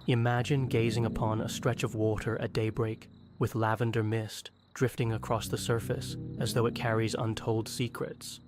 Imagine gazing upon a stretch of water at daybreak, with lavender mist drifting across the surface as though it carries untold secrets.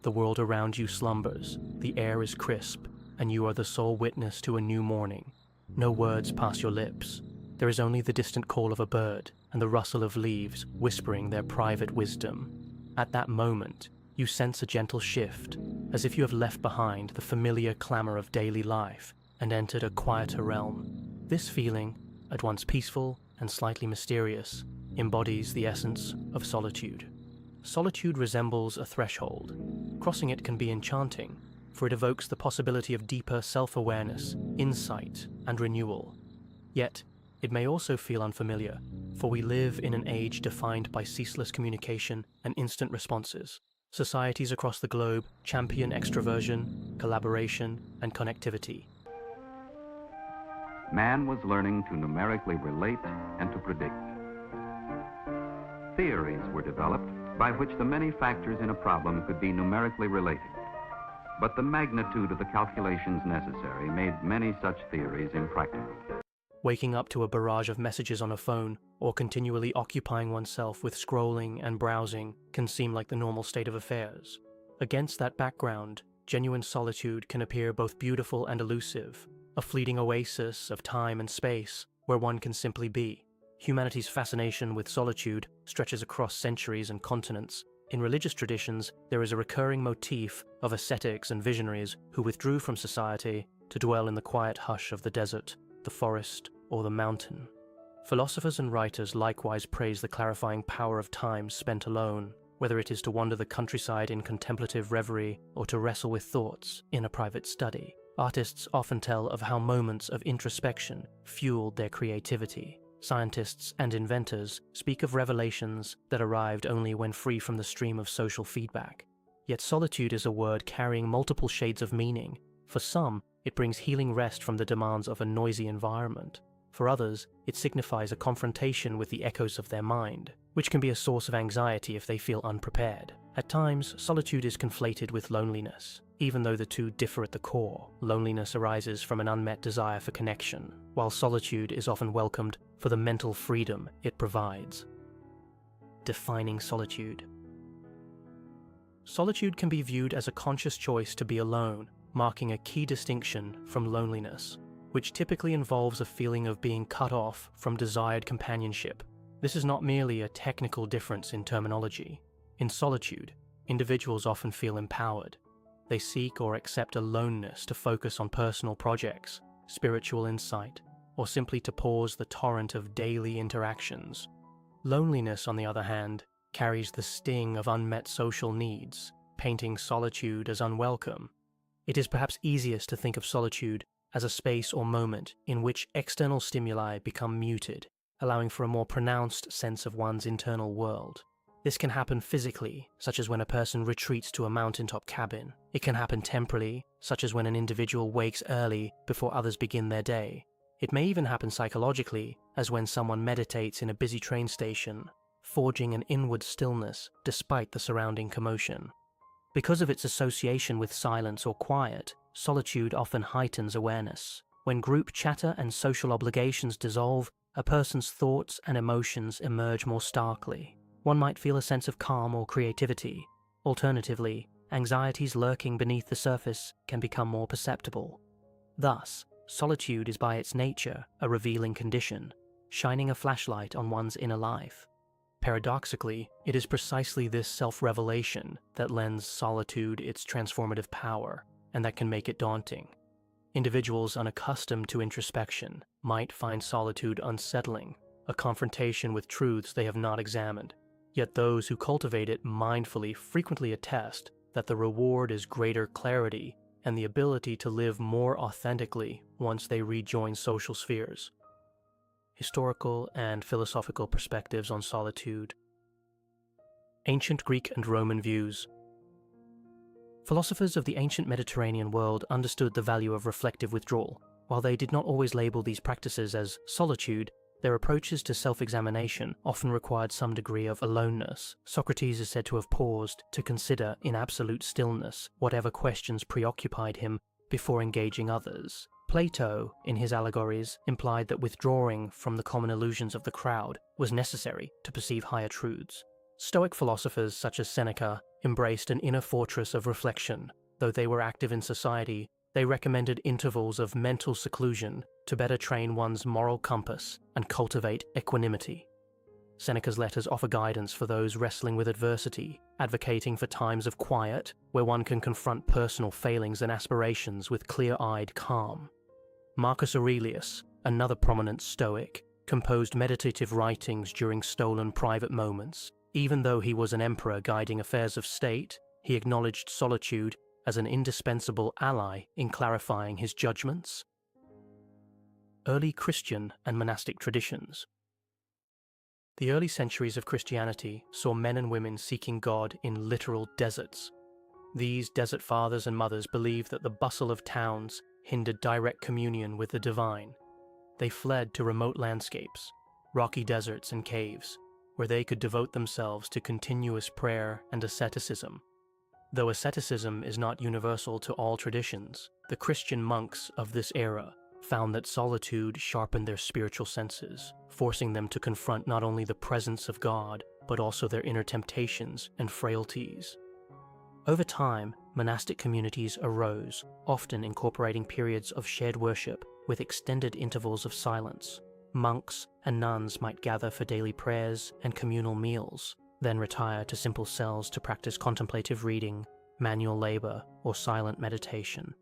The world around you slumbers, the air is crisp, and you are the sole witness to a new morning. No words pass your lips. There is only the distant call of a bird and the rustle of leaves whispering their private wisdom. At that moment, you sense a gentle shift, as if you have left behind the familiar clamor of daily life and entered a quieter realm. This feeling, at once peaceful and slightly mysterious, embodies the essence of solitude. Solitude resembles a threshold. Crossing it can be enchanting, for it evokes the possibility of deeper self-awareness, insight, and renewal. Yet, it may also feel unfamiliar, for we live in an age defined by ceaseless communication and instant responses. Societies across the globe champion extroversion, collaboration, and connectivity. Man was learning to numerically relate and to predict. Theories were developed by which the many factors in a problem could be numerically related. But the magnitude of the calculations necessary made many such theories impractical. Waking up to a barrage of messages on a phone, or continually occupying oneself with scrolling and browsing, can seem like the normal state of affairs. Against that background, genuine solitude can appear both beautiful and elusive, a fleeting oasis of time and space where one can simply be. Humanity's fascination with solitude stretches across centuries and continents. In religious traditions, there is a recurring motif of ascetics and visionaries who withdrew from society to dwell in the quiet hush of the desert, the forest, or the mountain. Philosophers and writers likewise praise the clarifying power of time spent alone, whether it is to wander the countryside in contemplative reverie or to wrestle with thoughts in a private study. Artists often tell of how moments of introspection fueled their creativity. Scientists and inventors speak of revelations that arrived only when free from the stream of social feedback. Yet solitude is a word carrying multiple shades of meaning. For some, it brings healing rest from the demands of a noisy environment. For others, it signifies a confrontation with the echoes of their mind, which can be a source of anxiety if they feel unprepared. At times, solitude is conflated with loneliness. Even though the two differ at the core, loneliness arises from an unmet desire for connection, while solitude is often welcomed for the mental freedom it provides. Defining solitude. Solitude can be viewed as a conscious choice to be alone, marking a key distinction from loneliness, which typically involves a feeling of being cut off from desired companionship. This is not merely a technical difference in terminology. In solitude, individuals often feel empowered. They seek or accept aloneness to focus on personal projects, spiritual insight, or simply to pause the torrent of daily interactions. Loneliness, on the other hand, carries the sting of unmet social needs, painting solitude as unwelcome. It is perhaps easiest to think of solitude as a space or moment in which external stimuli become muted, allowing for a more pronounced sense of one's internal world. This can happen physically, such as when a person retreats to a mountaintop cabin. It can happen temporally, such as when an individual wakes early before others begin their day. It may even happen psychologically, as when someone meditates in a busy train station, forging an inward stillness despite the surrounding commotion. Because of its association with silence or quiet, solitude often heightens awareness. When group chatter and social obligations dissolve, a person's thoughts and emotions emerge more starkly. One might feel a sense of calm or creativity. Alternatively, anxieties lurking beneath the surface can become more perceptible. Thus, solitude is by its nature a revealing condition, shining a flashlight on one's inner life. Paradoxically, it is precisely this self-revelation that lends solitude its transformative power, and that can make it daunting. Individuals unaccustomed to introspection might find solitude unsettling, a confrontation with truths they have not examined. Yet those who cultivate it mindfully frequently attest that the reward is greater clarity and the ability to live more authentically once they rejoin social spheres. Historical and philosophical perspectives on solitude. Ancient Greek and Roman views. Philosophers of the ancient Mediterranean world understood the value of reflective withdrawal. While they did not always label these practices as solitude, their approaches to self-examination often required some degree of aloneness. Socrates is said to have paused to consider in absolute stillness whatever questions preoccupied him before engaging others. Plato, in his allegories, implied that withdrawing from the common illusions of the crowd was necessary to perceive higher truths. Stoic philosophers such as Seneca embraced an inner fortress of reflection. Though they were active in society, they recommended intervals of mental seclusion to better train one's moral compass and cultivate equanimity. Seneca's letters offer guidance for those wrestling with adversity, advocating for times of quiet where one can confront personal failings and aspirations with clear-eyed calm. Marcus Aurelius, another prominent Stoic, composed meditative writings during stolen private moments. Even though he was an emperor guiding affairs of state, he acknowledged solitude as an indispensable ally in clarifying his judgments. Early Christian and monastic traditions. The early centuries of Christianity saw men and women seeking God in literal deserts. These desert fathers and mothers believed that the bustle of towns hindered direct communion with the divine. They fled to remote landscapes, rocky deserts and caves, where they could devote themselves to continuous prayer and asceticism. Though asceticism is not universal to all traditions, the Christian monks of this era found that solitude sharpened their spiritual senses, forcing them to confront not only the presence of God, but also their inner temptations and frailties. Over time, monastic communities arose, often incorporating periods of shared worship with extended intervals of silence. Monks and nuns might gather for daily prayers and communal meals, then retire to simple cells to practice contemplative reading, manual labor, or silent meditation.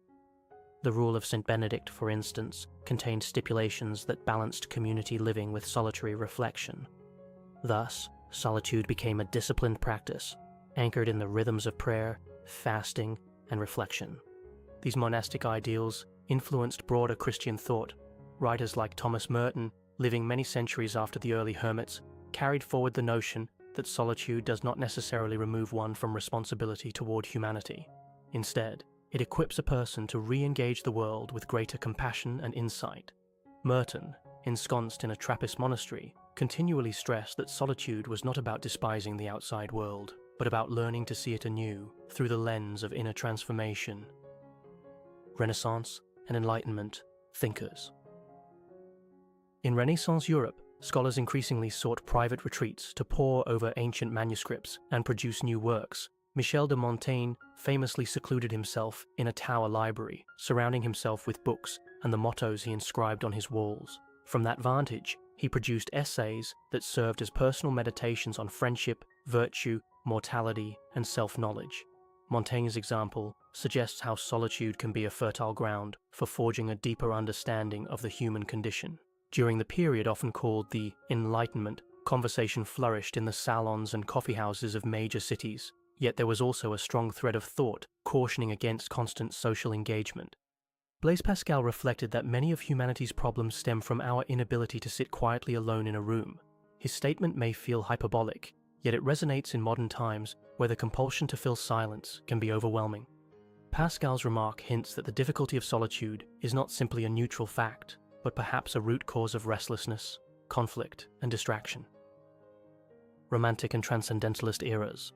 The Rule of St. Benedict, for instance, contained stipulations that balanced community living with solitary reflection. Thus, solitude became a disciplined practice, anchored in the rhythms of prayer, fasting, and reflection. These monastic ideals influenced broader Christian thought. Writers like Thomas Merton, living many centuries after the early hermits, carried forward the notion that solitude does not necessarily remove one from responsibility toward humanity. Instead, it equips a person to re-engage the world with greater compassion and insight. Merton, ensconced in a Trappist monastery, continually stressed that solitude was not about despising the outside world, but about learning to see it anew through the lens of inner transformation. Renaissance and Enlightenment thinkers. In Renaissance Europe, scholars increasingly sought private retreats to pore over ancient manuscripts and produce new works. Michel de Montaigne famously secluded himself in a tower library, surrounding himself with books and the mottos he inscribed on his walls. From that vantage, he produced essays that served as personal meditations on friendship, virtue, mortality, and self-knowledge. Montaigne's example suggests how solitude can be a fertile ground for forging a deeper understanding of the human condition. During the period often called the Enlightenment, conversation flourished in the salons and coffeehouses of major cities, yet there was also a strong thread of thought cautioning against constant social engagement. Blaise Pascal reflected that many of humanity's problems stem from our inability to sit quietly alone in a room. His statement may feel hyperbolic, yet it resonates in modern times where the compulsion to fill silence can be overwhelming. Pascal's remark hints that the difficulty of solitude is not simply a neutral fact, but perhaps a root cause of restlessness, conflict, and distraction. Romantic and Transcendentalist eras.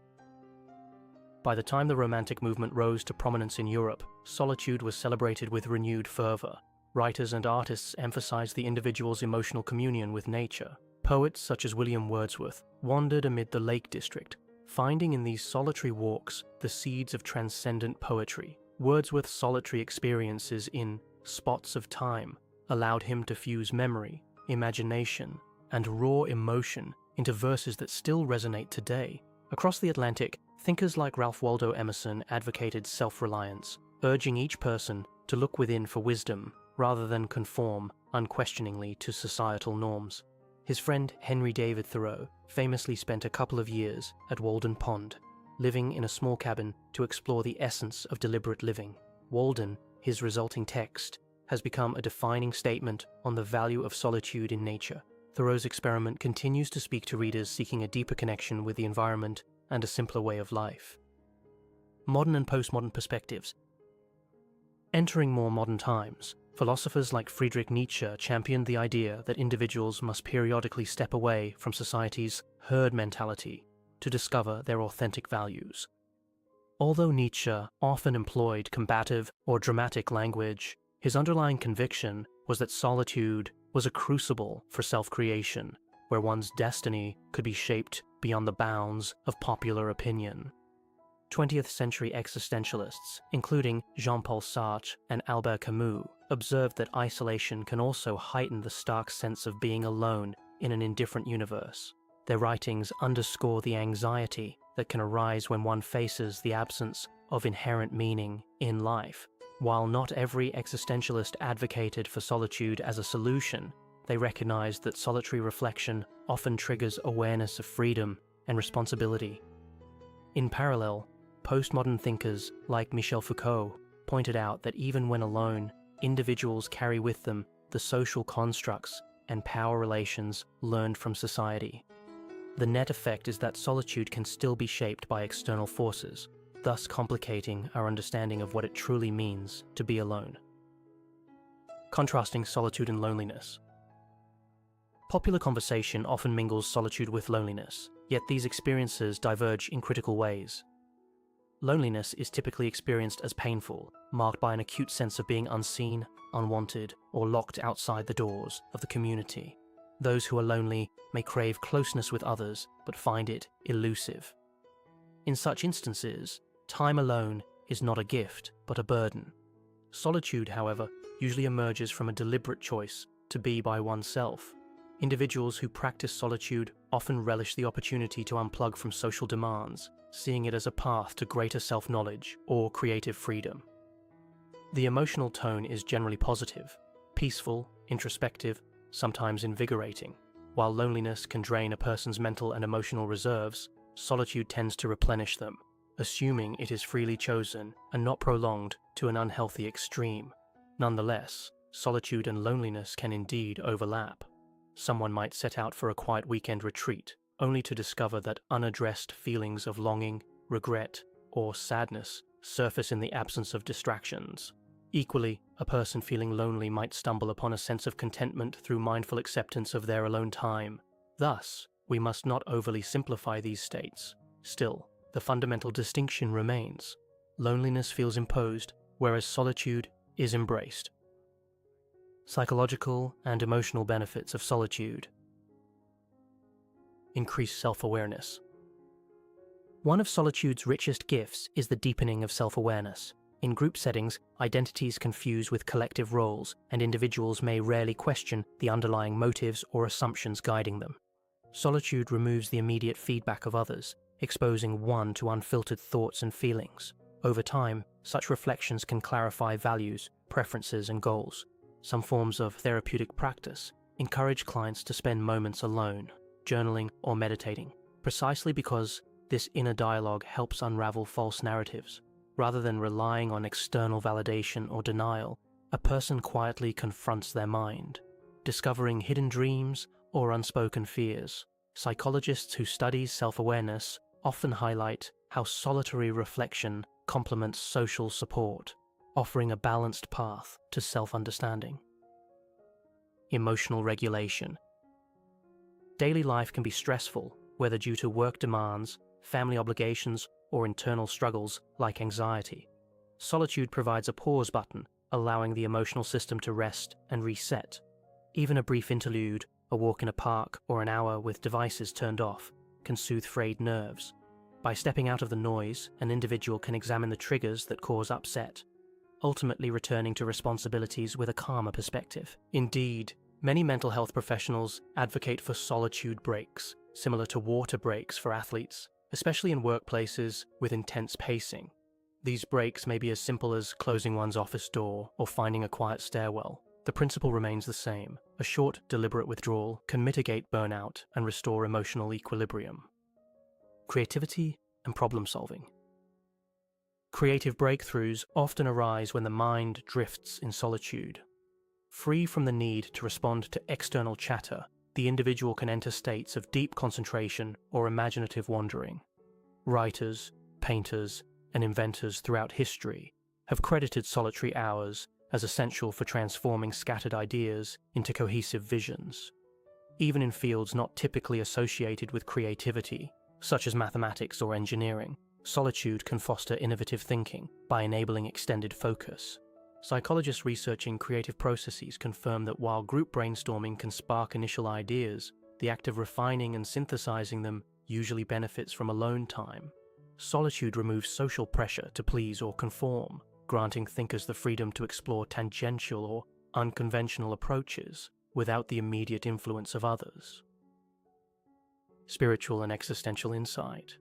By the time the Romantic movement rose to prominence in Europe, solitude was celebrated with renewed fervor. Writers and artists emphasized the individual's emotional communion with nature. Poets such as William Wordsworth wandered amid the Lake District, finding in these solitary walks the seeds of transcendent poetry. Wordsworth's solitary experiences in Spots of Time allowed him to fuse memory, imagination, and raw emotion into verses that still resonate today. Across the Atlantic, thinkers like Ralph Waldo Emerson advocated self-reliance, urging each person to look within for wisdom rather than conform unquestioningly to societal norms. His friend Henry David Thoreau famously spent a couple of years at Walden Pond, living in a small cabin to explore the essence of deliberate living. Walden, his resulting text, has become a defining statement on the value of solitude in nature. Thoreau's experiment continues to speak to readers seeking a deeper connection with the environment and a simpler way of life. Modern and postmodern perspectives. Entering more modern times, philosophers like Friedrich Nietzsche championed the idea that individuals must periodically step away from society's herd mentality to discover their authentic values. Although Nietzsche often employed combative or dramatic language, His underlying conviction was that solitude was a crucible for self-creation, where one's destiny could be shaped beyond the bounds of popular opinion. 20th century existentialists, including Jean-Paul Sartre and Albert Camus, observed that isolation can also heighten the stark sense of being alone in an indifferent universe. Their writings underscore the anxiety that can arise when one faces the absence of inherent meaning in life. While not every existentialist advocated for solitude as a solution, they recognized that solitary reflection often triggers awareness of freedom and responsibility. In parallel, postmodern thinkers like Michel Foucault pointed out that even when alone, individuals carry with them the social constructs and power relations learned from society. The net effect is that solitude can still be shaped by external forces, thus complicating our understanding of what it truly means to be alone. Contrasting solitude and loneliness. Popular conversation often mingles solitude with loneliness, yet these experiences diverge in critical ways. Loneliness is typically experienced as painful, marked by an acute sense of being unseen, unwanted, or locked outside the doors of the community. Those who are lonely may crave closeness with others, but find it elusive. In such instances, time alone is not a gift, but a burden. Solitude, however, usually emerges from a deliberate choice to be by oneself. Individuals who practice solitude often relish the opportunity to unplug from social demands, seeing it as a path to greater self-knowledge or creative freedom. The emotional tone is generally positive, peaceful, introspective, sometimes invigorating. While loneliness can drain a person's mental and emotional reserves, solitude tends to replenish them, assuming it is freely chosen and not prolonged to an unhealthy extreme. Nonetheless, solitude and loneliness can indeed overlap. Someone might set out for a quiet weekend retreat, only to discover that unaddressed feelings of longing, regret, or sadness surface in the absence of distractions. Equally, a person feeling lonely might stumble upon a sense of contentment through mindful acceptance of their alone time. Thus, we must not overly simplify these states. Still, the fundamental distinction remains. Loneliness feels imposed, whereas solitude is embraced. Psychological and emotional benefits of solitude. Increased self-awareness. One of solitude's richest gifts is the deepening of self-awareness. In group settings, identities confuse with collective roles, and individuals may rarely question the underlying motives or assumptions guiding them. Solitude removes the immediate feedback of others, exposing one to unfiltered thoughts and feelings. Over time, such reflections can clarify values, preferences, and goals. Some forms of therapeutic practice encourage clients to spend moments alone, journaling or meditating, precisely because this inner dialogue helps unravel false narratives. Rather than relying on external validation or denial, a person quietly confronts their mind, discovering hidden dreams or unspoken fears. Psychologists who study self-awareness often highlight how solitary reflection complements social support, offering a balanced path to self-understanding. Emotional regulation. Daily life can be stressful, whether due to work demands, family obligations, or internal struggles like anxiety. Solitude provides a pause button, allowing the emotional system to rest and reset. Even a brief interlude, a walk in a park, or an hour with devices turned off, can soothe frayed nerves. By stepping out of the noise, an individual can examine the triggers that cause upset, ultimately returning to responsibilities with a calmer perspective. Indeed, many mental health professionals advocate for solitude breaks, similar to water breaks for athletes, especially in workplaces with intense pacing. These breaks may be as simple as closing one's office door or finding a quiet stairwell. The principle remains the same. A short, deliberate withdrawal can mitigate burnout and restore emotional equilibrium. Creativity and problem solving. Creative breakthroughs often arise when the mind drifts in solitude. Free from the need to respond to external chatter, the individual can enter states of deep concentration or imaginative wandering. Writers, painters, and inventors throughout history have credited solitary hours as essential for transforming scattered ideas into cohesive visions. Even in fields not typically associated with creativity, such as mathematics or engineering, solitude can foster innovative thinking by enabling extended focus. Psychologists researching creative processes confirm that while group brainstorming can spark initial ideas, the act of refining and synthesizing them usually benefits from alone time. Solitude removes social pressure to please or conform, granting thinkers the freedom to explore tangential or unconventional approaches without the immediate influence of others. Spiritual and existential insight.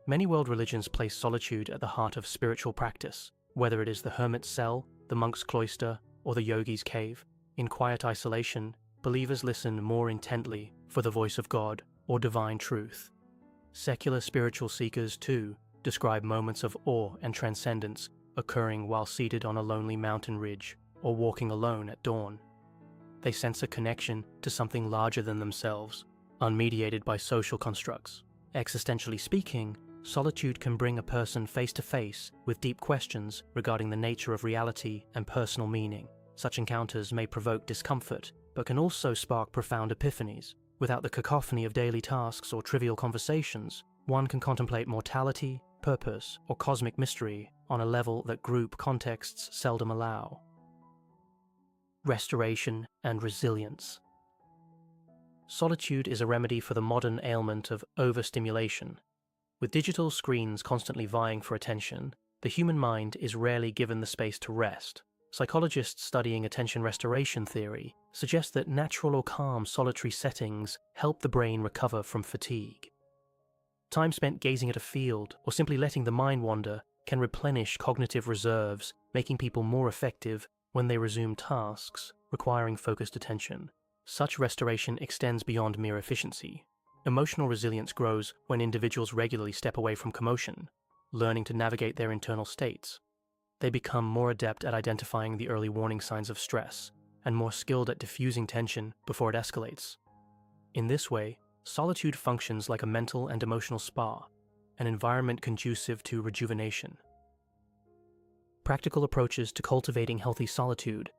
Many world religions place solitude at the heart of spiritual practice, whether it is the hermit's cell, the monk's cloister, or the yogi's cave. In quiet isolation, believers listen more intently for the voice of God or divine truth. Secular spiritual seekers, too, describe moments of awe and transcendence occurring while seated on a lonely mountain ridge or walking alone at dawn. They sense a connection to something larger than themselves, unmediated by social constructs. Existentially speaking, solitude can bring a person face to face with deep questions regarding the nature of reality and personal meaning. Such encounters may provoke discomfort, but can also spark profound epiphanies. Without the cacophony of daily tasks or trivial conversations, one can contemplate mortality, purpose, or cosmic mystery on a level that group contexts seldom allow. Restoration and resilience. Solitude is a remedy for the modern ailment of overstimulation. With digital screens constantly vying for attention, the human mind is rarely given the space to rest. Psychologists studying attention restoration theory suggest that natural or calm solitary settings help the brain recover from fatigue. Time spent gazing at a field or simply letting the mind wander can replenish cognitive reserves, making people more effective when they resume tasks requiring focused attention. Such restoration extends beyond mere efficiency. Emotional resilience grows when individuals regularly step away from commotion, learning to navigate their internal states. They become more adept at identifying the early warning signs of stress and more skilled at diffusing tension before it escalates. In this way, solitude functions like a mental and emotional spa, an environment conducive to rejuvenation. Practical approaches to cultivating healthy solitude.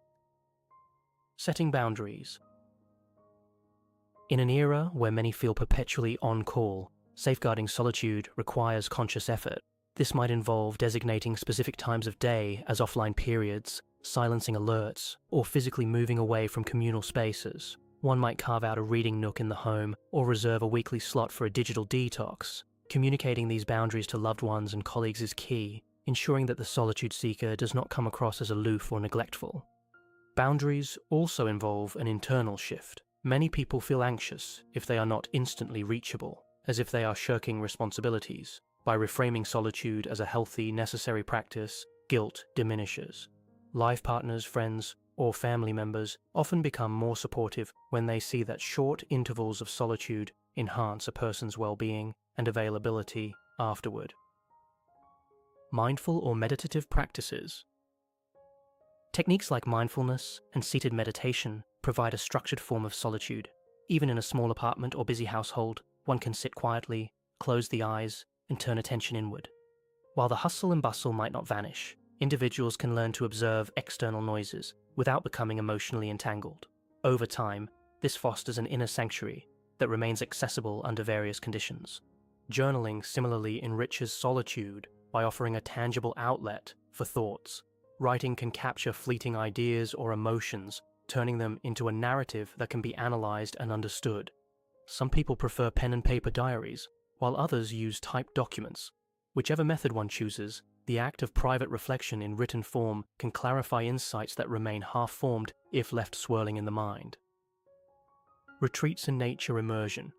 Setting boundaries. In an era where many feel perpetually on call, safeguarding solitude requires conscious effort. This might involve designating specific times of day as offline periods, silencing alerts, or physically moving away from communal spaces. One might carve out a reading nook in the home or reserve a weekly slot for a digital detox. Communicating these boundaries to loved ones and colleagues is key, ensuring that the solitude seeker does not come across as aloof or neglectful. Boundaries also involve an internal shift. Many people feel anxious if they are not instantly reachable, as if they are shirking responsibilities. By reframing solitude as a healthy, necessary practice, guilt diminishes. Life partners, friends, or family members often become more supportive when they see that short intervals of solitude enhance a person's well-being and availability afterward. Mindful or meditative practices. Techniques like mindfulness and seated meditation provide a structured form of solitude. Even in a small apartment or busy household, one can sit quietly, close the eyes, and turn attention inward. While the hustle and bustle might not vanish, individuals can learn to observe external noises without becoming emotionally entangled. Over time, this fosters an inner sanctuary that remains accessible under various conditions. Journaling similarly enriches solitude by offering a tangible outlet for thoughts. Writing can capture fleeting ideas or emotions, turning them into a narrative that can be analyzed and understood. Some people prefer pen and paper diaries, while others use typed documents. Whichever method one chooses, the act of private reflection in written form can clarify insights that remain half-formed if left swirling in the mind. Retreats and nature immersion.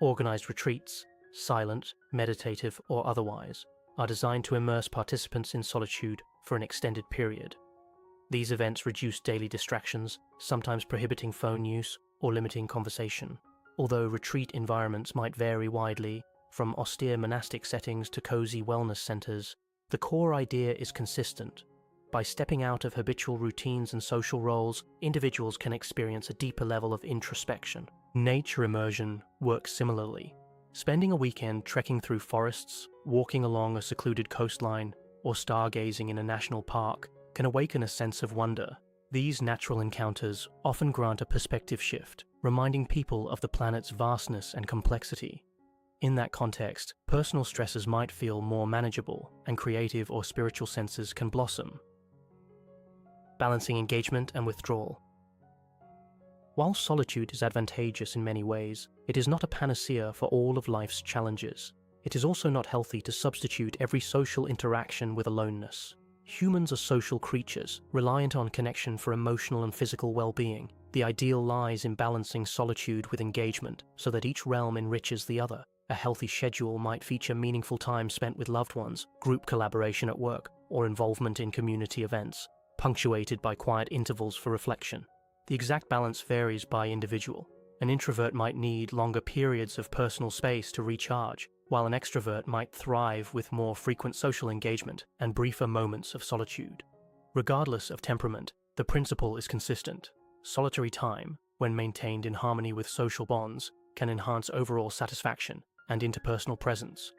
Organized retreats, silent, meditative, or otherwise, are designed to immerse participants in solitude for an extended period. These events reduce daily distractions, sometimes prohibiting phone use or limiting conversation. Although retreat environments might vary widely, from austere monastic settings to cozy wellness centers, the core idea is consistent. By stepping out of habitual routines and social roles, individuals can experience a deeper level of introspection. Nature immersion works similarly. Spending a weekend trekking through forests, walking along a secluded coastline, or stargazing in a national park can awaken a sense of wonder. These natural encounters often grant a perspective shift, reminding people of the planet's vastness and complexity. In that context, personal stresses might feel more manageable, and creative or spiritual senses can blossom. Balancing engagement and withdrawal. While solitude is advantageous in many ways, it is not a panacea for all of life's challenges. It is also not healthy to substitute every social interaction with aloneness. Humans are social creatures, reliant on connection for emotional and physical well-being. The ideal lies in balancing solitude with engagement, so that each realm enriches the other. A healthy schedule might feature meaningful time spent with loved ones, group collaboration at work, or involvement in community events, punctuated by quiet intervals for reflection. The exact balance varies by individual. An introvert might need longer periods of personal space to recharge, while an extrovert might thrive with more frequent social engagement and briefer moments of solitude. Regardless of temperament, the principle is consistent. Solitary time, when maintained in harmony with social bonds, can enhance overall satisfaction and interpersonal presence.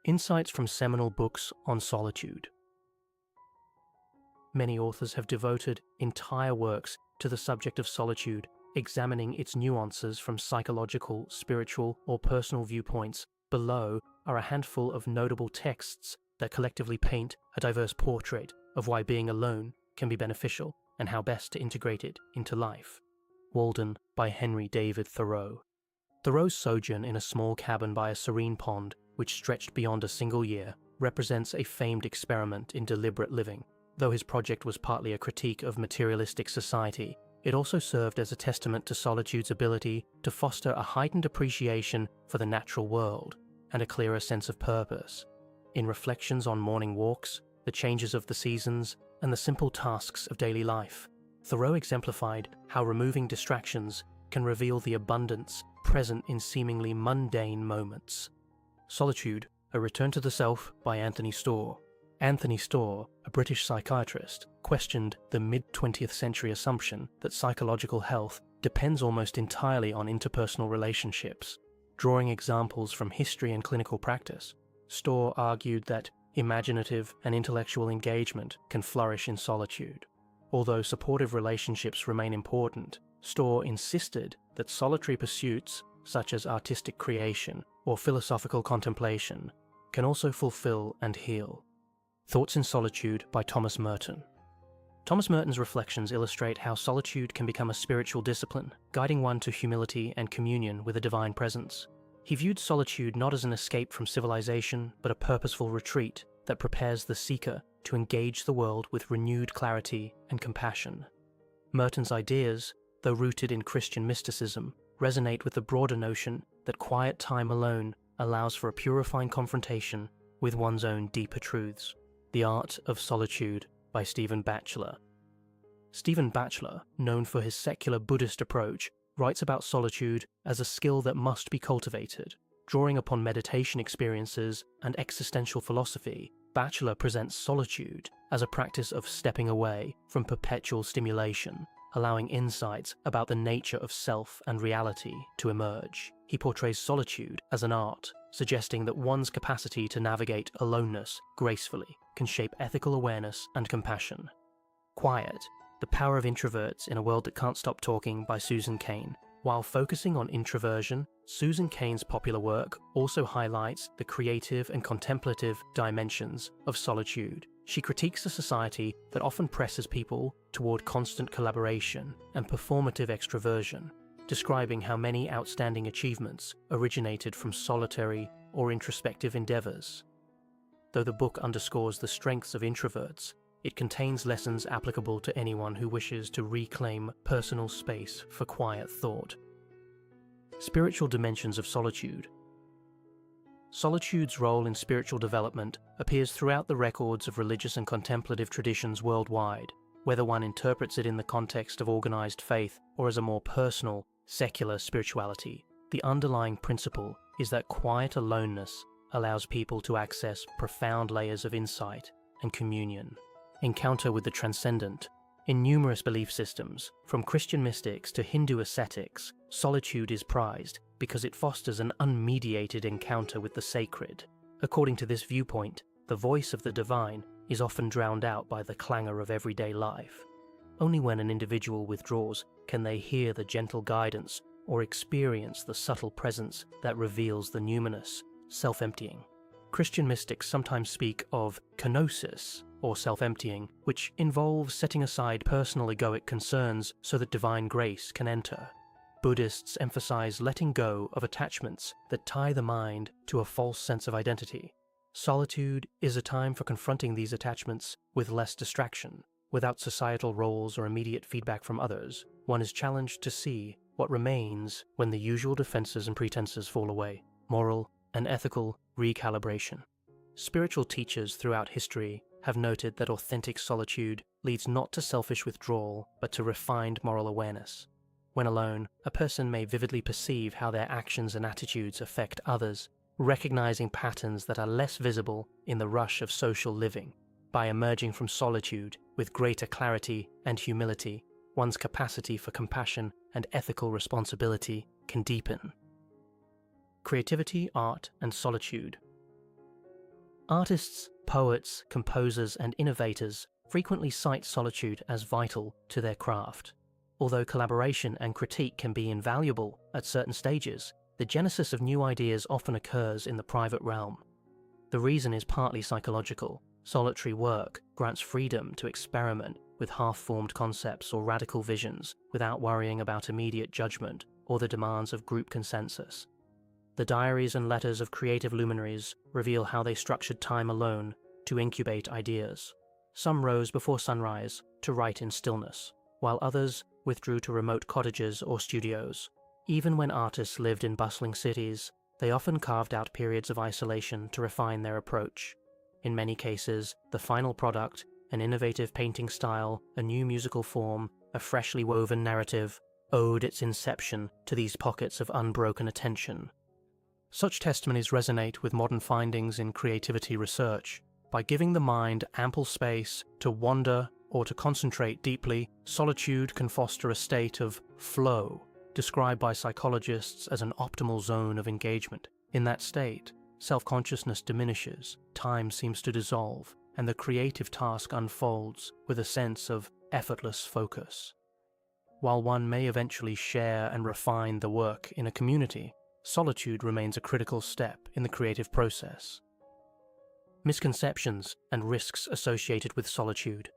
Insights from seminal books on solitude. Many authors have devoted entire works to the subject of solitude, examining its nuances from psychological, spiritual, or personal viewpoints. Below are a handful of notable texts that collectively paint a diverse portrait of why being alone can be beneficial and how best to integrate it into life. Walden by Henry David Thoreau. Thoreau's sojourn in a small cabin by a serene pond, which stretched beyond a single year, represents a famed experiment in deliberate living. Though his project was partly a critique of materialistic society, it also served as a testament to solitude's ability to foster a heightened appreciation for the natural world and a clearer sense of purpose. In reflections on morning walks, the changes of the seasons, and the simple tasks of daily life, Thoreau exemplified how removing distractions can reveal the abundance present in seemingly mundane moments. Solitude, A Return to the Self by Anthony Storr. Anthony Storr, a British psychiatrist, questioned the mid-20th century assumption that psychological health depends almost entirely on interpersonal relationships. Drawing examples from history and clinical practice, Storr argued that imaginative and intellectual engagement can flourish in solitude. Although supportive relationships remain important, Storr insisted that solitary pursuits, such as artistic creation or philosophical contemplation, can also fulfill and heal. Thoughts in Solitude by Thomas Merton. Thomas Merton's reflections illustrate how solitude can become a spiritual discipline, guiding one to humility and communion with a divine presence. He viewed solitude not as an escape from civilization, but a purposeful retreat that prepares the seeker to engage the world with renewed clarity and compassion. Merton's ideas, though rooted in Christian mysticism, resonate with the broader notion that quiet time alone allows for a purifying confrontation with one's own deeper truths. The Art of Solitude by Stephen Batchelor. Stephen Batchelor, known for his secular Buddhist approach, writes about solitude as a skill that must be cultivated. Drawing upon meditation experiences and existential philosophy, Batchelor presents solitude as a practice of stepping away from perpetual stimulation, allowing insights about the nature of self and reality to emerge. He portrays solitude as an art, suggesting that one's capacity to navigate aloneness gracefully can shape ethical awareness and compassion. Quiet, The Power of Introverts in a World That Can't Stop Talking by Susan Cain. While focusing on introversion, Susan Cain's popular work also highlights the creative and contemplative dimensions of solitude. She critiques a society that often presses people toward constant collaboration and performative extroversion, describing how many outstanding achievements originated from solitary or introspective endeavors. Though the book underscores the strengths of introverts, it contains lessons applicable to anyone who wishes to reclaim personal space for quiet thought. Spiritual dimensions of solitude. Solitude's role in spiritual development appears throughout the records of religious and contemplative traditions worldwide, whether one interprets it in the context of organized faith or as a more personal, secular spirituality. The underlying principle is that quiet aloneness allows people to access profound layers of insight and communion. Encounter with the transcendent. In numerous belief systems, from Christian mystics to Hindu ascetics, solitude is prized because it fosters an unmediated encounter with the sacred. According to this viewpoint, the voice of the divine is often drowned out by the clangor of everyday life. Only when an individual withdraws can they hear the gentle guidance or experience the subtle presence that reveals the numinous, self-emptying. Christian mystics sometimes speak of kenosis, or self-emptying, which involves setting aside personal egoic concerns so that divine grace can enter. Buddhists emphasize letting go of attachments that tie the mind to a false sense of identity. Solitude is a time for confronting these attachments with less distraction. Without societal roles or immediate feedback from others, one is challenged to see what remains when the usual defenses and pretenses fall away. Moral and ethical recalibration. Spiritual teachers throughout history have noted that authentic solitude leads not to selfish withdrawal, but to refined moral awareness. When alone, a person may vividly perceive how their actions and attitudes affect others, recognizing patterns that are less visible in the rush of social living. By emerging from solitude with greater clarity and humility, one's capacity for compassion and ethical responsibility can deepen. Creativity, art, and solitude. Artists, poets, composers, and innovators frequently cite solitude as vital to their craft. Although collaboration and critique can be invaluable at certain stages, the genesis of new ideas often occurs in the private realm. The reason is partly psychological. Solitary work grants freedom to experiment with half-formed concepts or radical visions without worrying about immediate judgment or the demands of group consensus. The diaries and letters of creative luminaries reveal how they structured time alone to incubate ideas. Some rose before sunrise to write in stillness, while others withdrew to remote cottages or studios. Even when artists lived in bustling cities, they often carved out periods of isolation to refine their approach. In many cases, the final product, an innovative painting style, a new musical form, a freshly woven narrative, owed its inception to these pockets of unbroken attention. Such testimonies resonate with modern findings in creativity research. By giving the mind ample space to wander or to concentrate deeply, solitude can foster a state of flow, described by psychologists as an optimal zone of engagement. In that state, self-consciousness diminishes, time seems to dissolve, and the creative task unfolds with a sense of effortless focus. While one may eventually share and refine the work in a community, solitude remains a critical step in the creative process. Misconceptions and risks associated with solitude.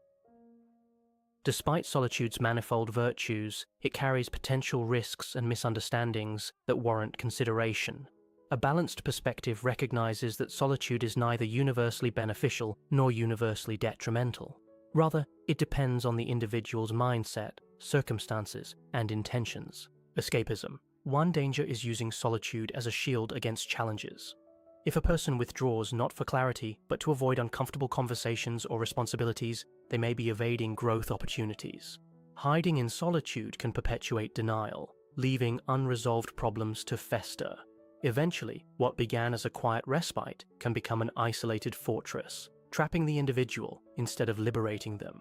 Despite solitude's manifold virtues, it carries potential risks and misunderstandings that warrant consideration. A balanced perspective recognizes that solitude is neither universally beneficial nor universally detrimental. Rather, it depends on the individual's mindset, circumstances, and intentions. Escapism. One danger is using solitude as a shield against challenges. If a person withdraws not for clarity, but to avoid uncomfortable conversations or responsibilities, they may be evading growth opportunities. Hiding in solitude can perpetuate denial, leaving unresolved problems to fester. Eventually, what began as a quiet respite can become an isolated fortress, trapping the individual instead of liberating them.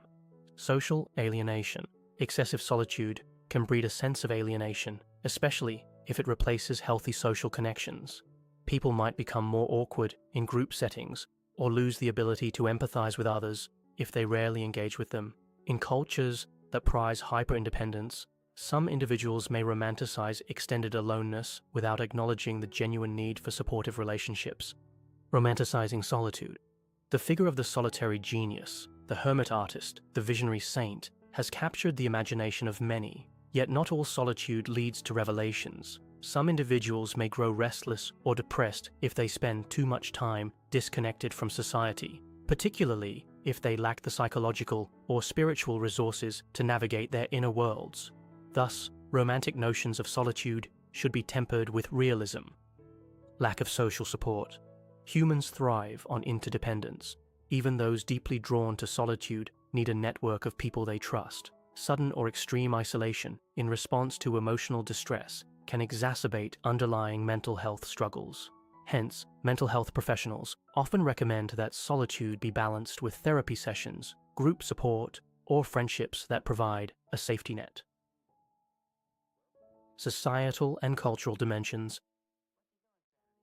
Social alienation. Excessive solitude can breed a sense of alienation, especially if it replaces healthy social connections. People might become more awkward in group settings or lose the ability to empathize with others if they rarely engage with them. In cultures that prize hyper-independence, some individuals may romanticize extended aloneness without acknowledging the genuine need for supportive relationships. Romanticizing solitude. The figure of the solitary genius, the hermit artist, the visionary saint, has captured the imagination of many. Yet not all solitude leads to revelations. Some individuals may grow restless or depressed if they spend too much time disconnected from society, particularly if they lack the psychological or spiritual resources to navigate their inner worlds. Thus, romantic notions of solitude should be tempered with realism. Lack of social support. Humans thrive on interdependence. Even those deeply drawn to solitude need a network of people they trust. Sudden or extreme isolation in response to emotional distress can exacerbate underlying mental health struggles. Hence, mental health professionals often recommend that solitude be balanced with therapy sessions, group support, or friendships that provide a safety net. Societal and cultural dimensions.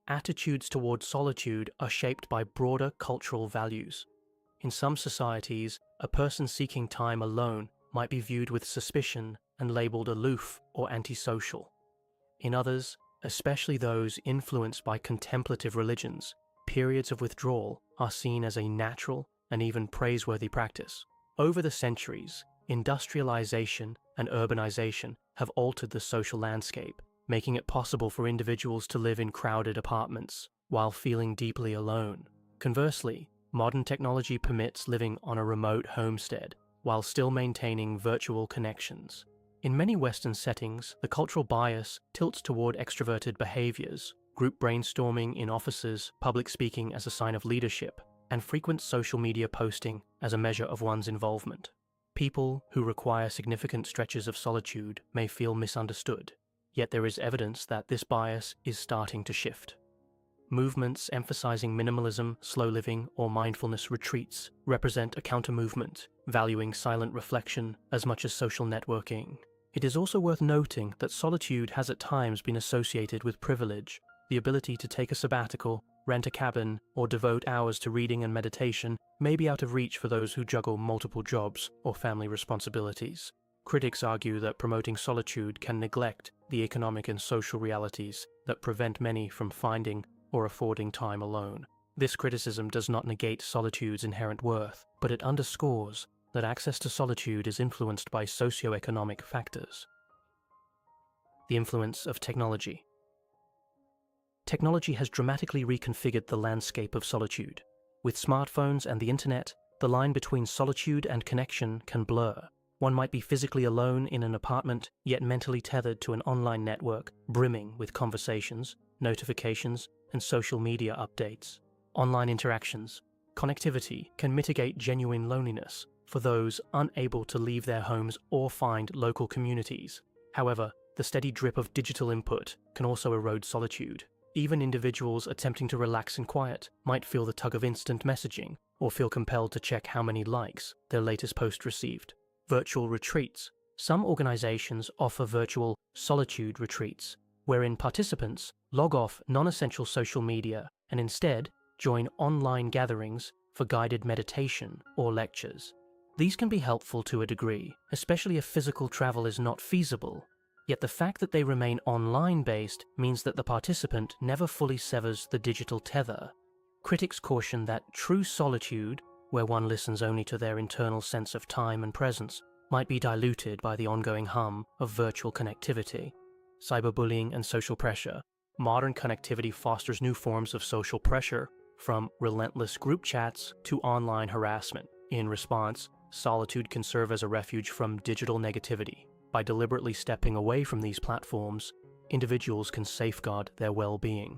Attitudes toward solitude are shaped by broader cultural values. In some societies, a person seeking time alone might be viewed with suspicion and labeled aloof or antisocial. In others, especially those influenced by contemplative religions, periods of withdrawal are seen as a natural and even praiseworthy practice. Over the centuries, industrialization and urbanization have altered the social landscape, making it possible for individuals to live in crowded apartments while feeling deeply alone. Conversely, modern technology permits living on a remote homestead while still maintaining virtual connections. In many Western settings, the cultural bias tilts toward extroverted behaviors, group brainstorming in offices, public speaking as a sign of leadership, and frequent social media posting as a measure of one's involvement. People who require significant stretches of solitude may feel misunderstood, yet there is evidence that this bias is starting to shift. Movements emphasizing minimalism, slow living, or mindfulness retreats represent a counter-movement, valuing silent reflection as much as social networking. It is also worth noting that solitude has at times been associated with privilege. The ability to take a sabbatical, rent a cabin, or devote hours to reading and meditation may be out of reach for those who juggle multiple jobs or family responsibilities. Critics argue that promoting solitude can neglect the economic and social realities that prevent many from finding or affording time alone. This criticism does not negate solitude's inherent worth, but it underscores that access to solitude is influenced by socioeconomic factors. The influence of technology. Technology has dramatically reconfigured the landscape of solitude. With smartphones and the internet, the line between solitude and connection can blur. One might be physically alone in an apartment, yet mentally tethered to an online network brimming with conversations, notifications, and social media updates. Online interactions. Connectivity can mitigate genuine loneliness for those unable to leave their homes or find local communities. However, the steady drip of digital input can also erode solitude. Even individuals attempting to relax in quiet might feel the tug of instant messaging or feel compelled to check how many likes their latest post received. Virtual retreats. Some organizations offer virtual solitude retreats, wherein participants log off non-essential social media and instead join online gatherings for guided meditation or lectures. These can be helpful to a degree, especially if physical travel is not feasible. Yet the fact that they remain online-based means that the participant never fully severs the digital tether. Critics caution that true solitude, where one listens only to their internal sense of time and presence, might be diluted by the ongoing hum of virtual connectivity. Cyberbullying and social pressure. Modern connectivity fosters new forms of social pressure, from relentless group chats to online harassment. In response, solitude can serve as a refuge from digital negativity. By deliberately stepping away from these platforms, individuals can safeguard their well-being.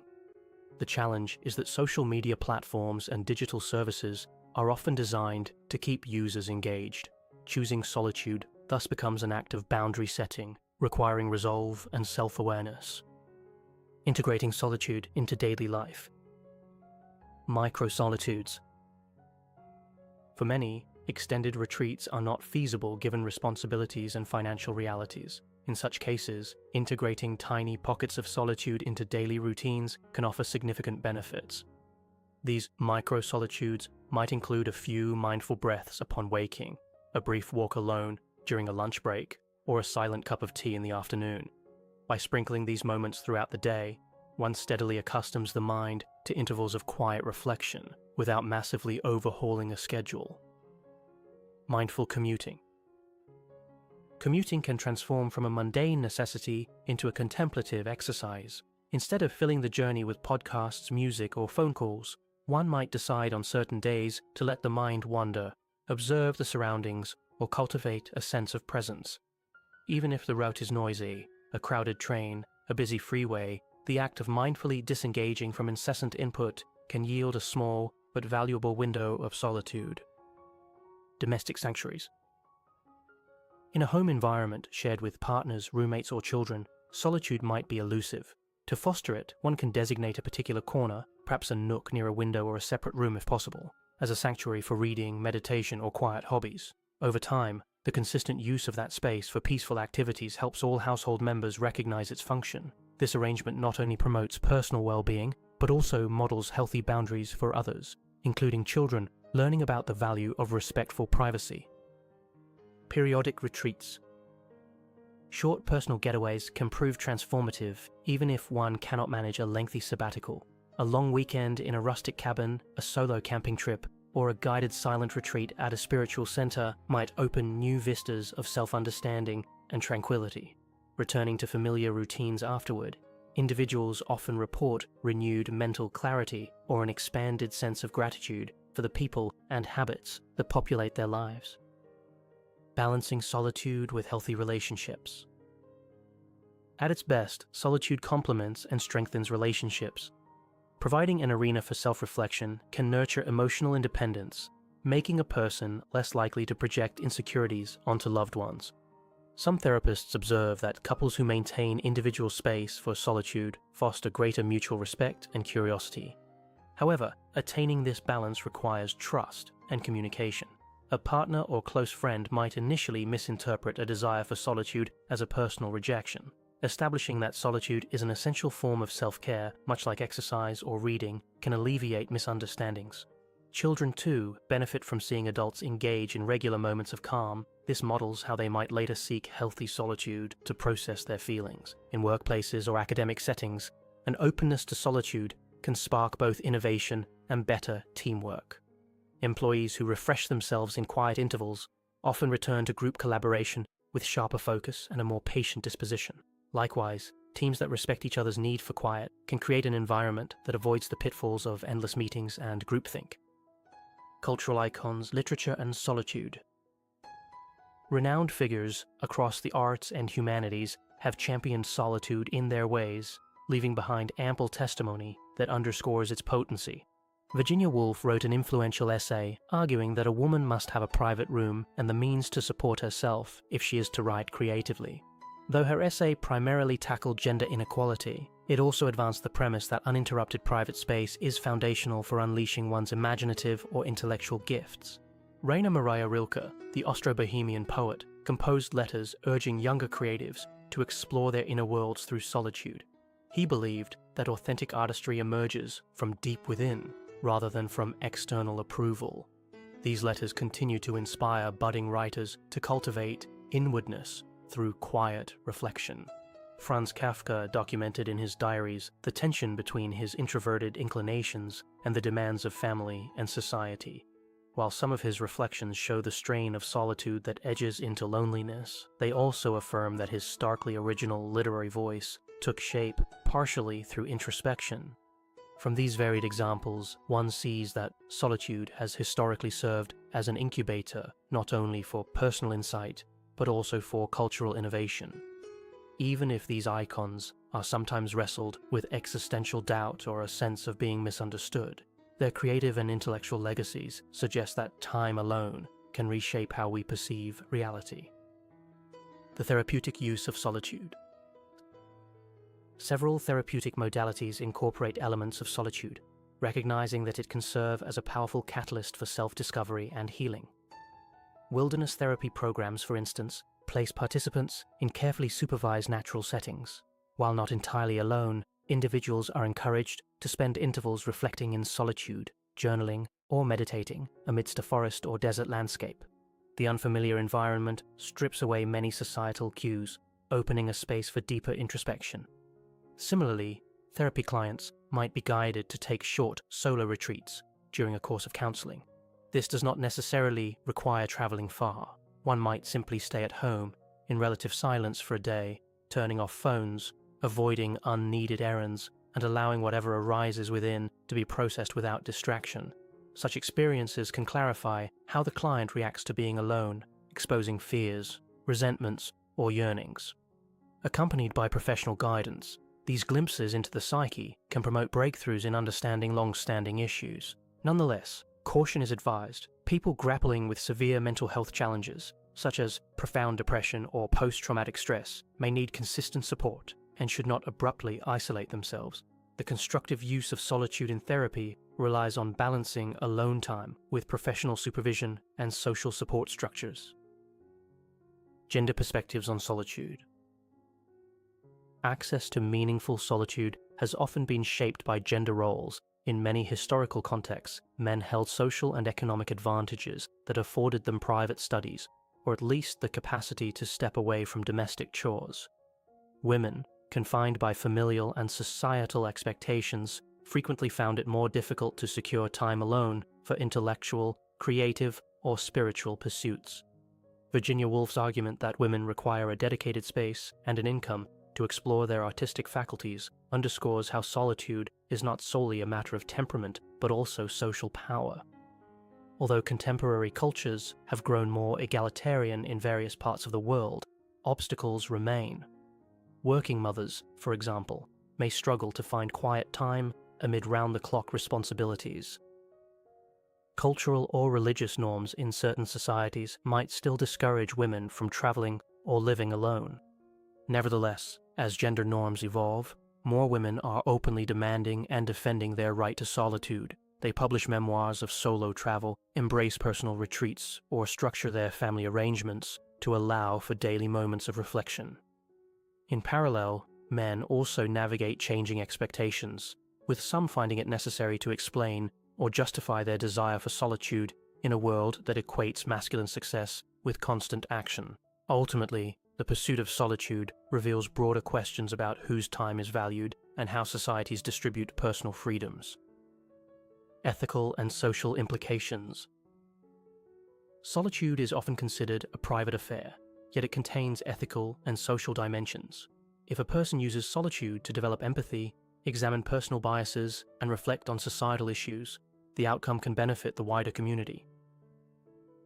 The challenge is that social media platforms and digital services are often designed to keep users engaged. Choosing solitude thus becomes an act of boundary setting, requiring resolve and self-awareness. Integrating solitude into daily life. Micro-solitudes. For many, extended retreats are not feasible given responsibilities and financial realities. In such cases, integrating tiny pockets of solitude into daily routines can offer significant benefits. These micro-solitudes might include a few mindful breaths upon waking, a brief walk alone during a lunch break, or a silent cup of tea in the afternoon. By sprinkling these moments throughout the day, one steadily accustoms the mind to intervals of quiet reflection without massively overhauling a schedule. Mindful commuting. Commuting can transform from a mundane necessity into a contemplative exercise. Instead of filling the journey with podcasts, music, or phone calls, one might decide on certain days to let the mind wander, observe the surroundings, or cultivate a sense of presence. Even if the route is noisy, a crowded train, a busy freeway, the act of mindfully disengaging from incessant input can yield a small but valuable window of solitude. Domestic sanctuaries. In a home environment shared with partners, roommates, or children, solitude might be elusive. To foster it, one can designate a particular corner, perhaps a nook near a window or a separate room if possible, as a sanctuary for reading, meditation, or quiet hobbies. Over time, the consistent use of that space for peaceful activities helps all household members recognize its function. This arrangement not only promotes personal well-being, but also models healthy boundaries for others, including children learning about the value of respectful privacy. Periodic retreats. Short personal getaways can prove transformative even if one cannot manage a lengthy sabbatical. A long weekend in a rustic cabin, a solo camping trip, or a guided silent retreat at a spiritual center might open new vistas of self-understanding and tranquility. Returning to familiar routines afterward, individuals often report renewed mental clarity or an expanded sense of gratitude for the people and habits that populate their lives. Balancing solitude with healthy relationships. At its best, solitude complements and strengthens relationships. Providing an arena for self-reflection can nurture emotional independence, making a person less likely to project insecurities onto loved ones. Some therapists observe that couples who maintain individual space for solitude foster greater mutual respect and curiosity. However, attaining this balance requires trust and communication. A partner or close friend might initially misinterpret a desire for solitude as a personal rejection. Establishing that solitude is an essential form of self-care, much like exercise or reading, can alleviate misunderstandings. Children, too, benefit from seeing adults engage in regular moments of calm. This models how they might later seek healthy solitude to process their feelings. In workplaces or academic settings, an openness to solitude can spark both innovation and better teamwork. Employees who refresh themselves in quiet intervals often return to group collaboration with sharper focus and a more patient disposition. Likewise, teams that respect each other's need for quiet can create an environment that avoids the pitfalls of endless meetings and groupthink. Cultural icons, literature, and solitude. Renowned figures across the arts and humanities have championed solitude in their ways, leaving behind ample testimony that underscores its potency. Virginia Woolf wrote an influential essay arguing that a woman must have a private room and the means to support herself if she is to write creatively. Though her essay primarily tackled gender inequality, it also advanced the premise that uninterrupted private space is foundational for unleashing one's imaginative or intellectual gifts. Rainer Maria Rilke, the Austro-Bohemian poet, composed letters urging younger creatives to explore their inner worlds through solitude. He believed that authentic artistry emerges from deep within, rather than from external approval. These letters continue to inspire budding writers to cultivate inwardness through quiet reflection. Franz Kafka documented in his diaries the tension between his introverted inclinations and the demands of family and society. While some of his reflections show the strain of solitude that edges into loneliness, they also affirm that his starkly original literary voice took shape partially through introspection. From these varied examples, one sees that solitude has historically served as an incubator not only for personal insight, but also for cultural innovation. Even if these icons are sometimes wrestled with existential doubt or a sense of being misunderstood, their creative and intellectual legacies suggest that time alone can reshape how we perceive reality. The therapeutic use of solitude. Several therapeutic modalities incorporate elements of solitude, recognizing that it can serve as a powerful catalyst for self-discovery and healing. Wilderness therapy programs, for instance, place participants in carefully supervised natural settings. While not entirely alone, individuals are encouraged to spend intervals reflecting in solitude, journaling, or meditating amidst a forest or desert landscape. The unfamiliar environment strips away many societal cues, opening a space for deeper introspection. Similarly, therapy clients might be guided to take short solo retreats during a course of counseling. This does not necessarily require traveling far. One might simply stay at home in relative silence for a day, turning off phones, avoiding unneeded errands, and allowing whatever arises within to be processed without distraction. Such experiences can clarify how the client reacts to being alone, exposing fears, resentments, or yearnings. Accompanied by professional guidance, these glimpses into the psyche can promote breakthroughs in understanding long-standing issues. Nonetheless, caution is advised. People grappling with severe mental health challenges, such as profound depression or post-traumatic stress, may need consistent support and should not abruptly isolate themselves. The constructive use of solitude in therapy relies on balancing alone time with professional supervision and social support structures. Gender perspectives on solitude. Access to meaningful solitude has often been shaped by gender roles. In many historical contexts, men held social and economic advantages that afforded them private studies, or at least the capacity to step away from domestic chores. Women, confined by familial and societal expectations, frequently found it more difficult to secure time alone for intellectual, creative, or spiritual pursuits. Virginia Woolf's argument that women require a dedicated space and an income to explore their artistic faculties underscores how solitude is not solely a matter of temperament, but also social power. Although contemporary cultures have grown more egalitarian in various parts of the world, obstacles remain. Working mothers, for example, may struggle to find quiet time amid round-the-clock responsibilities. Cultural or religious norms in certain societies might still discourage women from traveling or living alone. Nevertheless, as gender norms evolve, more women are openly demanding and defending their right to solitude. They publish memoirs of solo travel, embrace personal retreats, or structure their family arrangements to allow for daily moments of reflection. In parallel, men also navigate changing expectations, with some finding it necessary to explain or justify their desire for solitude in a world that equates masculine success with constant action. Ultimately, the pursuit of solitude reveals broader questions about whose time is valued and how societies distribute personal freedoms. Ethical and social implications. Solitude is often considered a private affair, yet it contains ethical and social dimensions. If a person uses solitude to develop empathy, examine personal biases, and reflect on societal issues, the outcome can benefit the wider community.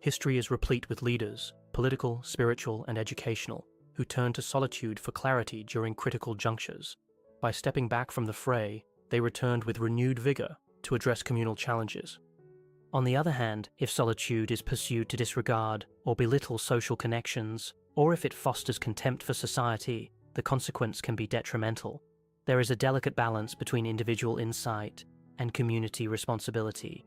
History is replete with leaders, political, spiritual, and educational, who turn to solitude for clarity during critical junctures. By stepping back from the fray, they returned with renewed vigor to address communal challenges. On the other hand, if solitude is pursued to disregard or belittle social connections, or if it fosters contempt for society, the consequence can be detrimental. There is a delicate balance between individual insight and community responsibility.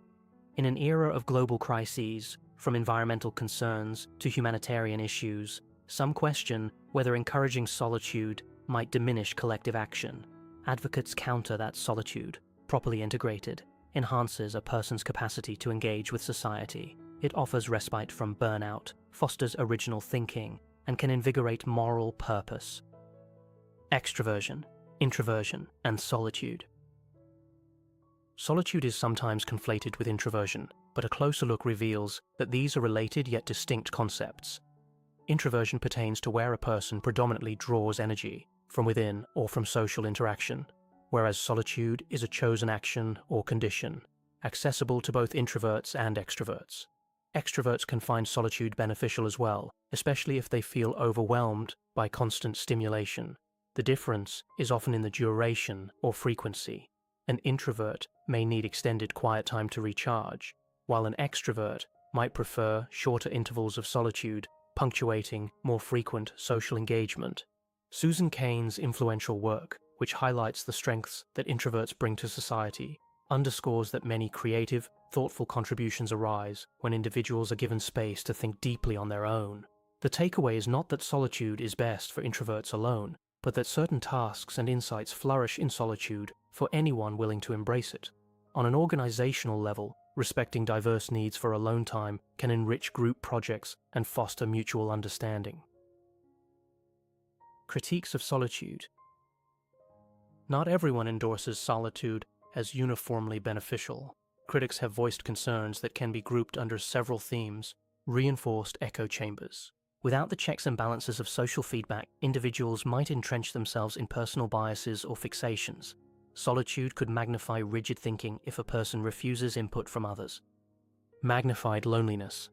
In an era of global crises, from environmental concerns to humanitarian issues, some question whether encouraging solitude might diminish collective action. Advocates counter that solitude, properly integrated, enhances a person's capacity to engage with society. It offers respite from burnout, fosters original thinking, and can invigorate moral purpose. Extroversion, introversion, and solitude. Solitude is sometimes conflated with introversion, but a closer look reveals that these are related yet distinct concepts. Introversion pertains to where a person predominantly draws energy, from within or from social interaction, whereas solitude is a chosen action or condition, accessible to both introverts and extroverts. Extroverts can find solitude beneficial as well, especially if they feel overwhelmed by constant stimulation. The difference is often in the duration or frequency. An introvert may need extended quiet time to recharge, while an extrovert might prefer shorter intervals of solitude, punctuating more frequent social engagement. Susan Cain's influential work, which highlights the strengths that introverts bring to society, underscores that many creative, thoughtful contributions arise when individuals are given space to think deeply on their own. The takeaway is not that solitude is best for introverts alone, but that certain tasks and insights flourish in solitude for anyone willing to embrace it. On an organizational level, respecting diverse needs for alone time can enrich group projects and foster mutual understanding. Critiques of solitude. Not everyone endorses solitude as uniformly beneficial. Critics have voiced concerns that can be grouped under several themes: reinforced echo chambers. Without the checks and balances of social feedback, individuals might entrench themselves in personal biases or fixations. Solitude could magnify rigid thinking if a person refuses input from others. Magnified loneliness.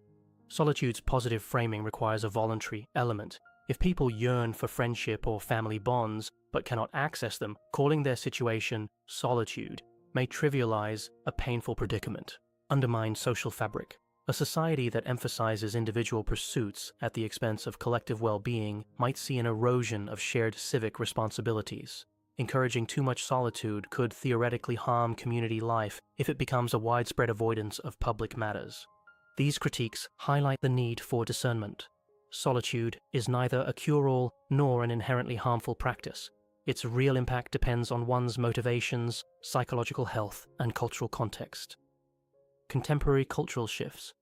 Solitude's positive framing requires a voluntary element. If people yearn for friendship or family bonds but cannot access them, calling their situation solitude may trivialize a painful predicament, undermine social fabric. A society that emphasizes individual pursuits at the expense of collective well-being might see an erosion of shared civic responsibilities. Encouraging too much solitude could theoretically harm community life if it becomes a widespread avoidance of public matters. These critiques highlight the need for discernment. Solitude is neither a cure-all nor an inherently harmful practice. Its real impact depends on one's motivations, psychological health, and cultural context. Contemporary cultural shifts.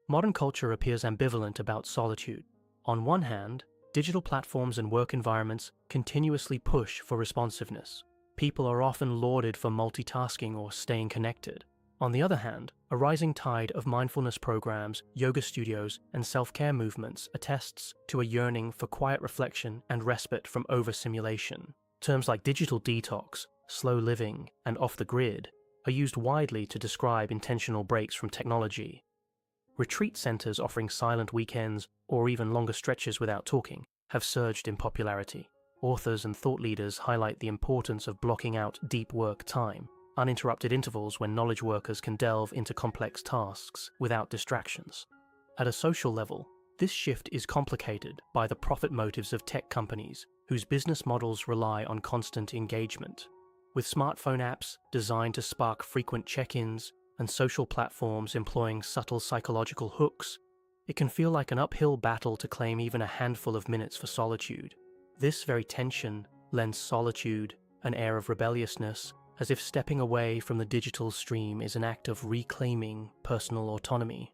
Modern culture appears ambivalent about solitude. On one hand, digital platforms and work environments continuously push for responsiveness. People are often lauded for multitasking or staying connected. On the other hand, a rising tide of mindfulness programs, yoga studios, and self-care movements attests to a yearning for quiet reflection and respite from overstimulation. Terms like digital detox, slow living, and off the grid are used widely to describe intentional breaks from technology. Retreat centers offering silent weekends or even longer stretches without talking have surged in popularity. Authors and thought leaders highlight the importance of blocking out deep work time, uninterrupted intervals when knowledge workers can delve into complex tasks without distractions. At a social level, this shift is complicated by the profit motives of tech companies whose business models rely on constant engagement. With smartphone apps designed to spark frequent check-ins and social platforms employing subtle psychological hooks, it can feel like an uphill battle to claim even a handful of minutes for solitude. This very tension lends solitude an air of rebelliousness, as if stepping away from the digital stream is an act of reclaiming personal autonomy.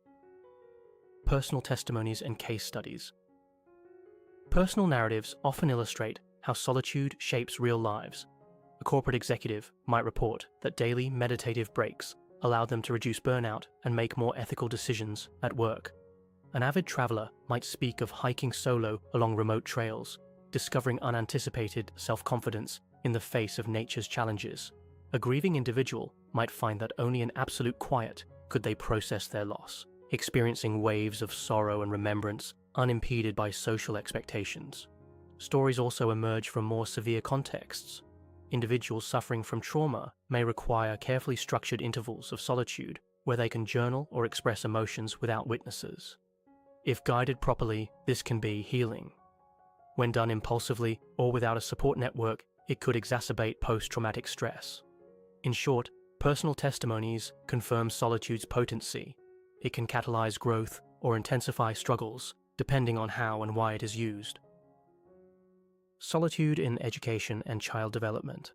Personal testimonies and case studies. Personal narratives often illustrate how solitude shapes real lives. A corporate executive might report that daily meditative breaks allow them to reduce burnout and make more ethical decisions at work. An avid traveler might speak of hiking solo along remote trails, discovering unanticipated self-confidence in the face of nature's challenges. A grieving individual might find that only in absolute quiet could they process their loss, experiencing waves of sorrow and remembrance unimpeded by social expectations. Stories also emerge from more severe contexts. Individuals suffering from trauma may require carefully structured intervals of solitude where they can journal or express emotions without witnesses. If guided properly, this can be healing. When done impulsively or without a support network, it could exacerbate post-traumatic stress. In short, personal testimonies confirm solitude's potency. It can catalyze growth or intensify struggles, depending on how and why it is used. Solitude in education and child development.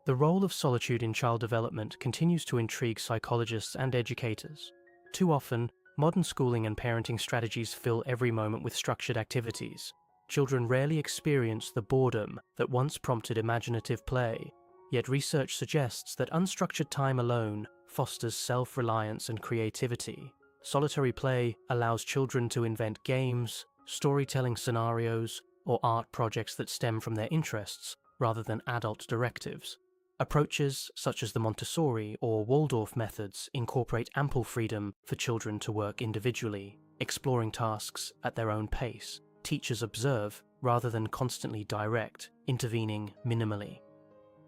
The role of solitude in child development continues to intrigue psychologists and educators. Too often, modern schooling and parenting strategies fill every moment with structured activities. Children rarely experience the boredom that once prompted imaginative play, yet research suggests that unstructured time alone fosters self-reliance and creativity. Solitary play allows children to invent games, storytelling scenarios, or art projects that stem from their interests rather than adult directives. Approaches such as the Montessori or Waldorf methods incorporate ample freedom for children to work individually, exploring tasks at their own pace. Teachers observe rather than constantly direct, intervening minimally.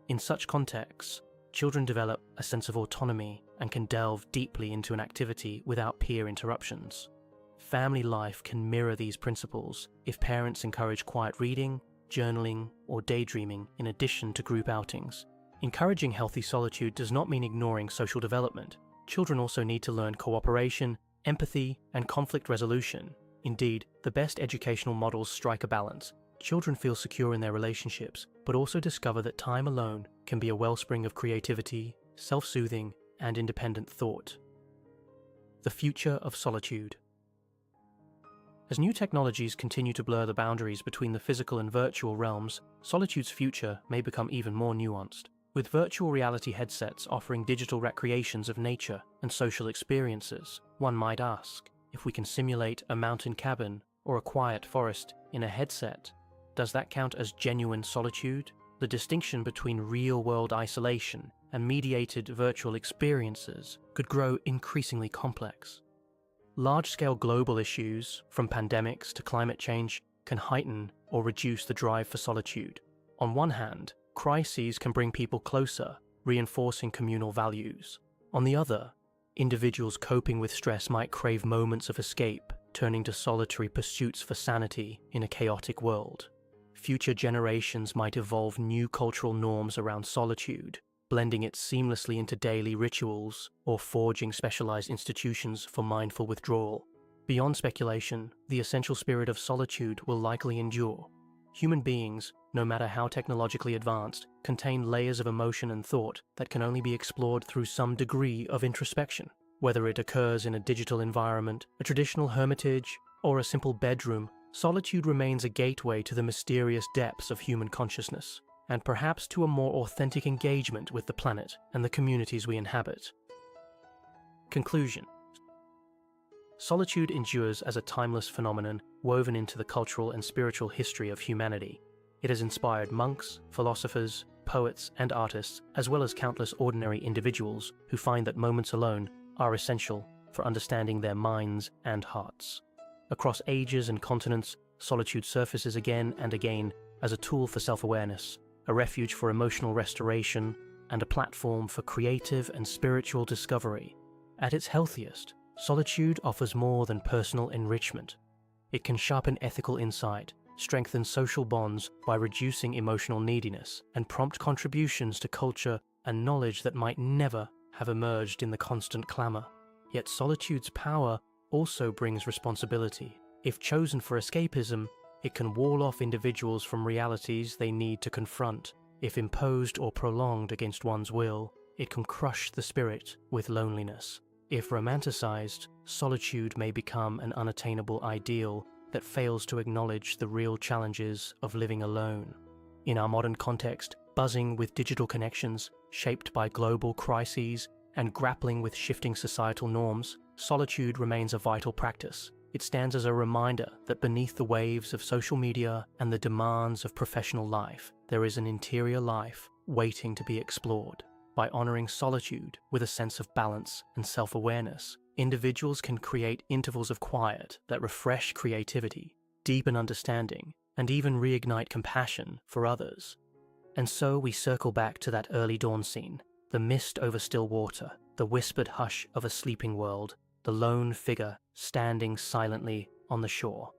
In such contexts, children develop a sense of autonomy and can delve deeply into an activity without peer interruptions. Family life can mirror these principles if parents encourage quiet reading, journaling, or daydreaming in addition to group outings. Encouraging healthy solitude does not mean ignoring social development. Children also need to learn cooperation, empathy, and conflict resolution. Indeed, the best educational models strike a balance. Children feel secure in their relationships, but also discover that time alone can be a wellspring of creativity, self-soothing, and independent thought. The future of solitude. As new technologies continue to blur the boundaries between the physical and virtual realms, solitude's future may become even more nuanced. With virtual reality headsets offering digital recreations of nature and social experiences, one might ask, if we can simulate a mountain cabin or a quiet forest in a headset, does that count as genuine solitude? The distinction between real-world isolation and mediated virtual experiences could grow increasingly complex. Large-scale global issues, from pandemics to climate change, can heighten or reduce the drive for solitude. On one hand, crises can bring people closer, reinforcing communal values. On the other, individuals coping with stress might crave moments of escape, turning to solitary pursuits for sanity in a chaotic world. Future generations might evolve new cultural norms around solitude, blending it seamlessly into daily rituals or forging specialized institutions for mindful withdrawal. Beyond speculation, the essential spirit of solitude will likely endure. Human beings, no matter how technologically advanced, contain layers of emotion and thought that can only be explored through some degree of introspection. Whether it occurs in a digital environment, a traditional hermitage, or a simple bedroom, solitude remains a gateway to the mysterious depths of human consciousness, and perhaps to a more authentic engagement with the planet and the communities we inhabit. Conclusion. Solitude endures as a timeless phenomenon woven into the cultural and spiritual history of humanity. It has inspired monks, philosophers, poets, and artists, as well as countless ordinary individuals who find that moments alone are essential for understanding their minds and hearts. Across ages and continents, solitude surfaces again and again as a tool for self-awareness, a refuge for emotional restoration, and a platform for creative and spiritual discovery. At its healthiest, solitude offers more than personal enrichment. It can sharpen ethical insight, strengthen social bonds by reducing emotional neediness, and prompt contributions to culture and knowledge that might never have emerged in the constant clamor. Yet solitude's power also brings responsibility. If chosen for escapism, it can wall off individuals from realities they need to confront. If imposed or prolonged against one's will, it can crush the spirit with loneliness. If romanticized, solitude may become an unattainable ideal that fails to acknowledge the real challenges of living alone. In our modern context, buzzing with digital connections, shaped by global crises, and grappling with shifting societal norms, solitude remains a vital practice. It stands as a reminder that beneath the waves of social media and the demands of professional life, there is an interior life waiting to be explored. By honoring solitude with a sense of balance and self-awareness, individuals can create intervals of quiet that refresh creativity, deepen understanding, and even reignite compassion for others. And so we circle back to that early dawn scene, the mist over still water, the whispered hush of a sleeping world, the lone figure standing silently on the shore.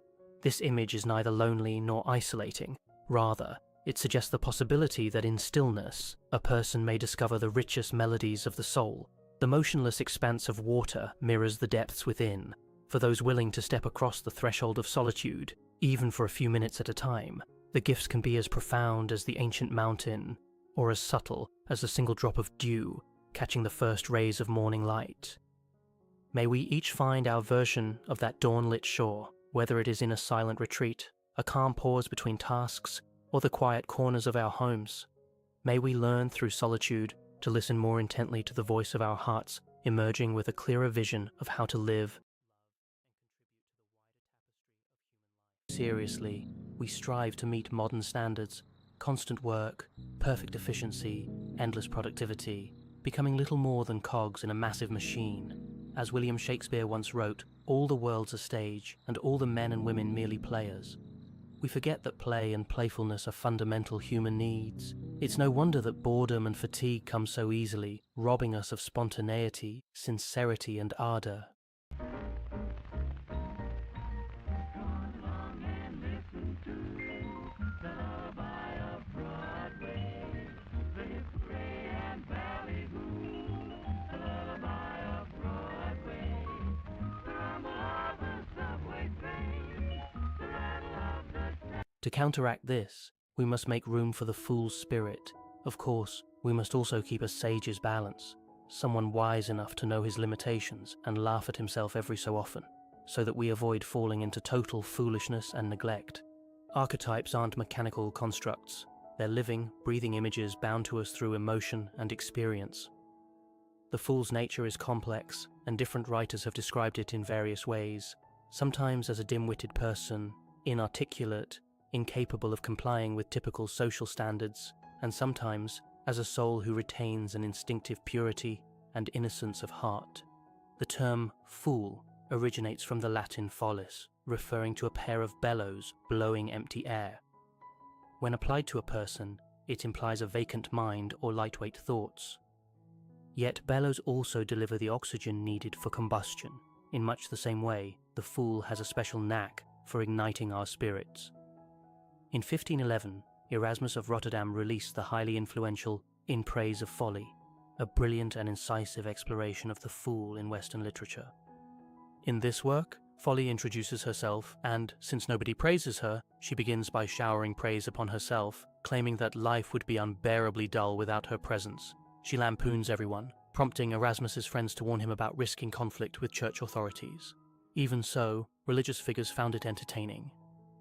This image is neither lonely nor isolating. Rather, it suggests the possibility that in stillness, a person may discover the richest melodies of the soul. The motionless expanse of water mirrors the depths within. For those willing to step across the threshold of solitude, even for a few minutes at a time, the gifts can be as profound as the ancient mountain, or as subtle as a single drop of dew catching the first rays of morning light. May we each find our version of that dawn-lit shore, whether it is in a silent retreat, a calm pause between tasks, or the quiet corners of our homes. May we learn through solitude to listen more intently to the voice of our hearts, emerging with a clearer vision of how to live. Seriously, we strive to meet modern standards, constant work, perfect efficiency, endless productivity, becoming little more than cogs in a massive machine. As William Shakespeare once wrote, all the world's a stage, and all the men and women merely players. We forget that play and playfulness are fundamental human needs. It's no wonder that boredom and fatigue come so easily, robbing us of spontaneity, sincerity, and ardor. To counteract this, we must make room for the fool's spirit. Of course, we must also keep a sage's balance, someone wise enough to know his limitations and laugh at himself every so often, so that we avoid falling into total foolishness and neglect. Archetypes aren't mechanical constructs. They're living, breathing images bound to us through emotion and experience. The fool's nature is complex, and different writers have described it in various ways, sometimes as a dim-witted person, inarticulate, incapable of complying with typical social standards, and sometimes as a soul who retains an instinctive purity and innocence of heart. The term fool originates from the Latin follis, referring to a pair of bellows blowing empty air. When applied to a person, it implies a vacant mind or lightweight thoughts. Yet bellows also deliver the oxygen needed for combustion. In much the same way, the fool has a special knack for igniting our spirits. In 1511, Erasmus of Rotterdam released the highly influential In Praise of Folly, a brilliant and incisive exploration of the fool in Western literature. In this work, Folly introduces herself, and, since nobody praises her, she begins by showering praise upon herself, claiming that life would be unbearably dull without her presence. She lampoons everyone, prompting Erasmus's friends to warn him about risking conflict with church authorities. Even so, religious figures found it entertaining.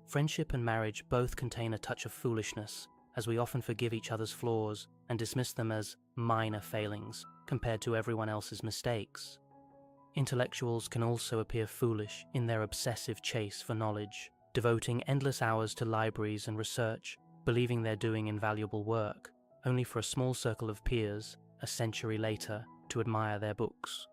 Friendship and marriage both contain a touch of foolishness, as we often forgive each other's flaws and dismiss them as minor failings compared to everyone else's mistakes. Intellectuals can also appear foolish in their obsessive chase for knowledge, devoting endless hours to libraries and research, believing they're doing invaluable work, only for a small circle of peers, a century later, to admire their books.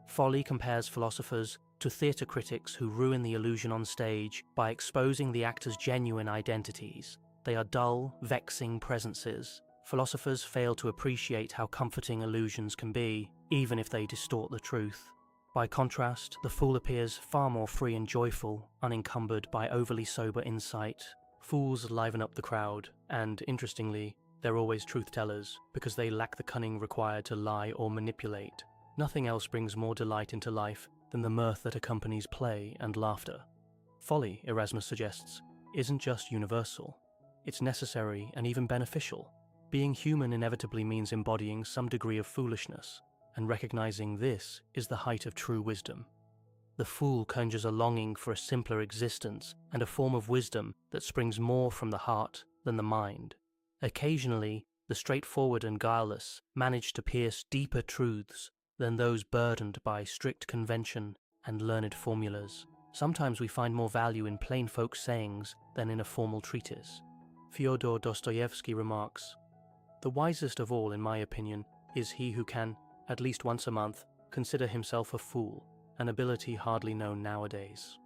Folly compares philosophers to theatre critics who ruin the illusion on stage by exposing the actors' genuine identities. They are dull, vexing presences. Philosophers fail to appreciate how comforting illusions can be, even if they distort the truth. By contrast, the fool appears far more free and joyful, unencumbered by overly sober insight. Fools liven up the crowd, and, interestingly, they're always truth-tellers, because they lack the cunning required to lie or manipulate. Nothing else brings more delight into life than the mirth that accompanies play and laughter. Folly, Erasmus suggests, isn't just universal. It's necessary and even beneficial. Being human inevitably means embodying some degree of foolishness, and recognizing this is the height of true wisdom. The fool conjures a longing for a simpler existence and a form of wisdom that springs more from the heart than the mind. Occasionally, the straightforward and guileless manage to pierce deeper truths than those burdened by strict convention and learned formulas. Sometimes we find more value in plain folk sayings than in a formal treatise. Fyodor Dostoevsky remarks, "The wisest of all, in my opinion, is he who can, at least once a month, consider himself a fool, an ability hardly known nowadays."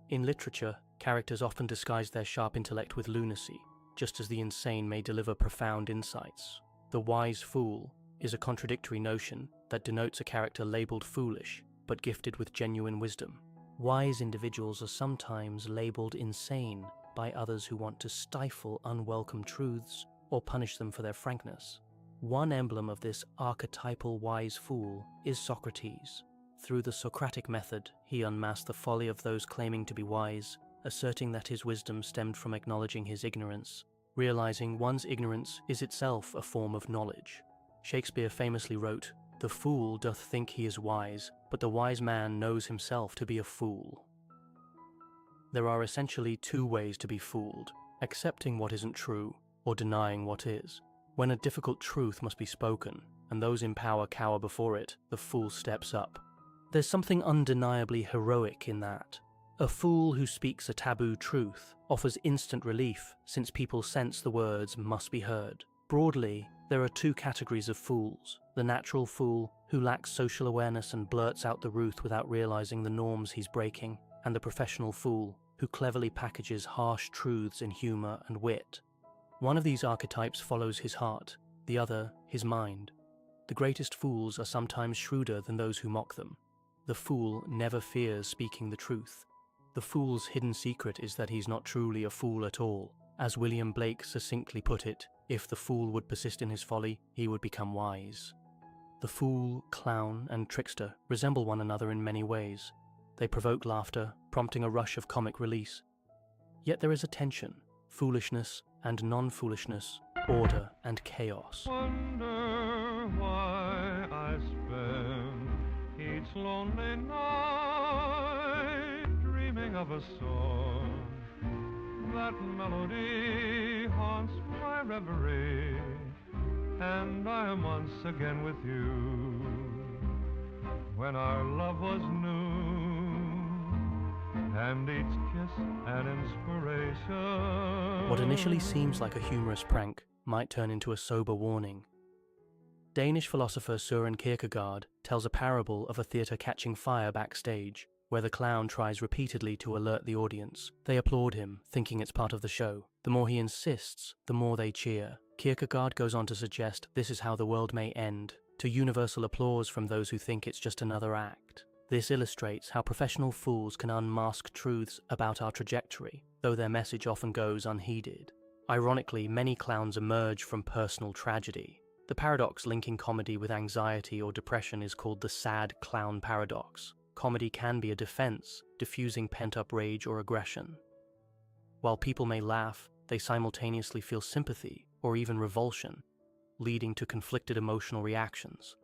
In literature, characters often disguise their sharp intellect with lunacy, just as the insane may deliver profound insights. The wise fool is a contradictory notion that denotes a character labeled foolish, but gifted with genuine wisdom. Wise individuals are sometimes labeled insane by others who want to stifle unwelcome truths or punish them for their frankness. One emblem of this archetypal wise fool is Socrates. Through the Socratic method, he unmasked the folly of those claiming to be wise, asserting that his wisdom stemmed from acknowledging his ignorance, realizing one's ignorance is itself a form of knowledge. Shakespeare famously wrote, "The fool doth think he is wise, but the wise man knows himself to be a fool." There are essentially two ways to be fooled: accepting what isn't true, or denying what is. When a difficult truth must be spoken, and those in power cower before it, the fool steps up. There's something undeniably heroic in that. A fool who speaks a taboo truth offers instant relief, since people sense the words must be heard. Broadly, there are two categories of fools: the natural fool, who lacks social awareness and blurts out the truth without realizing the norms he's breaking, and the professional fool, who cleverly packages harsh truths in humor and wit. One of these archetypes follows his heart, the other his mind. The greatest fools are sometimes shrewder than those who mock them. The fool never fears speaking the truth. The fool's hidden secret is that he's not truly a fool at all. As William Blake succinctly put it, if the fool would persist in his folly, he would become wise. The fool, clown, and trickster resemble one another in many ways. They provoke laughter, prompting a rush of comic release. Yet there is a tension: foolishness and non-foolishness, order and chaos. Wonder why I spend each lonely night dreaming of a song. That melody haunts my reverie, and I am once again with you. When our love was new, and each kiss an inspiration. What initially seems like a humorous prank might turn into a sober warning. Danish philosopher Søren Kierkegaard tells a parable of a theatre catching fire backstage, where the clown tries repeatedly to alert the audience. They applaud him, thinking it's part of the show. The more he insists, the more they cheer. Kierkegaard goes on to suggest this is how the world may end, to universal applause from those who think it's just another act. This illustrates how professional fools can unmask truths about our trajectory, though their message often goes unheeded. Ironically, many clowns emerge from personal tragedy. The paradox linking comedy with anxiety or depression is called the sad clown paradox. Comedy can be a defense, diffusing pent-up rage or aggression. While people may laugh, they simultaneously feel sympathy or even revulsion. leading to conflicted emotional reactions.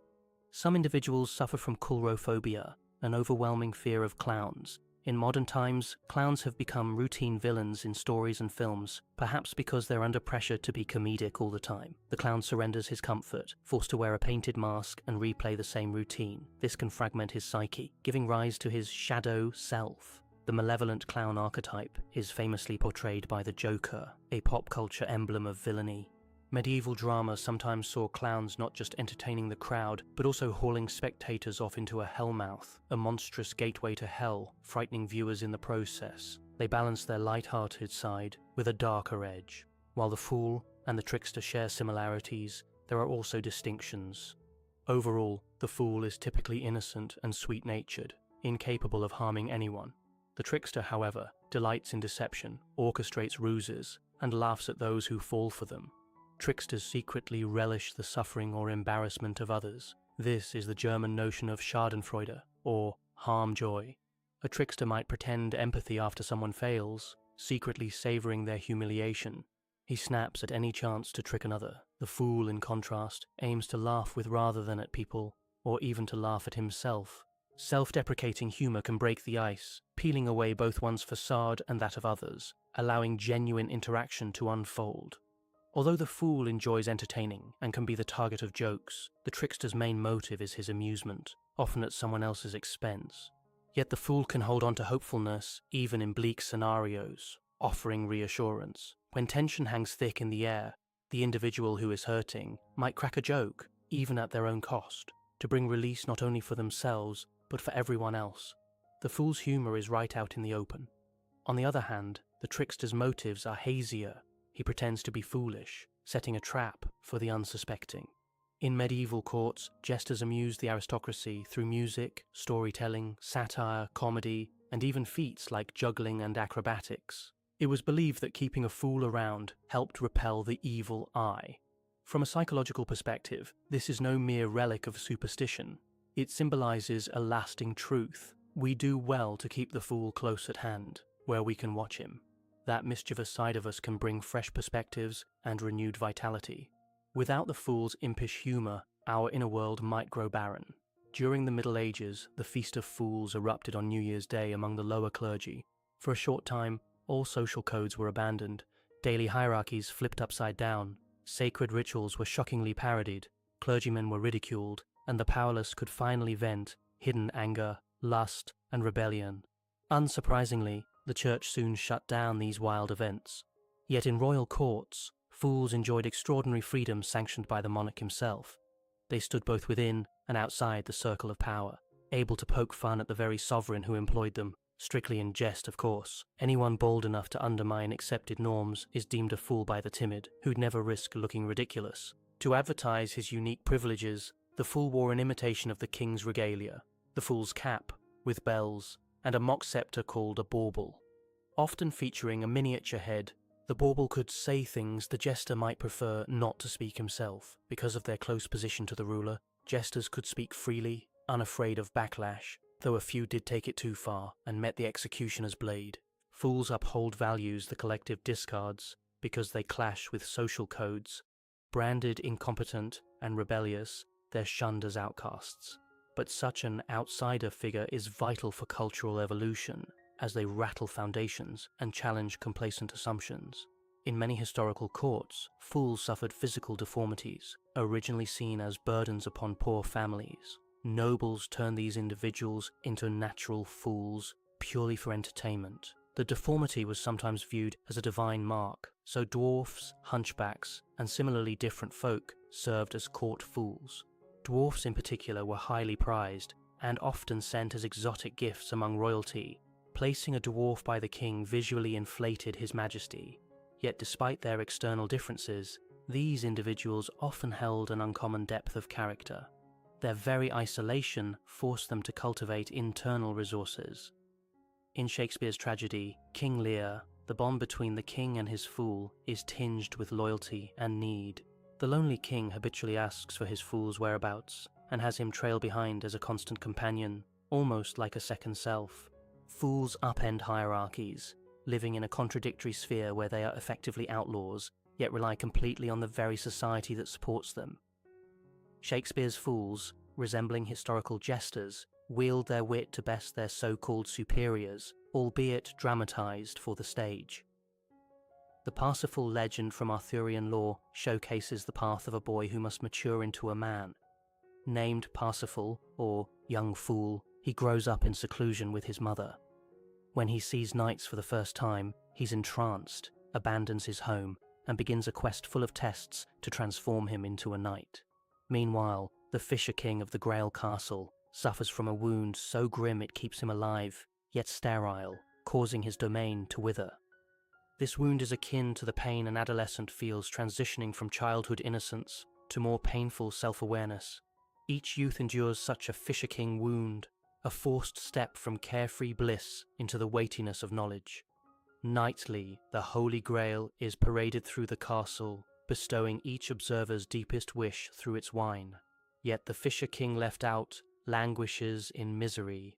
Some individuals suffer from coulrophobia, an overwhelming fear of clowns. In modern times, clowns have become routine villains in stories and films, perhaps because they're under pressure to be comedic all the time. The clown surrenders his comfort, forced to wear a painted mask and replay the same routine. This can fragment his psyche, giving rise to his shadow self. The malevolent clown archetype is famously portrayed by the Joker, a pop culture emblem of villainy. Medieval drama sometimes saw clowns not just entertaining the crowd, but also hauling spectators off into a hellmouth, a monstrous gateway to hell, frightening viewers in the process. They balance their light-hearted side with a darker edge. While the fool and the trickster share similarities, there are also distinctions. Overall, the fool is typically innocent and sweet-natured, incapable of harming anyone. The trickster, however, delights in deception, orchestrates ruses, and laughs at those who fall for them. Tricksters secretly relish the suffering or embarrassment of others. This is the German notion of Schadenfreude, or harm joy. A trickster might pretend empathy after someone fails, secretly savoring their humiliation. He snaps at any chance to trick another. The fool, in contrast, aims to laugh with rather than at people, or even to laugh at himself. Self-deprecating humor can break the ice, peeling away both one's facade and that of others, allowing genuine interaction to unfold. Although the fool enjoys entertaining and can be the target of jokes, the trickster's main motive is his amusement, often at someone else's expense. Yet the fool can hold on to hopefulness even in bleak scenarios, offering reassurance. When tension hangs thick in the air, the individual who is hurting might crack a joke, even at their own cost, to bring release not only for themselves, but for everyone else. The fool's humor is right out in the open. On the other hand, the trickster's motives are hazier. He pretends to be foolish, setting a trap for the unsuspecting. In medieval courts, jesters amused the aristocracy through music, storytelling, satire, comedy, and even feats like juggling and acrobatics. It was believed that keeping a fool around helped repel the evil eye. From a psychological perspective, this is no mere relic of superstition. It symbolizes a lasting truth. We do well to keep the fool close at hand, where we can watch him. That mischievous side of us can bring fresh perspectives and renewed vitality. Without the fool's impish humor, our inner world might grow barren. During the Middle Ages, the Feast of Fools erupted on New Year's Day among the lower clergy. For a short time, all social codes were abandoned, daily hierarchies flipped upside down, sacred rituals were shockingly parodied, clergymen were ridiculed, and the powerless could finally vent hidden anger, lust, and rebellion. Unsurprisingly, the church soon shut down these wild events. Yet in royal courts, fools enjoyed extraordinary freedom sanctioned by the monarch himself. They stood both within and outside the circle of power, able to poke fun at the very sovereign who employed them, strictly in jest, of course. Anyone bold enough to undermine accepted norms is deemed a fool by the timid, who'd never risk looking ridiculous. To advertise his unique privileges, the fool wore an imitation of the king's regalia, the fool's cap, with bells, and a mock scepter called a bauble. Often featuring a miniature head, the bauble could say things the jester might prefer not to speak himself. Because of their close position to the ruler, jesters could speak freely, unafraid of backlash, though a few did take it too far and met the executioner's blade. Fools uphold values the collective discards because they clash with social codes. Branded incompetent and rebellious, they're shunned as outcasts. But such an outsider figure is vital for cultural evolution, as they rattle foundations and challenge complacent assumptions. In many historical courts, fools suffered physical deformities, originally seen as burdens upon poor families. Nobles turned these individuals into natural fools purely for entertainment. The deformity was sometimes viewed as a divine mark, so dwarfs, hunchbacks, and similarly different folk served as court fools. Dwarfs in particular were highly prized, and often sent as exotic gifts among royalty. Placing a dwarf by the king visually inflated his majesty. Yet despite their external differences, these individuals often held an uncommon depth of character. Their very isolation forced them to cultivate internal resources. In Shakespeare's tragedy, King Lear, the bond between the king and his fool is tinged with loyalty and need. The lonely king habitually asks for his fool's whereabouts, and has him trail behind as a constant companion, almost like a second self. Fools upend hierarchies, living in a contradictory sphere where they are effectively outlaws, yet rely completely on the very society that supports them. Shakespeare's fools, resembling historical jesters, wield their wit to best their so-called superiors, albeit dramatized for the stage. The Parsifal legend from Arthurian lore showcases the path of a boy who must mature into a man. Named Parsifal, or young fool, he grows up in seclusion with his mother. When he sees knights for the first time, he's entranced, abandons his home, and begins a quest full of tests to transform him into a knight. Meanwhile, the Fisher King of the Grail Castle suffers from a wound so grim it keeps him alive, yet sterile, causing his domain to wither. This wound is akin to the pain an adolescent feels transitioning from childhood innocence to more painful self-awareness. Each youth endures such a Fisher King wound, a forced step from carefree bliss into the weightiness of knowledge. Nightly, the Holy Grail is paraded through the castle, bestowing each observer's deepest wish through its wine. Yet the Fisher King left out languishes in misery.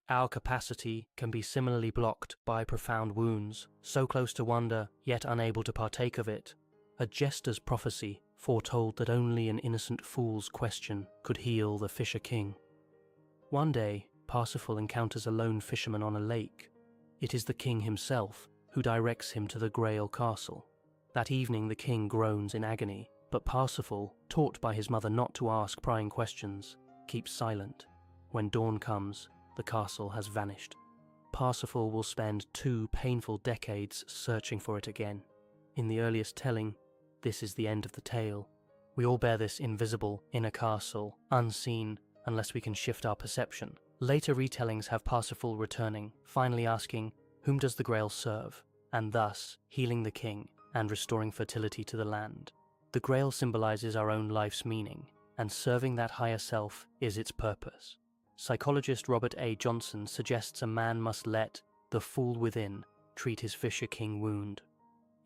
Our capacity can be similarly blocked by profound wounds, so close to wonder, yet unable to partake of it. A jester's prophecy foretold that only an innocent fool's question could heal the Fisher King. One day, Parsifal encounters a lone fisherman on a lake. It is the king himself who directs him to the Grail Castle. That evening the king groans in agony, but Parsifal, taught by his mother not to ask prying questions, keeps silent. When dawn comes, the castle has vanished. Parsifal will spend 2 painful decades searching for it again. In the earliest telling, this is the end of the tale. We all bear this invisible inner castle, unseen unless we can shift our perception. Later retellings have Parsifal returning, finally asking, whom does the Grail serve? And thus healing the king and restoring fertility to the land. The Grail symbolizes our own life's meaning, and serving that higher self is its purpose. Psychologist Robert A. Johnson suggests a man must let the fool within treat his Fisher King wound.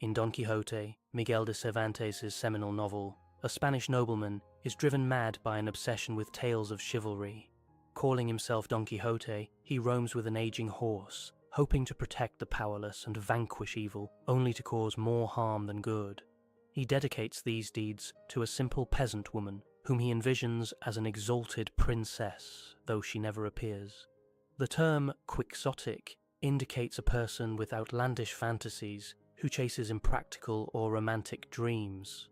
In Don Quixote, Miguel de Cervantes' seminal novel, a Spanish nobleman is driven mad by an obsession with tales of chivalry. Calling himself Don Quixote, he roams with an aging horse, hoping to protect the powerless and vanquish evil, only to cause more harm than good. He dedicates these deeds to a simple peasant woman, whom he envisions as an exalted princess, though she never appears. The term quixotic indicates a person with outlandish fantasies who chases impractical or romantic dreams.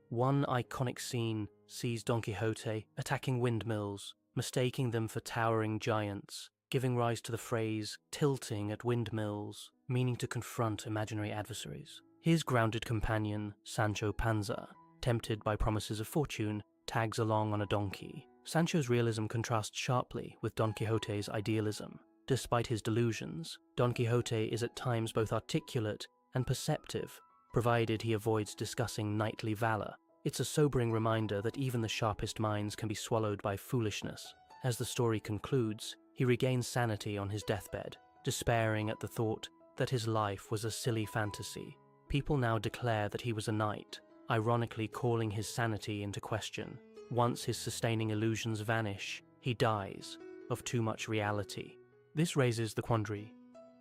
One iconic scene sees Don Quixote attacking windmills, mistaking them for towering giants, giving rise to the phrase tilting at windmills, meaning to confront imaginary adversaries. His grounded companion, Sancho Panza, tempted by promises of fortune, tags along on a donkey. Sancho's realism contrasts sharply with Don Quixote's idealism. Despite his delusions, Don Quixote is at times both articulate and perceptive, provided he avoids discussing knightly valor. It's a sobering reminder that even the sharpest minds can be swallowed by foolishness. As the story concludes, he regains sanity on his deathbed, despairing at the thought that his life was a silly fantasy. People now declare that he was a knight, ironically calling his sanity into question. Once his sustaining illusions vanish, he dies of too much reality. This raises the quandary.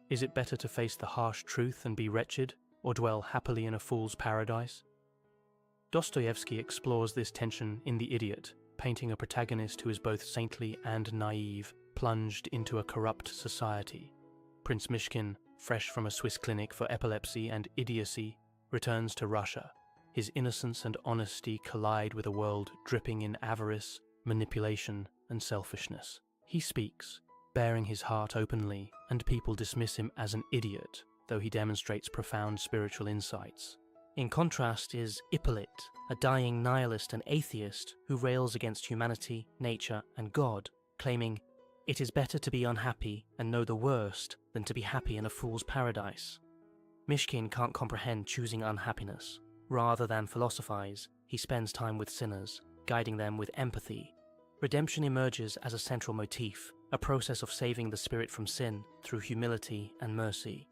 Is it better to face the harsh truth and be wretched, or dwell happily in a fool's paradise? Dostoevsky explores this tension in The Idiot, painting a protagonist who is both saintly and naive, plunged into a corrupt society. Prince Mishkin, fresh from a Swiss clinic for epilepsy and idiocy, returns to Russia. His innocence and honesty collide with a world dripping in avarice, manipulation, and selfishness. He speaks, bearing his heart openly, and people dismiss him as an idiot, though he demonstrates profound spiritual insights. In contrast is Ippolit, a dying nihilist and atheist who rails against humanity, nature, and God, claiming, "It is better to be unhappy and know the worst than to be happy in a fool's paradise." Mishkin can't comprehend choosing unhappiness. Rather than philosophize, he spends time with sinners, guiding them with empathy. Redemption emerges as a central motif, a process of saving the spirit from sin through humility and mercy.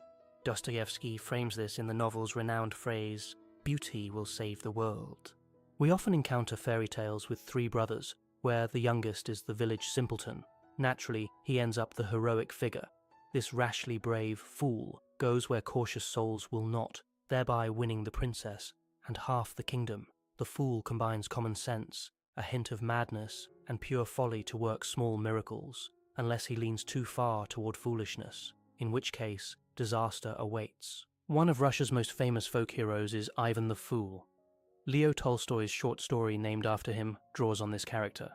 Dostoevsky frames this in the novel's renowned phrase, "Beauty will save the world." We often encounter fairy tales with 3 brothers, where the youngest is the village simpleton. Naturally, he ends up the heroic figure. This rashly brave fool goes where cautious souls will not, thereby winning the princess and half the kingdom. The fool combines common sense, a hint of madness, and pure folly to work small miracles, unless he leans too far toward foolishness, in which case disaster awaits. One of Russia's most famous folk heroes is Ivan the Fool. Leo Tolstoy's short story named after him draws on this character.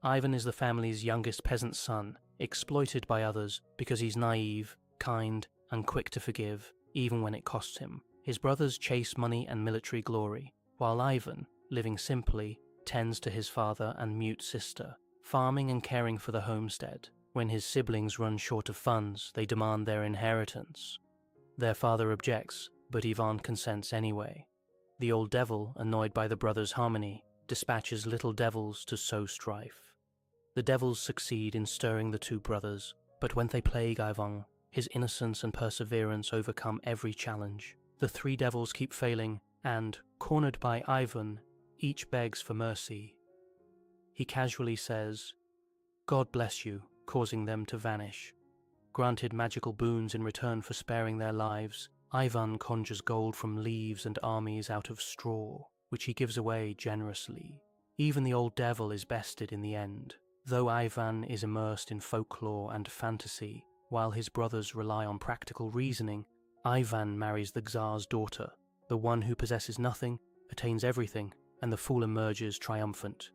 Ivan is the family's youngest peasant son, exploited by others because he's naive, kind, and quick to forgive, even when it costs him. His brothers chase money and military glory, while Ivan, living simply, tends to his father and mute sister, farming and caring for the homestead. When his siblings run short of funds, they demand their inheritance. Their father objects, but Ivan consents anyway. The old devil, annoyed by the brothers' harmony, dispatches little devils to sow strife. The devils succeed in stirring the two brothers, but when they plague Ivan, his innocence and perseverance overcome every challenge. The three devils keep failing, and, cornered by Ivan, each begs for mercy. He casually says, "God bless you," causing them to vanish. Granted magical boons in return for sparing their lives, Ivan conjures gold from leaves and armies out of straw, which he gives away generously. Even the old devil is bested in the end. Though Ivan is immersed in folklore and fantasy, while his brothers rely on practical reasoning, Ivan marries the Tsar's daughter. The one who possesses nothing attains everything, and the fool emerges triumphant.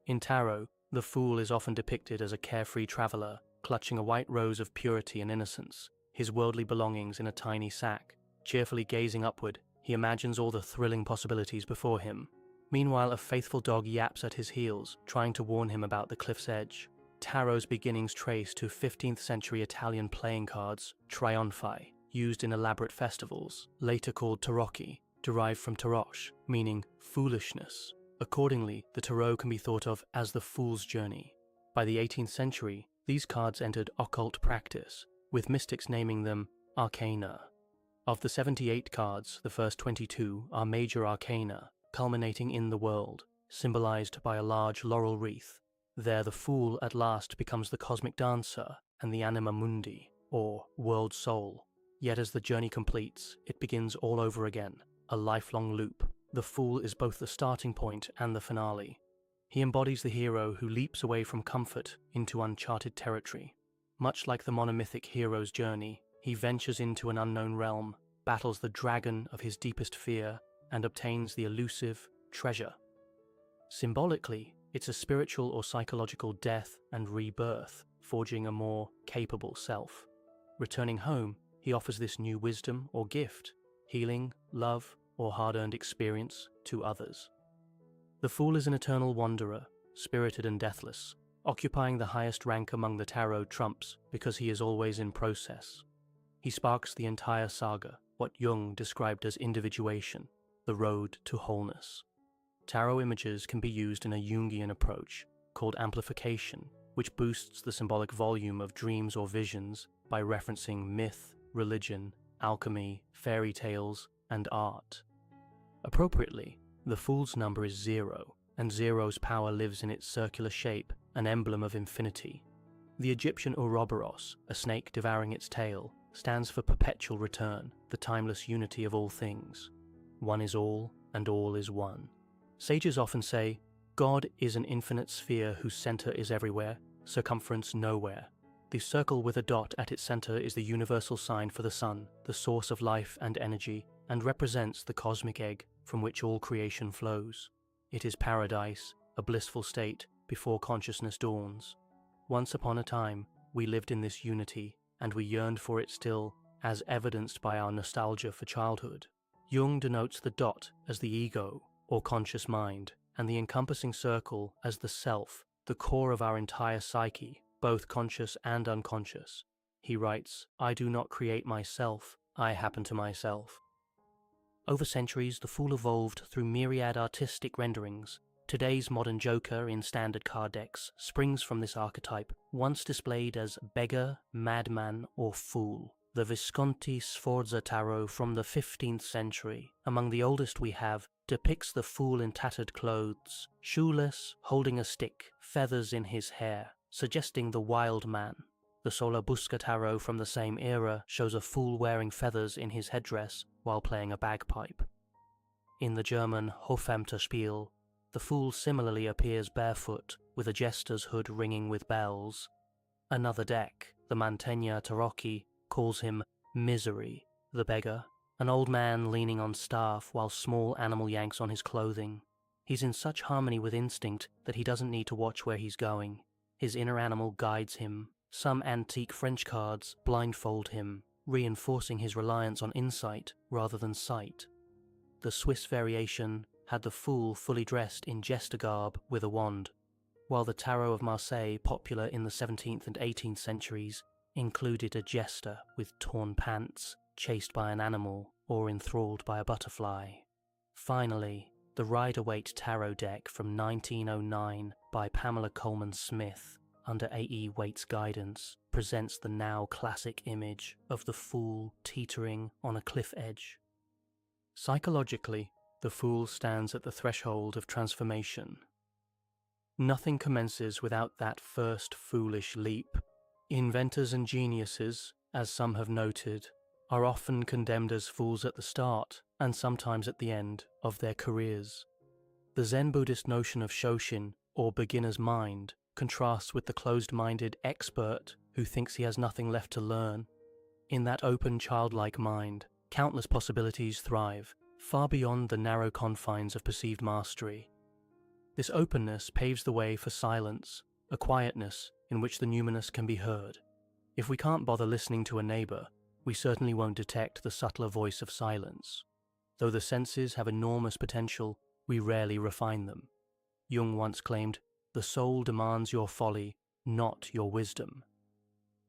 In tarot, the fool is often depicted as a carefree traveller, clutching a white rose of purity and innocence, his worldly belongings in a tiny sack. Cheerfully gazing upward, he imagines all the thrilling possibilities before him. Meanwhile, a faithful dog yaps at his heels, trying to warn him about the cliff's edge. Tarot's beginnings trace to 15th century Italian playing cards, trionfi, used in elaborate festivals, later called tarocchi, derived from taroche, meaning foolishness. Accordingly, the tarot can be thought of as the fool's journey. By the 18th century, these cards entered occult practice, with mystics naming them arcana. Of the 78 cards, the first 22 are major arcana, culminating in the world, symbolized by a large laurel wreath. There the fool at last becomes the cosmic dancer and the anima mundi, or world soul. Yet as the journey completes, it begins all over again, a lifelong loop. The fool is both the starting point and the finale. He embodies the hero who leaps away from comfort into uncharted territory. Much like the monomythic hero's journey, he ventures into an unknown realm, battles the dragon of his deepest fear, and obtains the elusive treasure. Symbolically, it's a spiritual or psychological death and rebirth, forging a more capable self. Returning home, he offers this new wisdom or gift, healing, love, or hard-earned experience to others. The fool is an eternal wanderer, spirited and deathless, occupying the highest rank among the tarot trumps because he is always in process. He sparks the entire saga, what Jung described as individuation, the road to wholeness. Tarot images can be used in a Jungian approach called amplification, which boosts the symbolic volume of dreams or visions by referencing myth, religion, alchemy, fairy tales, and art. Appropriately, the fool's number is 0, and 0's power lives in its circular shape, an emblem of infinity. The Egyptian Ouroboros, a snake devouring its tail, stands for perpetual return, the timeless unity of all things. One is all, and all is one. Sages often say, God is an infinite sphere whose center is everywhere, circumference nowhere. The circle with a dot at its center is the universal sign for the sun, the source of life and energy, and represents the cosmic egg from which all creation flows. It is paradise, a blissful state before consciousness dawns. Once upon a time, we lived in this unity, and we yearned for it still, as evidenced by our nostalgia for childhood. Jung denotes the dot as the ego, or conscious mind, and the encompassing circle as the self, the core of our entire psyche, both conscious and unconscious. He writes, "I do not create myself, I happen to myself." Over centuries, the fool evolved through myriad artistic renderings. Today's modern Joker in standard card decks springs from this archetype, once displayed as beggar, madman, or fool. The Visconti Sforza tarot from the 15th century, among the oldest we have, depicts the fool in tattered clothes, shoeless, holding a stick, feathers in his hair, suggesting the wild man. The Solabusca tarot from the same era shows a fool wearing feathers in his headdress, while playing a bagpipe. In the German Hofämterspiel, the fool similarly appears barefoot, with a jester's hood ringing with bells. Another deck, the Mantegna Tarocchi, calls him Misery, the beggar, an old man leaning on staff while small animal yanks on his clothing. He's in such harmony with instinct that he doesn't need to watch where he's going. His inner animal guides him. Some antique French cards blindfold him, reinforcing his reliance on insight rather than sight. The Swiss variation had the fool fully dressed in jester garb with a wand, while the tarot of Marseille, popular in the 17th and 18th centuries, included a jester with torn pants, chased by an animal, or enthralled by a butterfly. Finally, the Rider-Waite tarot deck from 1909 by Pamela Coleman Smith, under A.E. Waite's guidance, presents the now classic image of the fool teetering on a cliff edge. Psychologically, the fool stands at the threshold of transformation. Nothing commences without that first foolish leap. Inventors and geniuses, as some have noted, are often condemned as fools at the start, and sometimes at the end, of their careers. The Zen Buddhist notion of Shoshin, or beginner's mind, contrasts with the closed-minded expert who thinks he has nothing left to learn. In that open, childlike mind, countless possibilities thrive, far beyond the narrow confines of perceived mastery. This openness paves the way for silence, a quietness in which the numinous can be heard. If we can't bother listening to a neighbour, we certainly won't detect the subtler voice of silence. Though the senses have enormous potential, we rarely refine them. Jung once claimed, "The soul demands your folly, not your wisdom."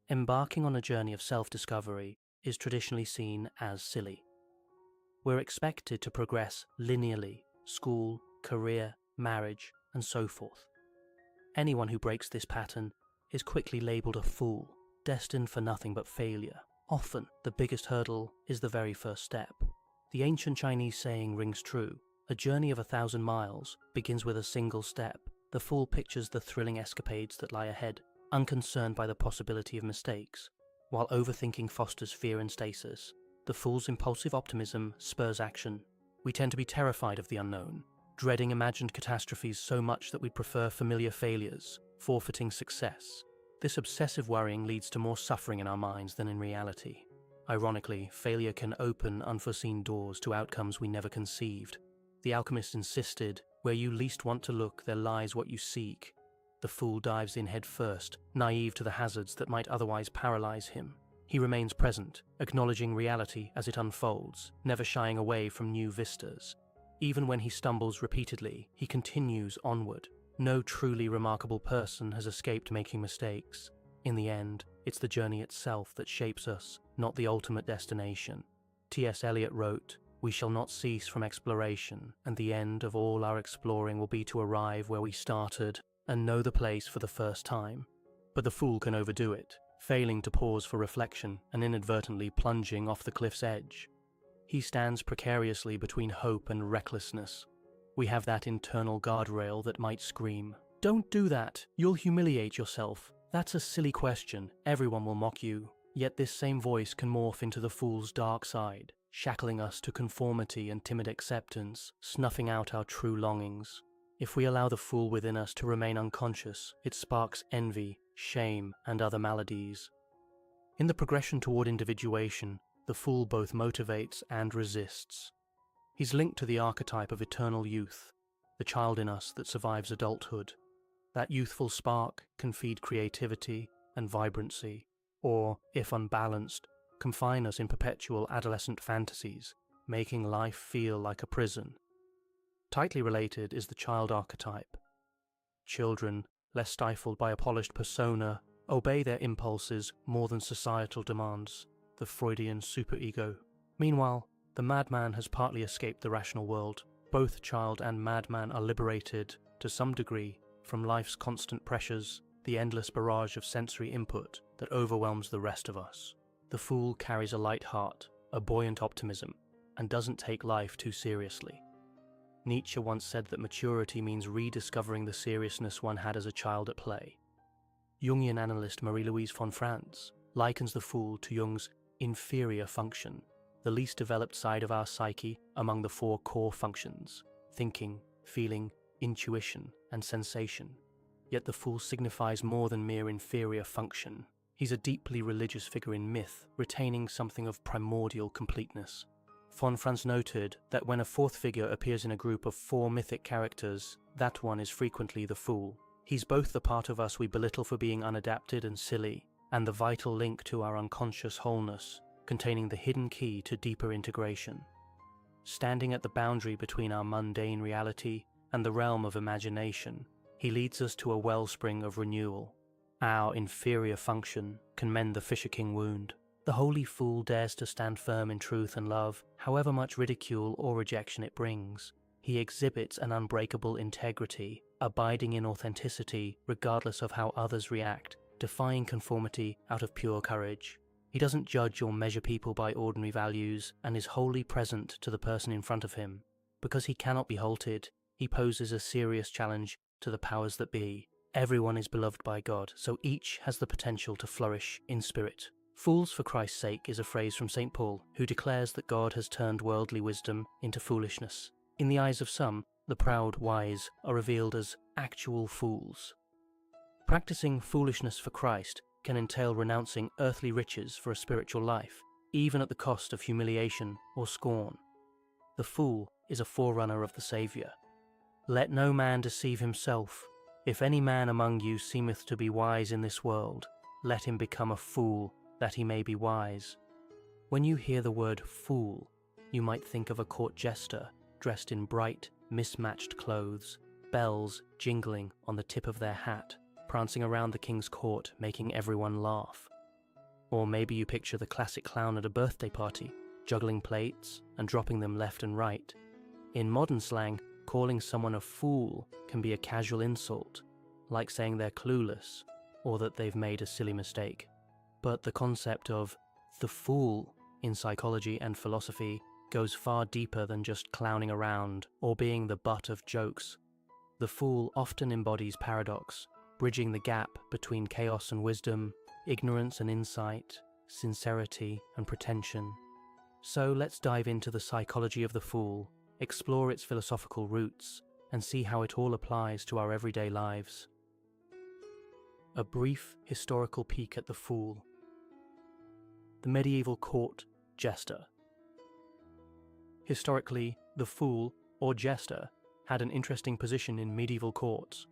Embarking on a journey of self-discovery is traditionally seen as silly. We're expected to progress linearly, school, career, marriage, and so forth. Anyone who breaks this pattern is quickly labelled a fool, destined for nothing but failure. Often, the biggest hurdle is the very first step. The ancient Chinese saying rings true: a journey of 1,000 miles begins with a single step. The fool pictures the thrilling escapades that lie ahead, unconcerned by the possibility of mistakes. While overthinking fosters fear and stasis, the fool's impulsive optimism spurs action. We tend to be terrified of the unknown, dreading imagined catastrophes so much that we prefer familiar failures, forfeiting success. This obsessive worrying leads to more suffering in our minds than in reality. Ironically, failure can open unforeseen doors to outcomes we never conceived. The alchemist insisted, "Where you least want to look, there lies what you seek." The fool dives in head first, naive to the hazards that might otherwise paralyze him. He remains present, acknowledging reality as it unfolds, never shying away from new vistas. Even when he stumbles repeatedly, he continues onward. No truly remarkable person has escaped making mistakes. In the end, it's the journey itself that shapes us, not the ultimate destination. T.S. Eliot wrote, "We shall not cease from exploration, and the end of all our exploring will be to arrive where we started and know the place for the first time." But the fool can overdo it, failing to pause for reflection and inadvertently plunging off the cliff's edge. He stands precariously between hope and recklessness. We have that internal guardrail that might scream, "Don't do that, you'll humiliate yourself. That's a silly question, everyone will mock you." Yet this same voice can morph into the fool's dark side, shackling us to conformity and timid acceptance, snuffing out our true longings. If we allow the fool within us to remain unconscious, it sparks envy, shame, and other maladies. In the progression toward individuation, the fool both motivates and resists. He's linked to the archetype of eternal youth, the child in us that survives adulthood. That youthful spark can feed creativity and vibrancy, or, if unbalanced, confine us in perpetual adolescent fantasies, making life feel like a prison. Tightly related is the child archetype. Children, less stifled by a polished persona, obey their impulses more than societal demands, the Freudian superego. Meanwhile, the madman has partly escaped the rational world. Both child and madman are liberated, to some degree, from life's constant pressures, the endless barrage of sensory input that overwhelms the rest of us. The fool carries a light heart, a buoyant optimism, and doesn't take life too seriously. Nietzsche once said that maturity means rediscovering the seriousness one had as a child at play. Jungian analyst Marie-Louise von Franz likens the fool to Jung's inferior function. the least developed side of our psyche among the 4 core functions: thinking, feeling, intuition, and sensation. Yet the fool signifies more than mere inferior function. He's a deeply religious figure in myth, retaining something of primordial completeness. Von Franz noted that when a 4th figure appears in a group of 4 mythic characters, that one is frequently the fool. He's both the part of us we belittle for being unadapted and silly, and the vital link to our unconscious wholeness, containing the hidden key to deeper integration. Standing at the boundary between our mundane reality and the realm of imagination, he leads us to a wellspring of renewal. Our inferior function can mend the Fisher King wound. The holy fool dares to stand firm in truth and love, however much ridicule or rejection it brings. He exhibits an unbreakable integrity, abiding in authenticity regardless of how others react, defying conformity out of pure courage. He doesn't judge or measure people by ordinary values and is wholly present to the person in front of him. Because he cannot be halted, he poses a serious challenge to the powers that be. Everyone is beloved by God, so each has the potential to flourish in spirit. Fools for Christ's sake is a phrase from St. Paul, who declares that God has turned worldly wisdom into foolishness. In the eyes of some, the proud wise are revealed as actual fools. Practicing foolishness for Christ can entail renouncing earthly riches for a spiritual life, even at the cost of humiliation or scorn. The fool is a forerunner of the Saviour. Let no man deceive himself. If any man among you seemeth to be wise in this world, let him become a fool, that he may be wise. When you hear the word fool, you might think of a court jester dressed in bright, mismatched clothes, bells jingling on the tip of their hat, prancing around the king's court, making everyone laugh. Or maybe you picture the classic clown at a birthday party, juggling plates and dropping them left and right. In modern slang, calling someone a fool can be a casual insult, like saying they're clueless or that they've made a silly mistake. But the concept of the fool in psychology and philosophy goes far deeper than just clowning around or being the butt of jokes. The fool often embodies paradox, bridging the gap between chaos and wisdom, ignorance and insight, sincerity and pretension. So let's dive into the psychology of the fool, explore its philosophical roots, and see how it all applies to our everyday lives. A brief historical peek at the fool. The medieval court jester. Historically, the fool, or jester, had an interesting position in medieval courts.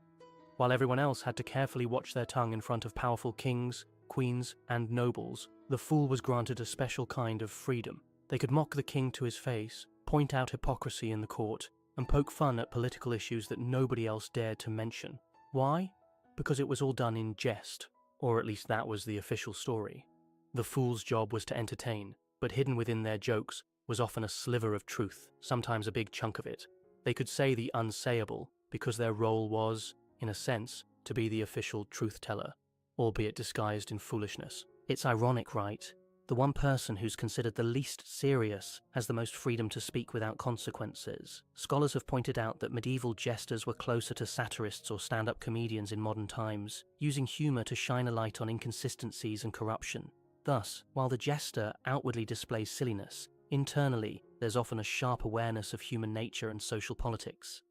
While everyone else had to carefully watch their tongue in front of powerful kings, queens, and nobles, the fool was granted a special kind of freedom. They could mock the king to his face, point out hypocrisy in the court, and poke fun at political issues that nobody else dared to mention. Why? Because it was all done in jest, or at least that was the official story. The fool's job was to entertain, but hidden within their jokes was often a sliver of truth, sometimes a big chunk of it. They could say the unsayable because their role was, in a sense, to be the official truth-teller, albeit disguised in foolishness. It's ironic, right? The one person who's considered the least serious has the most freedom to speak without consequences. Scholars have pointed out that medieval jesters were closer to satirists or stand-up comedians in modern times, using humour to shine a light on inconsistencies and corruption. Thus, while the jester outwardly displays silliness, internally there's often a sharp awareness of human nature and social politics.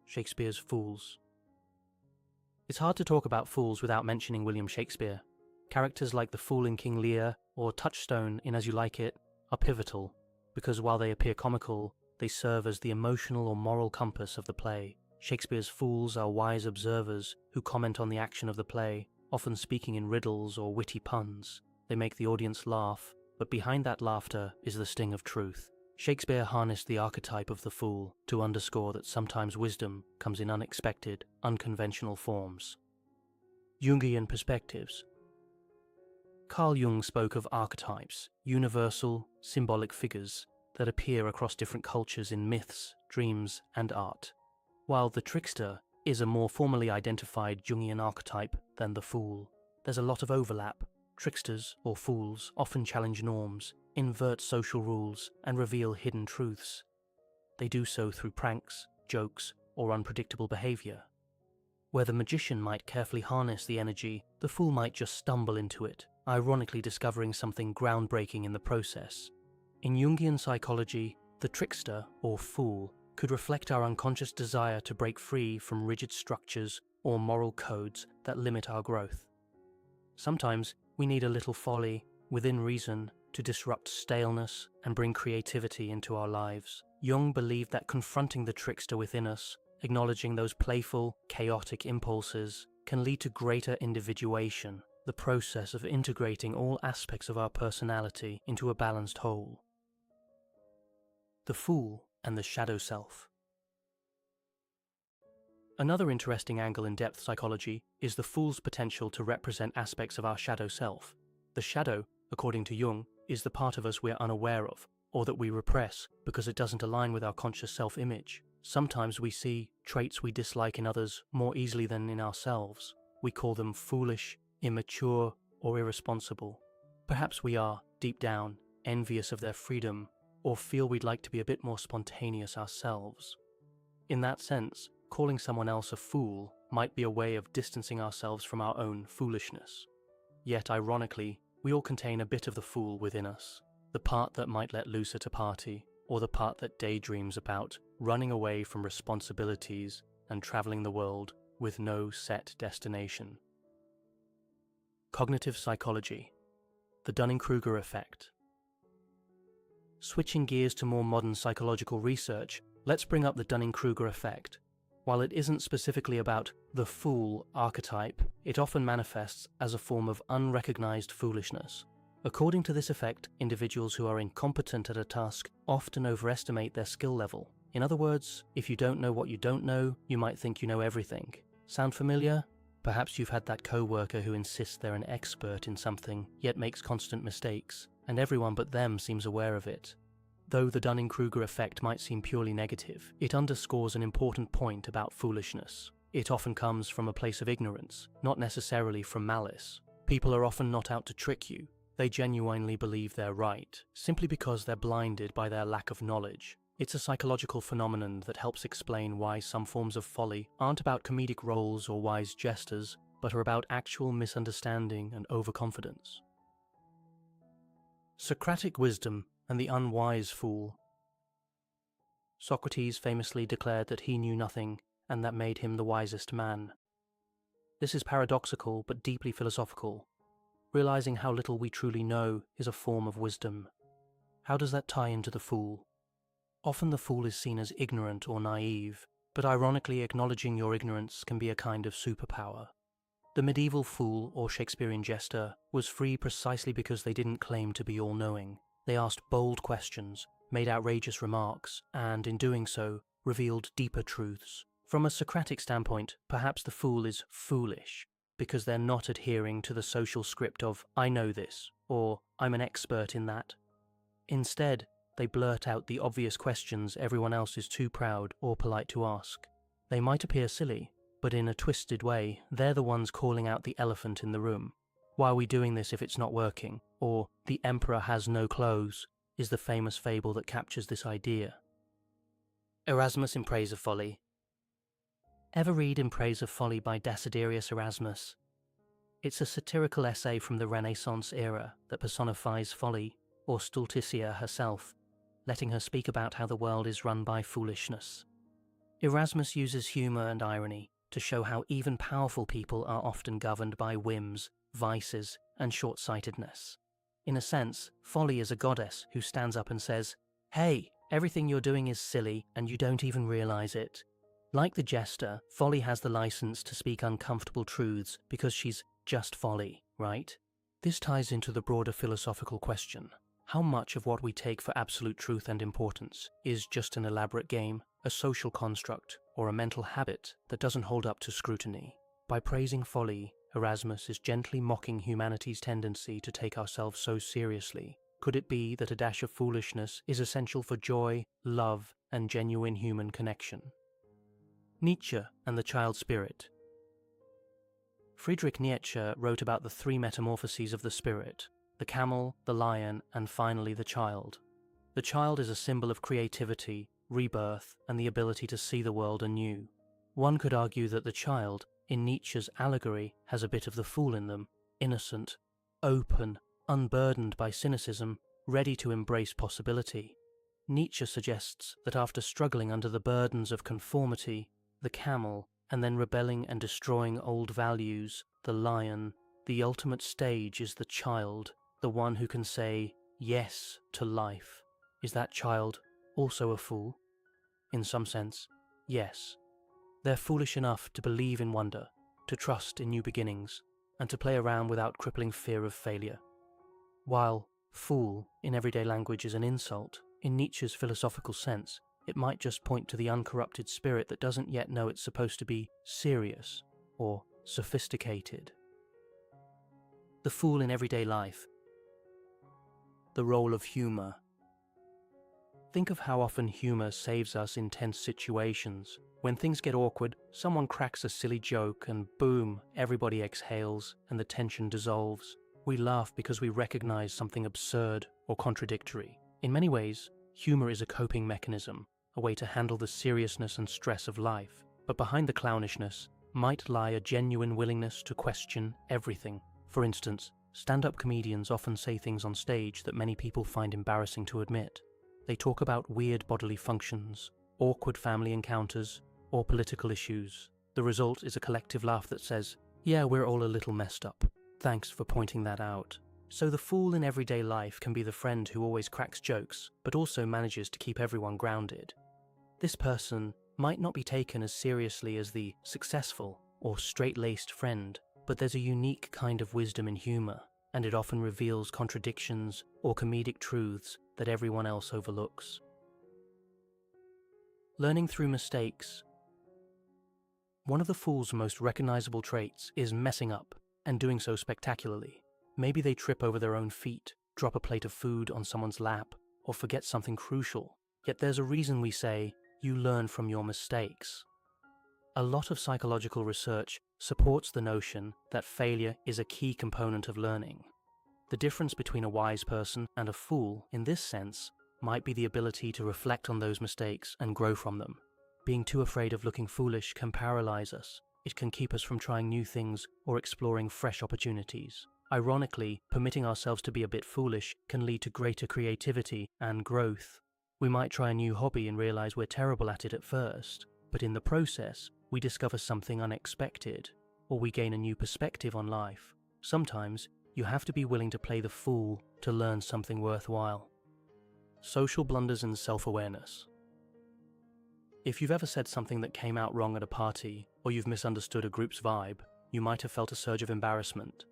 Shakespeare's fools. It's hard to talk about fools without mentioning William Shakespeare. Characters like the fool in King Lear or Touchstone in As You Like It are pivotal, because while they appear comical, they serve as the emotional or moral compass of the play. Shakespeare's fools are wise observers who comment on the action of the play, often speaking in riddles or witty puns. They make the audience laugh, but behind that laughter is the sting of truth. Shakespeare harnessed the archetype of the fool to underscore that sometimes wisdom comes in unexpected, unconventional forms. Jungian perspectives. Carl Jung spoke of archetypes, universal, symbolic figures that appear across different cultures in myths, dreams, and art. While the trickster is a more formally identified Jungian archetype than the fool, there's a lot of overlap. Tricksters, or fools, often challenge norms, invert social rules, and reveal hidden truths. They do so through pranks, jokes, or unpredictable behavior. Where the magician might carefully harness the energy, the fool might just stumble into it, ironically discovering something groundbreaking in the process. In Jungian psychology, the trickster, or fool, could reflect our unconscious desire to break free from rigid structures or moral codes that limit our growth. Sometimes we need a little folly, within reason, to disrupt staleness and bring creativity into our lives. Jung believed that confronting the trickster within us, acknowledging those playful, chaotic impulses, can lead to greater individuation, the process of integrating all aspects of our personality into a balanced whole. The Fool and the Shadow Self. Another interesting angle in depth psychology is the fool's potential to represent aspects of our shadow self. The shadow, according to Jung, is the part of us we're unaware of, or that we repress because it doesn't align with our conscious self-image. Sometimes we see traits we dislike in others more easily than in ourselves. We call them foolish, immature, or irresponsible. Perhaps we are, deep down, envious of their freedom, or feel we'd like to be a bit more spontaneous ourselves. In that sense, calling someone else a fool might be a way of distancing ourselves from our own foolishness. Yet, ironically, we all contain a bit of the fool within us, the part that might let loose at a party, or the part that daydreams about running away from responsibilities and traveling the world with no set destination. Cognitive psychology. The Dunning-Kruger effect. Switching gears to more modern psychological research, let's bring up the Dunning-Kruger effect. While it isn't specifically about the fool archetype, it often manifests as a form of unrecognized foolishness. According to this effect, individuals who are incompetent at a task often overestimate their skill level. In other words, if you don't know what you don't know, you might think you know everything. Sound familiar? Perhaps you've had that co-worker who insists they're an expert in something, yet makes constant mistakes, and everyone but them seems aware of it. Though the Dunning-Kruger effect might seem purely negative, it underscores an important point about foolishness. It often comes from a place of ignorance, not necessarily from malice. People are often not out to trick you. They genuinely believe they're right, simply because they're blinded by their lack of knowledge. It's a psychological phenomenon that helps explain why some forms of folly aren't about comedic roles or wise gestures, but are about actual misunderstanding and overconfidence. Socratic wisdom and the unwise fool. Socrates famously declared that he knew nothing, and that made him the wisest man. This is paradoxical but deeply philosophical. Realizing how little we truly know is a form of wisdom. How does that tie into the fool? Often the fool is seen as ignorant or naive, but ironically acknowledging your ignorance can be a kind of superpower. The medieval fool or Shakespearean jester was free precisely because they didn't claim to be all-knowing. They asked bold questions, made outrageous remarks, and in doing so, revealed deeper truths. From a Socratic standpoint, perhaps the fool is foolish, because they're not adhering to the social script of, I know this, or I'm an expert in that. Instead, they blurt out the obvious questions everyone else is too proud or polite to ask. They might appear silly, but in a twisted way, they're the ones calling out the elephant in the room. Why are we doing this if it's not working? Or, the emperor has no clothes, is the famous fable that captures this idea. Erasmus in Praise of Folly. Ever read In Praise of Folly by Desiderius Erasmus? It's a satirical essay from the Renaissance era that personifies folly, or Stultitia herself, letting her speak about how the world is run by foolishness. Erasmus uses humour and irony to show how even powerful people are often governed by whims, vices, and short-sightedness. In a sense, folly is a goddess who stands up and says, "Hey, everything you're doing is silly and you don't even realise it." Like the jester, folly has the license to speak uncomfortable truths because she's just folly, right? This ties into the broader philosophical question. How much of what we take for absolute truth and importance is just an elaborate game, a social construct, or a mental habit that doesn't hold up to scrutiny? By praising folly, Erasmus is gently mocking humanity's tendency to take ourselves so seriously. Could it be that a dash of foolishness is essential for joy, love, and genuine human connection? Nietzsche and the child spirit. Friedrich Nietzsche wrote about the three metamorphoses of the spirit: the camel, the lion, and finally the child. The child is a symbol of creativity, rebirth, and the ability to see the world anew. One could argue that the child, in Nietzsche's allegory, has a bit of the fool in them, innocent, open, unburdened by cynicism, ready to embrace possibility. Nietzsche suggests that after struggling under the burdens of conformity, the camel, and then rebelling and destroying old values, the lion, the ultimate stage is the child, the one who can say yes to life. Is that child also a fool? In some sense, yes. They're foolish enough to believe in wonder, to trust in new beginnings, and to play around without crippling fear of failure. While fool in everyday language is an insult, in Nietzsche's philosophical sense, it might just point to the uncorrupted spirit that doesn't yet know it's supposed to be serious or sophisticated. The fool in everyday life. The role of humor. Think of how often humor saves us in tense situations. When things get awkward, someone cracks a silly joke and boom, everybody exhales and the tension dissolves. We laugh because we recognize something absurd or contradictory. In many ways, humor is a coping mechanism, a way to handle the seriousness and stress of life. But behind the clownishness might lie a genuine willingness to question everything. For instance, stand-up comedians often say things on stage that many people find embarrassing to admit. They talk about weird bodily functions, awkward family encounters, or political issues. The result is a collective laugh that says, "Yeah, we're all a little messed up. Thanks for pointing that out." So the fool in everyday life can be the friend who always cracks jokes, but also manages to keep everyone grounded. This person might not be taken as seriously as the successful or straight-laced friend, but there's a unique kind of wisdom in humor, and it often reveals contradictions or comedic truths that everyone else overlooks. Learning through mistakes. One of the fool's most recognizable traits is messing up, and doing so spectacularly. Maybe they trip over their own feet, drop a plate of food on someone's lap, or forget something crucial. Yet there's a reason we say, you learn from your mistakes. A lot of psychological research supports the notion that failure is a key component of learning. The difference between a wise person and a fool, in this sense, might be the ability to reflect on those mistakes and grow from them. Being too afraid of looking foolish can paralyze us. It can keep us from trying new things or exploring fresh opportunities. Ironically, permitting ourselves to be a bit foolish can lead to greater creativity and growth. We might try a new hobby and realize we're terrible at it at first, but in the process, we discover something unexpected, or we gain a new perspective on life. Sometimes, you have to be willing to play the fool to learn something worthwhile. Social blunders and self-awareness. If you've ever said something that came out wrong at a party, or you've misunderstood a group's vibe, you might have felt a surge of embarrassment.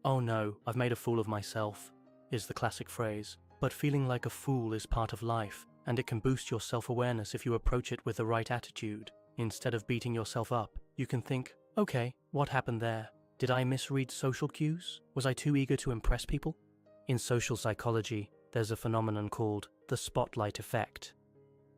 "Oh no, I've made a fool of myself," is the classic phrase. But feeling like a fool is part of life, and it can boost your self-awareness if you approach it with the right attitude. Instead of beating yourself up, you can think, okay, what happened there? Did I misread social cues? Was I too eager to impress people? In social psychology, there's a phenomenon called the spotlight effect.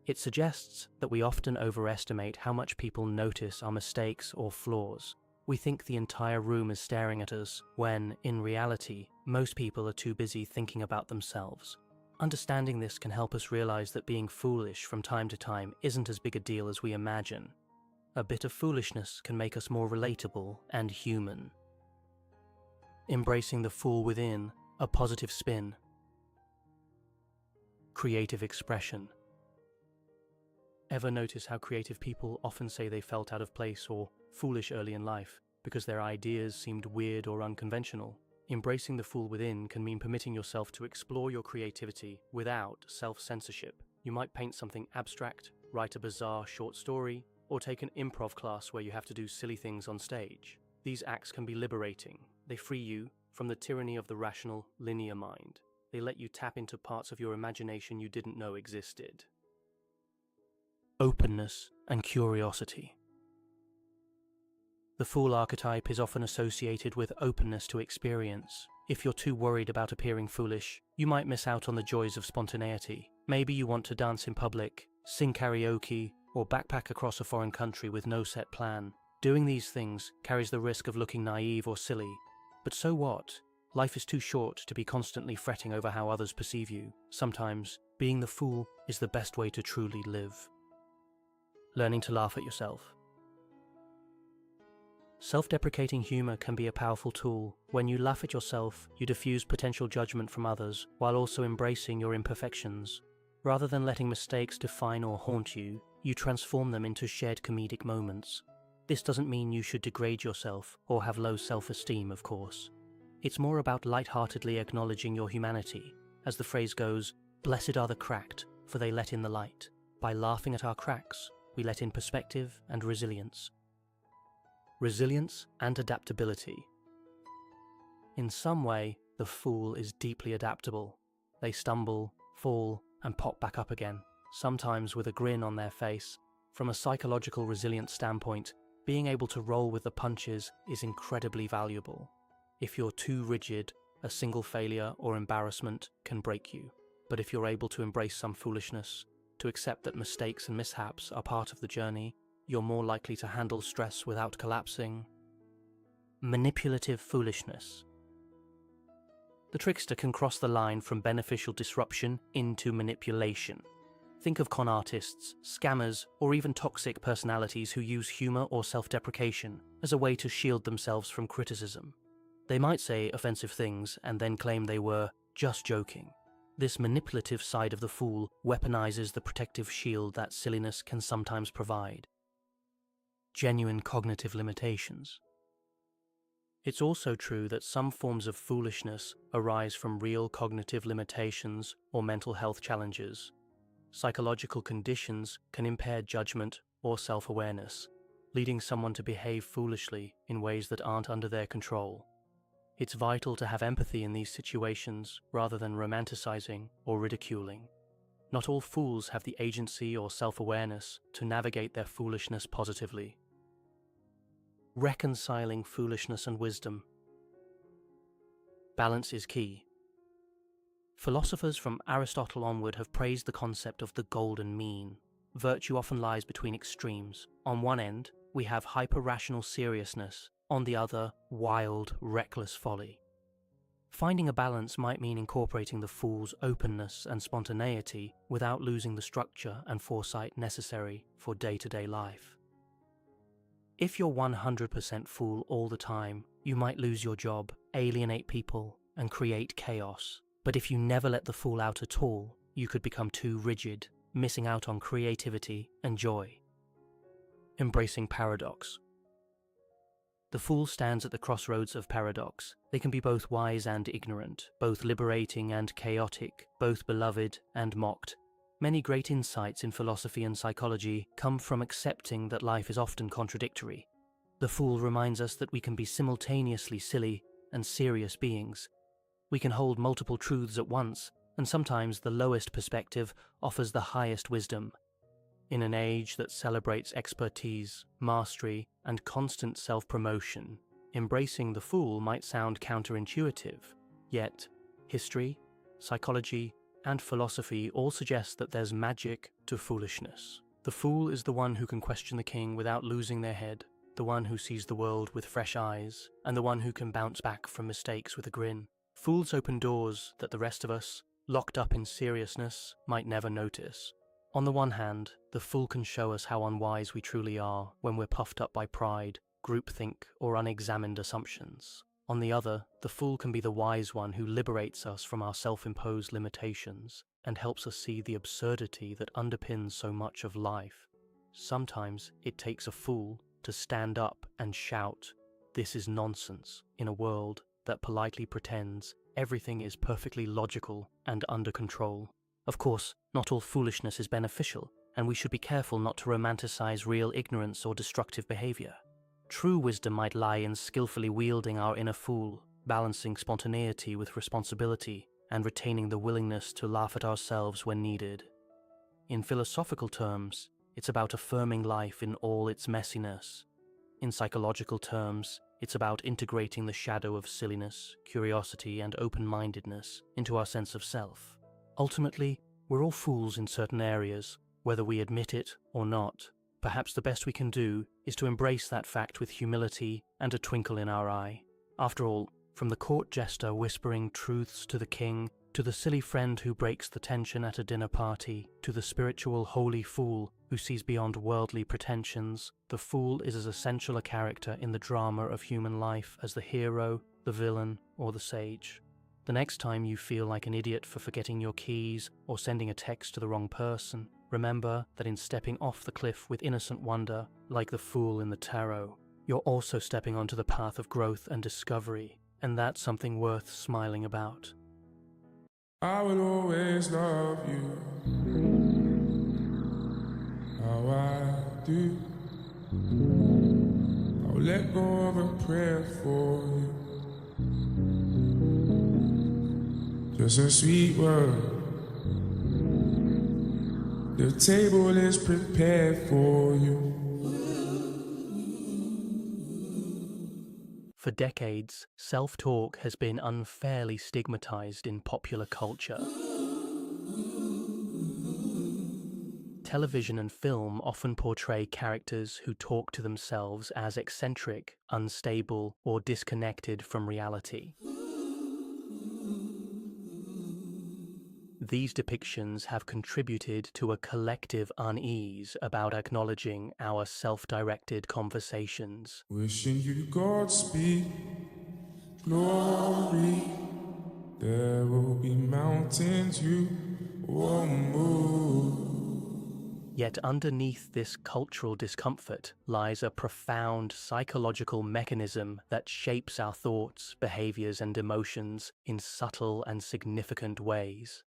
It suggests that we often overestimate how much people notice our mistakes or flaws. We think the entire room is staring at us, when, in reality, most people are too busy thinking about themselves. Understanding this can help us realize that being foolish from time to time isn't as big a deal as we imagine. A bit of foolishness can make us more relatable and human. Embracing the fool within, a positive spin. Creative expression. Ever notice how creative people often say they felt out of place or foolish early in life because their ideas seemed weird or unconventional? Embracing the fool within can mean permitting yourself to explore your creativity without self-censorship. You might paint something abstract, write a bizarre short story, or take an improv class where you have to do silly things on stage. These acts can be liberating. They free you from the tyranny of the rational, linear mind. They let you tap into parts of your imagination you didn't know existed. Openness and curiosity. The fool archetype is often associated with openness to experience. If you're too worried about appearing foolish, you might miss out on the joys of spontaneity. Maybe you want to dance in public, sing karaoke, or backpack across a foreign country with no set plan. Doing these things carries the risk of looking naive or silly. But so what? Life is too short to be constantly fretting over how others perceive you. Sometimes, being the fool is the best way to truly live. Learning to laugh at yourself. Self-deprecating humor can be a powerful tool. When you laugh at yourself, you diffuse potential judgment from others while also embracing your imperfections. Rather than letting mistakes define or haunt you, you transform them into shared comedic moments. This doesn't mean you should degrade yourself or have low self-esteem, of course. It's more about lightheartedly acknowledging your humanity. As the phrase goes, "Blessed are the cracked, for they let in the light." By laughing at our cracks, we let in perspective and resilience. Resilience and adaptability. In some way, the fool is deeply adaptable. They stumble, fall, and pop back up again, sometimes with a grin on their face. From a psychological resilience standpoint, being able to roll with the punches is incredibly valuable. If you're too rigid, a single failure or embarrassment can break you. But if you're able to embrace some foolishness, to accept that mistakes and mishaps are part of the journey, you're more likely to handle stress without collapsing. Manipulative foolishness. The trickster can cross the line from beneficial disruption into manipulation. Think of con artists, scammers, or even toxic personalities who use humor or self-deprecation as a way to shield themselves from criticism. They might say offensive things and then claim they were just joking. This manipulative side of the fool weaponizes the protective shield that silliness can sometimes provide. Genuine cognitive limitations. It's also true that some forms of foolishness arise from real cognitive limitations or mental health challenges. Psychological conditions can impair judgment or self-awareness, leading someone to behave foolishly in ways that aren't under their control. It's vital to have empathy in these situations rather than romanticizing or ridiculing. Not all fools have the agency or self-awareness to navigate their foolishness positively. Reconciling foolishness and wisdom. Balance is key. Philosophers from Aristotle onward have praised the concept of the golden mean. Virtue often lies between extremes. On one end, we have hyper-rational seriousness, on the other, wild, reckless folly. Finding a balance might mean incorporating the fool's openness and spontaneity without losing the structure and foresight necessary for day-to-day life. If you're 100% fool all the time, you might lose your job, alienate people, and create chaos. But if you never let the fool out at all, you could become too rigid, missing out on creativity and joy. Embracing paradox. The fool stands at the crossroads of paradox. They can be both wise and ignorant, both liberating and chaotic, both beloved and mocked. Many great insights in philosophy and psychology come from accepting that life is often contradictory. The fool reminds us that we can be simultaneously silly and serious beings. We can hold multiple truths at once, and sometimes the lowest perspective offers the highest wisdom. In an age that celebrates expertise, mastery, and constant self-promotion, embracing the fool might sound counterintuitive. Yet, history, psychology, and philosophy all suggest that there's magic to foolishness. The fool is the one who can question the king without losing their head, the one who sees the world with fresh eyes, and the one who can bounce back from mistakes with a grin. Fools open doors that the rest of us, locked up in seriousness, might never notice. On the one hand, the fool can show us how unwise we truly are when we're puffed up by pride, groupthink, or unexamined assumptions. On the other, the fool can be the wise one who liberates us from our self-imposed limitations and helps us see the absurdity that underpins so much of life. Sometimes it takes a fool to stand up and shout, "This is nonsense," in a world that politely pretends everything is perfectly logical and under control. Of course, not all foolishness is beneficial, and we should be careful not to romanticize real ignorance or destructive behavior. True wisdom might lie in skillfully wielding our inner fool, balancing spontaneity with responsibility, and retaining the willingness to laugh at ourselves when needed. In philosophical terms, it's about affirming life in all its messiness. In psychological terms, it's about integrating the shadow of silliness, curiosity, and open-mindedness into our sense of self. Ultimately, we're all fools in certain areas, whether we admit it or not. Perhaps the best we can do is to embrace that fact with humility and a twinkle in our eye. After all, from the court jester whispering truths to the king To the silly friend who breaks the tension at a dinner party, to the spiritual holy fool who sees beyond worldly pretensions, the fool is as essential a character in the drama of human life as the hero, the villain, or the sage. The next time you feel like an idiot for forgetting your keys or sending a text to the wrong person, remember that in stepping off the cliff with innocent wonder, like the fool in the tarot, you're also stepping onto the path of growth and discovery, and that's something worth smiling about. I will always love you how I do. I'll let go of a prayer for you. Just a sweet word. The table is prepared for you. For decades, self-talk has been unfairly stigmatized in popular culture. Television and film often portray characters who talk to themselves as eccentric, unstable, or disconnected from reality. These depictions have contributed to a collective unease about acknowledging our self-directed conversations. Wishing you Godspeed, glory. There will be mountains you won't move. Yet underneath this cultural discomfort lies a profound psychological mechanism that shapes our thoughts, behaviors, and emotions in subtle and significant ways.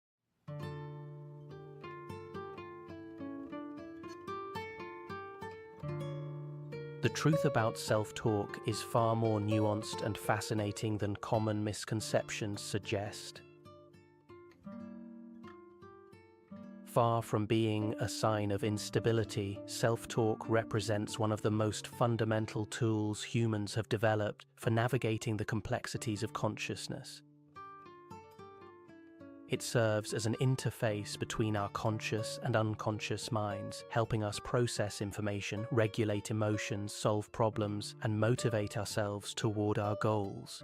The truth about self-talk is far more nuanced and fascinating than common misconceptions suggest. Far from being a sign of instability, self-talk represents one of the most fundamental tools humans have developed for navigating the complexities of consciousness. It serves as an interface between our conscious and unconscious minds, helping us process information, regulate emotions, solve problems, and motivate ourselves toward our goals.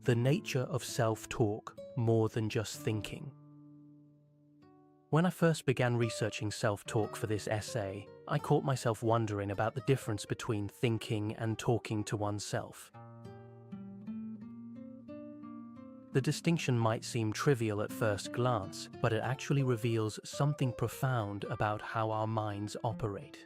The nature of self-talk, more than just thinking. When I first began researching self-talk for this essay, I caught myself wondering about the difference between thinking and talking to oneself. The distinction might seem trivial at first glance, but it actually reveals something profound about how our minds operate.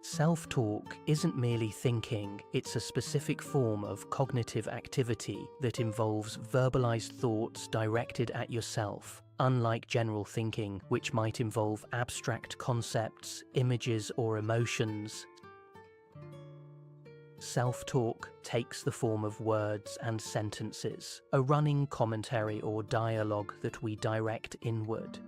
Self-talk isn't merely thinking, it's a specific form of cognitive activity that involves verbalized thoughts directed at yourself, unlike general thinking, which might involve abstract concepts, images, or emotions. Self-talk takes the form of words and sentences, a running commentary or dialogue that we direct inward.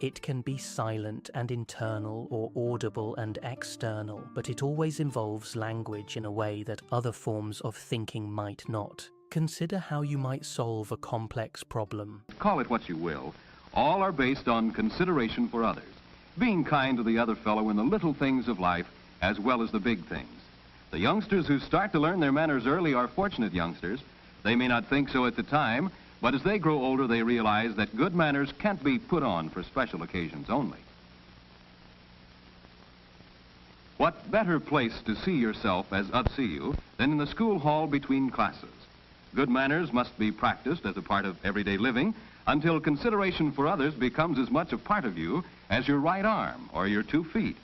It can be silent and internal or audible and external, but it always involves language in a way that other forms of thinking might not. Consider how you might solve a complex problem. Call it what you will, all are based on consideration for others, being kind to the other fellow in the little things of life as well as the big things. The youngsters who start to learn their manners early are fortunate youngsters. They may not think so at the time, but as they grow older, they realize that good manners can't be put on for special occasions only. What better place to see yourself as others see you than in the school hall between classes? Good manners must be practiced as a part of everyday living until consideration for others becomes as much a part of you as your right arm or your 2 feet.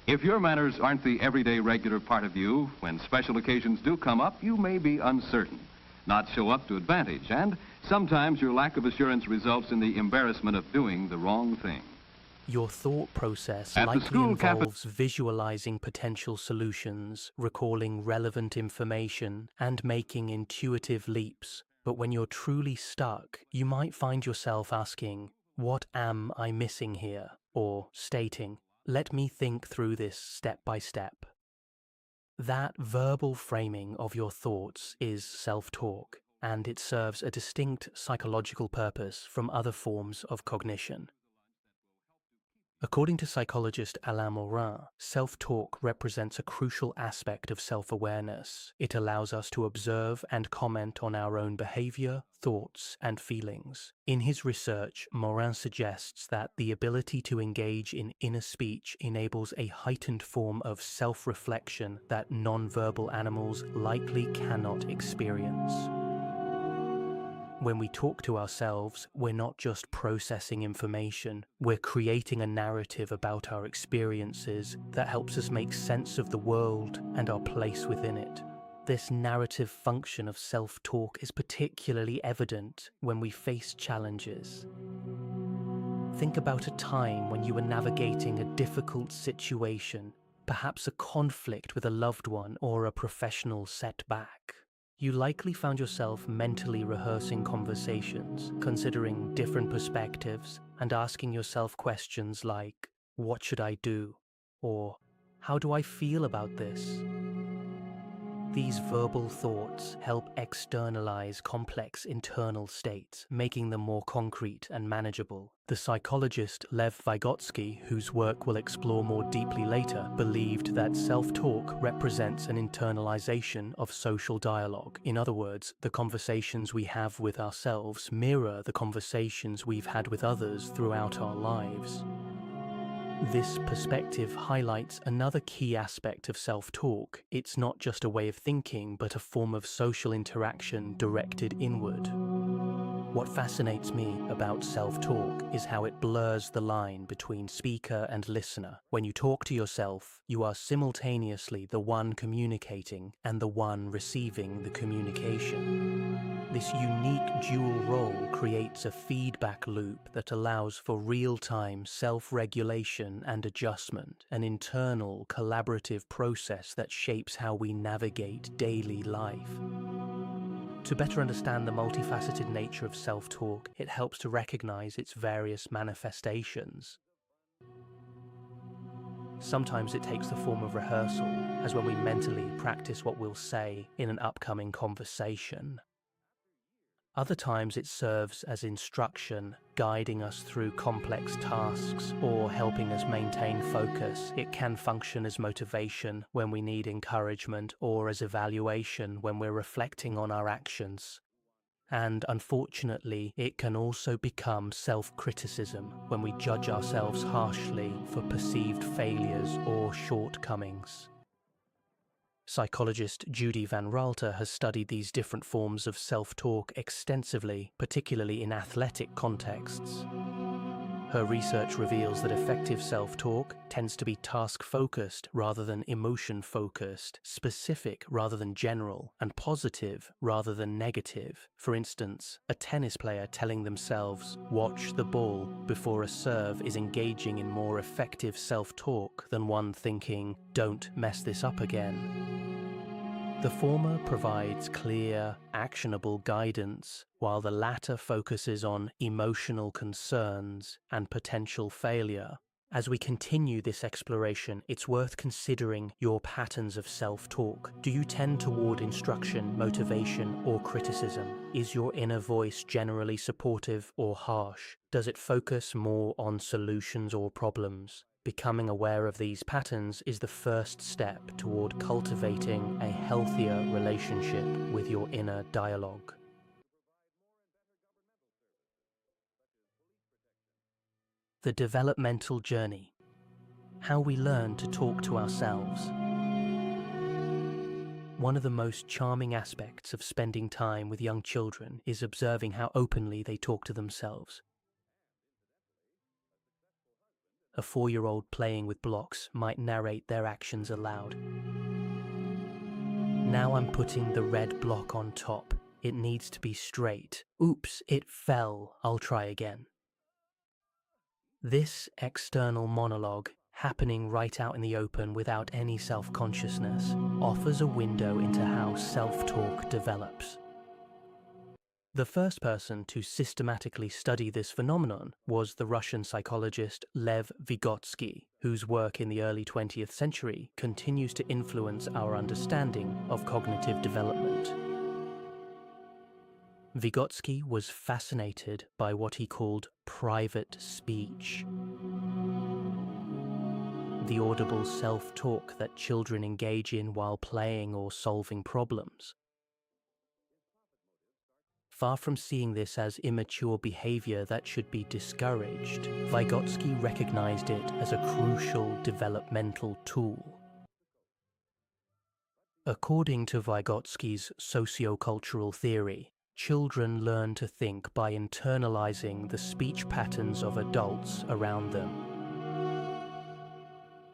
If your manners aren't the everyday regular part of you, when special occasions do come up, you may be uncertain, not show up to advantage, and sometimes your lack of assurance results in the embarrassment of doing the wrong thing. Your thought process At the likely school involves visualizing potential solutions, recalling relevant information, and making intuitive leaps. But when you're truly stuck, you might find yourself asking, "What am I missing here?" Or stating, "Let me think through this step by step." That verbal framing of your thoughts is self-talk, and it serves a distinct psychological purpose from other forms of cognition. According to psychologist Alain Morin, self-talk represents a crucial aspect of self-awareness. It allows us to observe and comment on our own behavior, thoughts, and feelings. In his research, Morin suggests that the ability to engage in inner speech enables a heightened form of self-reflection that non-verbal animals likely cannot experience. When we talk to ourselves, we're not just processing information, we're creating a narrative about our experiences that helps us make sense of the world and our place within it. This narrative function of self-talk is particularly evident when we face challenges. Think about a time when you were navigating a difficult situation, perhaps a conflict with a loved one or a professional setback. You likely found yourself mentally rehearsing conversations, considering different perspectives, and asking yourself questions like, "What should I do?" or "How do I feel about this?" These verbal thoughts help externalize complex internal states, making them more concrete and manageable. The psychologist Lev Vygotsky, whose work we'll explore more deeply later, believed that self-talk represents an internalization of social dialogue. In other words, the conversations we have with ourselves mirror the conversations we've had with others throughout our lives. This perspective highlights another key aspect of self-talk. It's not just a way of thinking, but a form of social interaction directed inward. What fascinates me about self-talk is how it blurs the line between speaker and listener. When you talk to yourself, you are simultaneously the one communicating and the one receiving the communication. This unique dual role creates a feedback loop that allows for real-time self-regulation and adjustment, an internal collaborative process that shapes how we navigate daily life. To better understand the multifaceted nature of self-talk, it helps to recognize its various manifestations. Sometimes it takes the form of rehearsal, as when we mentally practice what we'll say in an upcoming conversation. Other times it serves as instruction, guiding us through complex tasks or helping us maintain focus. It can function as motivation when we need encouragement or as evaluation when we're reflecting on our actions. And unfortunately, it can also become self-criticism when we judge ourselves harshly for perceived failures or shortcomings. Psychologist Judy Van Raalte has studied these different forms of self-talk extensively, particularly in athletic contexts. Her research reveals that effective self-talk tends to be task-focused rather than emotion-focused, specific rather than general, and positive rather than negative. For instance, a tennis player telling themselves, "Watch the ball," before a serve is engaging in more effective self-talk than one thinking, "Don't mess this up again." The former provides clear, actionable guidance, while the latter focuses on emotional concerns and potential failure. As we continue this exploration, it's worth considering your patterns of self-talk. Do you tend toward instruction, motivation, or criticism? Is your inner voice generally supportive or harsh? Does it focus more on solutions or problems? Becoming aware of these patterns is the first step toward cultivating a healthier relationship with your inner dialogue. The developmental journey. How we learn to talk to ourselves. One of the most charming aspects of spending time with young children is observing how openly they talk to themselves. A 4-year-old playing with blocks might narrate their actions aloud. "Now I'm putting the red block on top. It needs to be straight. Oops, it fell. I'll try again." This external monologue, happening right out in the open without any self-consciousness, offers a window into how self-talk develops. The first person to systematically study this phenomenon was the Russian psychologist Lev Vygotsky, whose work in the early 20th century continues to influence our understanding of cognitive development. Vygotsky was fascinated by what he called private speech. the audible self-talk that children engage in while playing or solving problems. Far from seeing this as immature behavior that should be discouraged, Vygotsky recognized it as a crucial developmental tool. According to Vygotsky's sociocultural theory, children learn to think by internalizing the speech patterns of adults around them.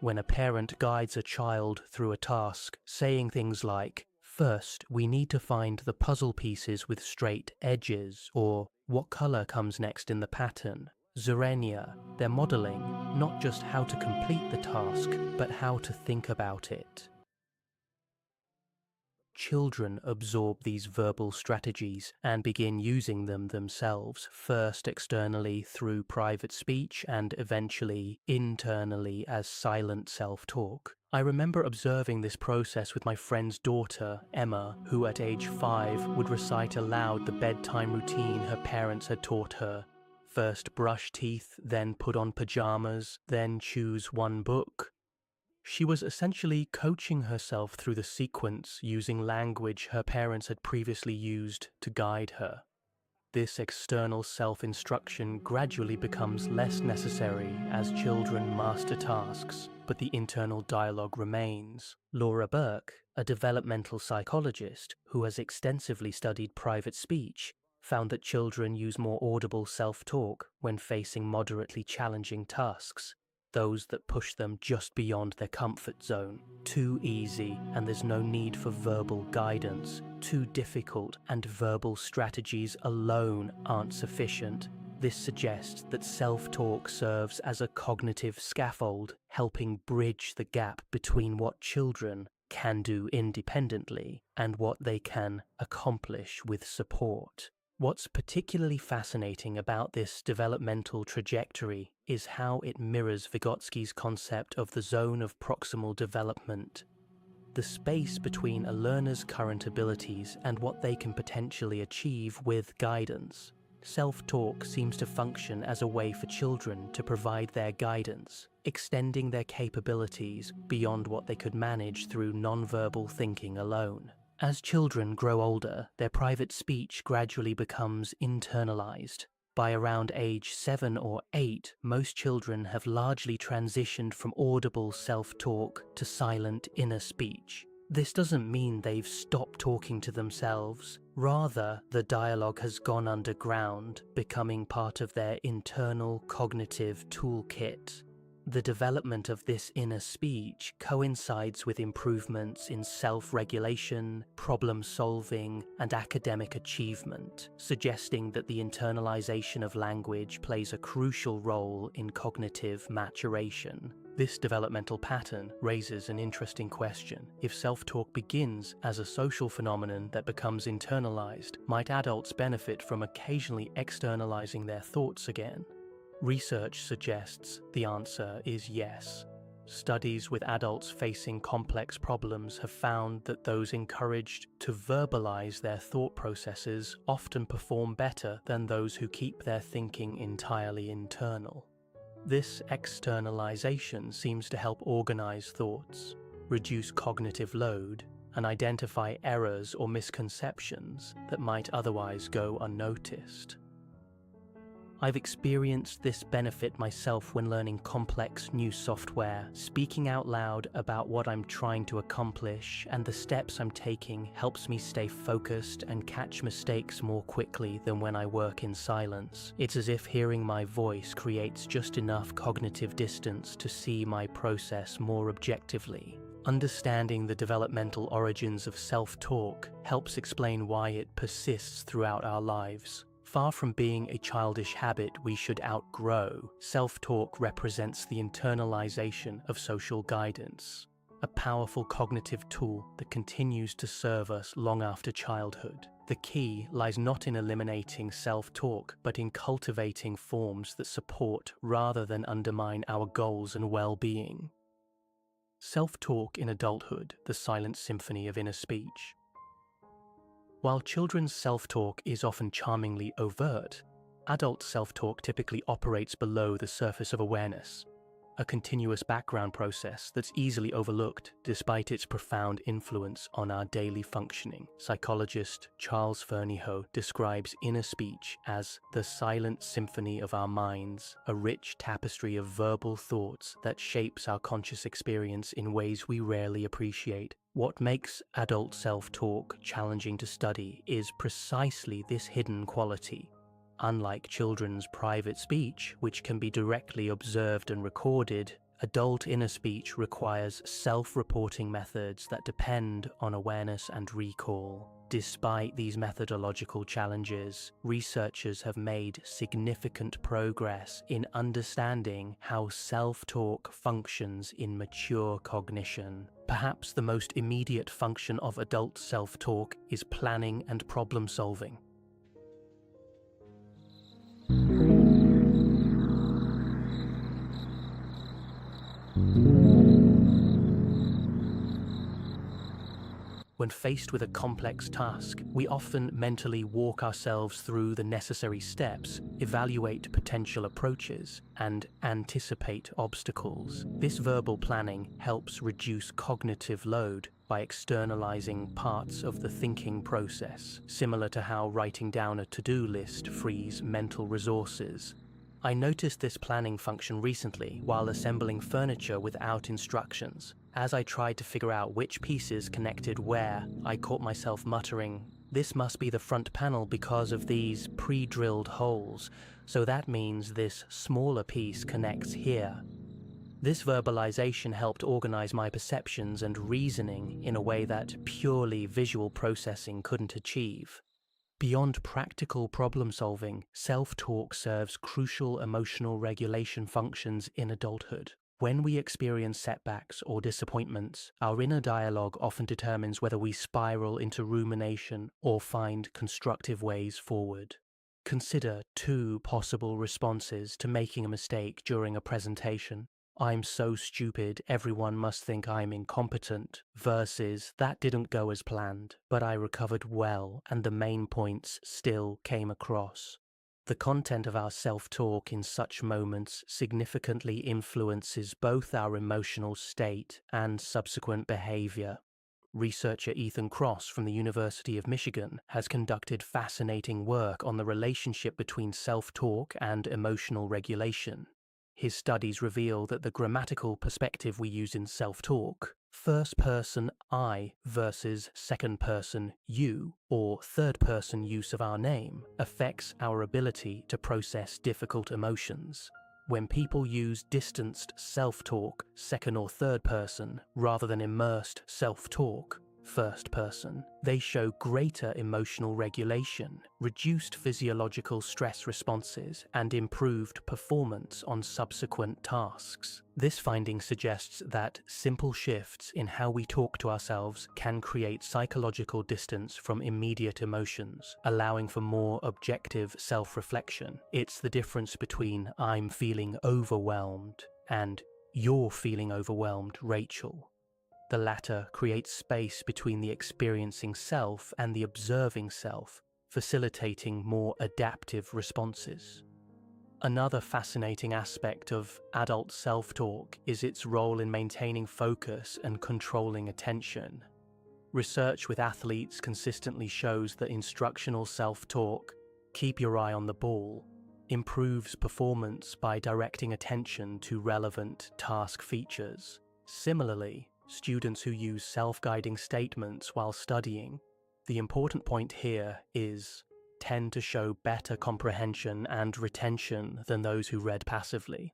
When a parent guides a child through a task, saying things like, "First, we need to find the puzzle pieces with straight edges," or "What color comes next in the pattern?" Zerenia, they're modeling not just how to complete the task, but how to think about it. Children absorb these verbal strategies and begin using them themselves, first externally through private speech and eventually internally as silent self-talk. I remember observing this process with my friend's daughter, Emma, who at age 5 would recite aloud the bedtime routine her parents had taught her. First brush teeth, then put on pajamas, then choose one book. She was essentially coaching herself through the sequence using language her parents had previously used to guide her. This external self-instruction gradually becomes less necessary as children master tasks, but the internal dialogue remains. Laura Burke, a developmental psychologist who has extensively studied private speech, found that children use more audible self-talk when facing moderately challenging tasks, those that push them just beyond their comfort zone. Too easy, and there's no need for verbal guidance. Too difficult, and verbal strategies alone aren't sufficient. This suggests that self-talk serves as a cognitive scaffold, helping bridge the gap between what children can do independently and what they can accomplish with support. What's particularly fascinating about this developmental trajectory is how it mirrors Vygotsky's concept of the zone of proximal development, the space between a learner's current abilities and what they can potentially achieve with guidance. Self-talk seems to function as a way for children to provide their guidance, extending their capabilities beyond what they could manage through nonverbal thinking alone. As children grow older, their private speech gradually becomes internalized. By around age 7 or 8, most children have largely transitioned from audible self-talk to silent inner speech. This doesn't mean they've stopped talking to themselves. Rather, the dialogue has gone underground, becoming part of their internal cognitive toolkit. The development of this inner speech coincides with improvements in self-regulation, problem-solving, and academic achievement, suggesting that the internalization of language plays a crucial role in cognitive maturation. This developmental pattern raises an interesting question. If self-talk begins as a social phenomenon that becomes internalized, might adults benefit from occasionally externalizing their thoughts again? Research suggests the answer is yes. Studies with adults facing complex problems have found that those encouraged to verbalize their thought processes often perform better than those who keep their thinking entirely internal. This externalization seems to help organize thoughts, reduce cognitive load, and identify errors or misconceptions that might otherwise go unnoticed. I've experienced this benefit myself when learning complex new software. Speaking out loud about what I'm trying to accomplish and the steps I'm taking helps me stay focused and catch mistakes more quickly than when I work in silence. It's as if hearing my voice creates just enough cognitive distance to see my process more objectively. Understanding the developmental origins of self-talk helps explain why it persists throughout our lives. Far from being a childish habit we should outgrow, self-talk represents the internalization of social guidance, a powerful cognitive tool that continues to serve us long after childhood. The key lies not in eliminating self-talk, but in cultivating forms that support rather than undermine our goals and well-being. Self-talk in adulthood, the silent symphony of inner speech. While children's self-talk is often charmingly overt, adult self-talk typically operates below the surface of awareness. a continuous background process that's easily overlooked despite its profound influence on our daily functioning. Psychologist Charles Fernyhough describes inner speech as the silent symphony of our minds, a rich tapestry of verbal thoughts that shapes our conscious experience in ways we rarely appreciate. What makes adult self-talk challenging to study is precisely this hidden quality. Unlike children's private speech, which can be directly observed and recorded, adult inner speech requires self-reporting methods that depend on awareness and recall. Despite these methodological challenges, researchers have made significant progress in understanding how self-talk functions in mature cognition. Perhaps the most immediate function of adult self-talk is planning and problem-solving. When faced with a complex task, we often mentally walk ourselves through the necessary steps, evaluate potential approaches, and anticipate obstacles. This verbal planning helps reduce cognitive load by externalizing parts of the thinking process, similar to how writing down a to-do list frees mental resources. I noticed this planning function recently while assembling furniture without instructions. As I tried to figure out which pieces connected where, I caught myself muttering, "This must be the front panel because of these pre-drilled holes, so that means this smaller piece connects here." This verbalization helped organize my perceptions and reasoning in a way that purely visual processing couldn't achieve. Beyond practical problem-solving, self-talk serves crucial emotional regulation functions in adulthood. When we experience setbacks or disappointments, our inner dialogue often determines whether we spiral into rumination or find constructive ways forward. Consider two possible responses to making a mistake during a presentation. "I'm so stupid, everyone must think I'm incompetent," versus "that didn't go as planned, but I recovered well and the main points still came across." The content of our self-talk in such moments significantly influences both our emotional state and subsequent behavior. Researcher Ethan Cross from the University of Michigan has conducted fascinating work on the relationship between self-talk and emotional regulation. His studies reveal that the grammatical perspective we use in self-talk, first-person I versus second-person you, or third-person use of our name, affects our ability to process difficult emotions. When people use distanced self-talk, second or third person, rather than immersed self-talk, first person, they show greater emotional regulation, reduced physiological stress responses, and improved performance on subsequent tasks. This finding suggests that simple shifts in how we talk to ourselves can create psychological distance from immediate emotions, allowing for more objective self-reflection. It's the difference between "I'm feeling overwhelmed" and "You're feeling overwhelmed, Rachel." The latter creates space between the experiencing self and the observing self, facilitating more adaptive responses. Another fascinating aspect of adult self-talk is its role in maintaining focus and controlling attention. Research with athletes consistently shows that instructional self-talk, "keep your eye on the ball," improves performance by directing attention to relevant task features. Similarly, students who use self-guiding statements while studying, the important point here is, tend to show better comprehension and retention than those who read passively.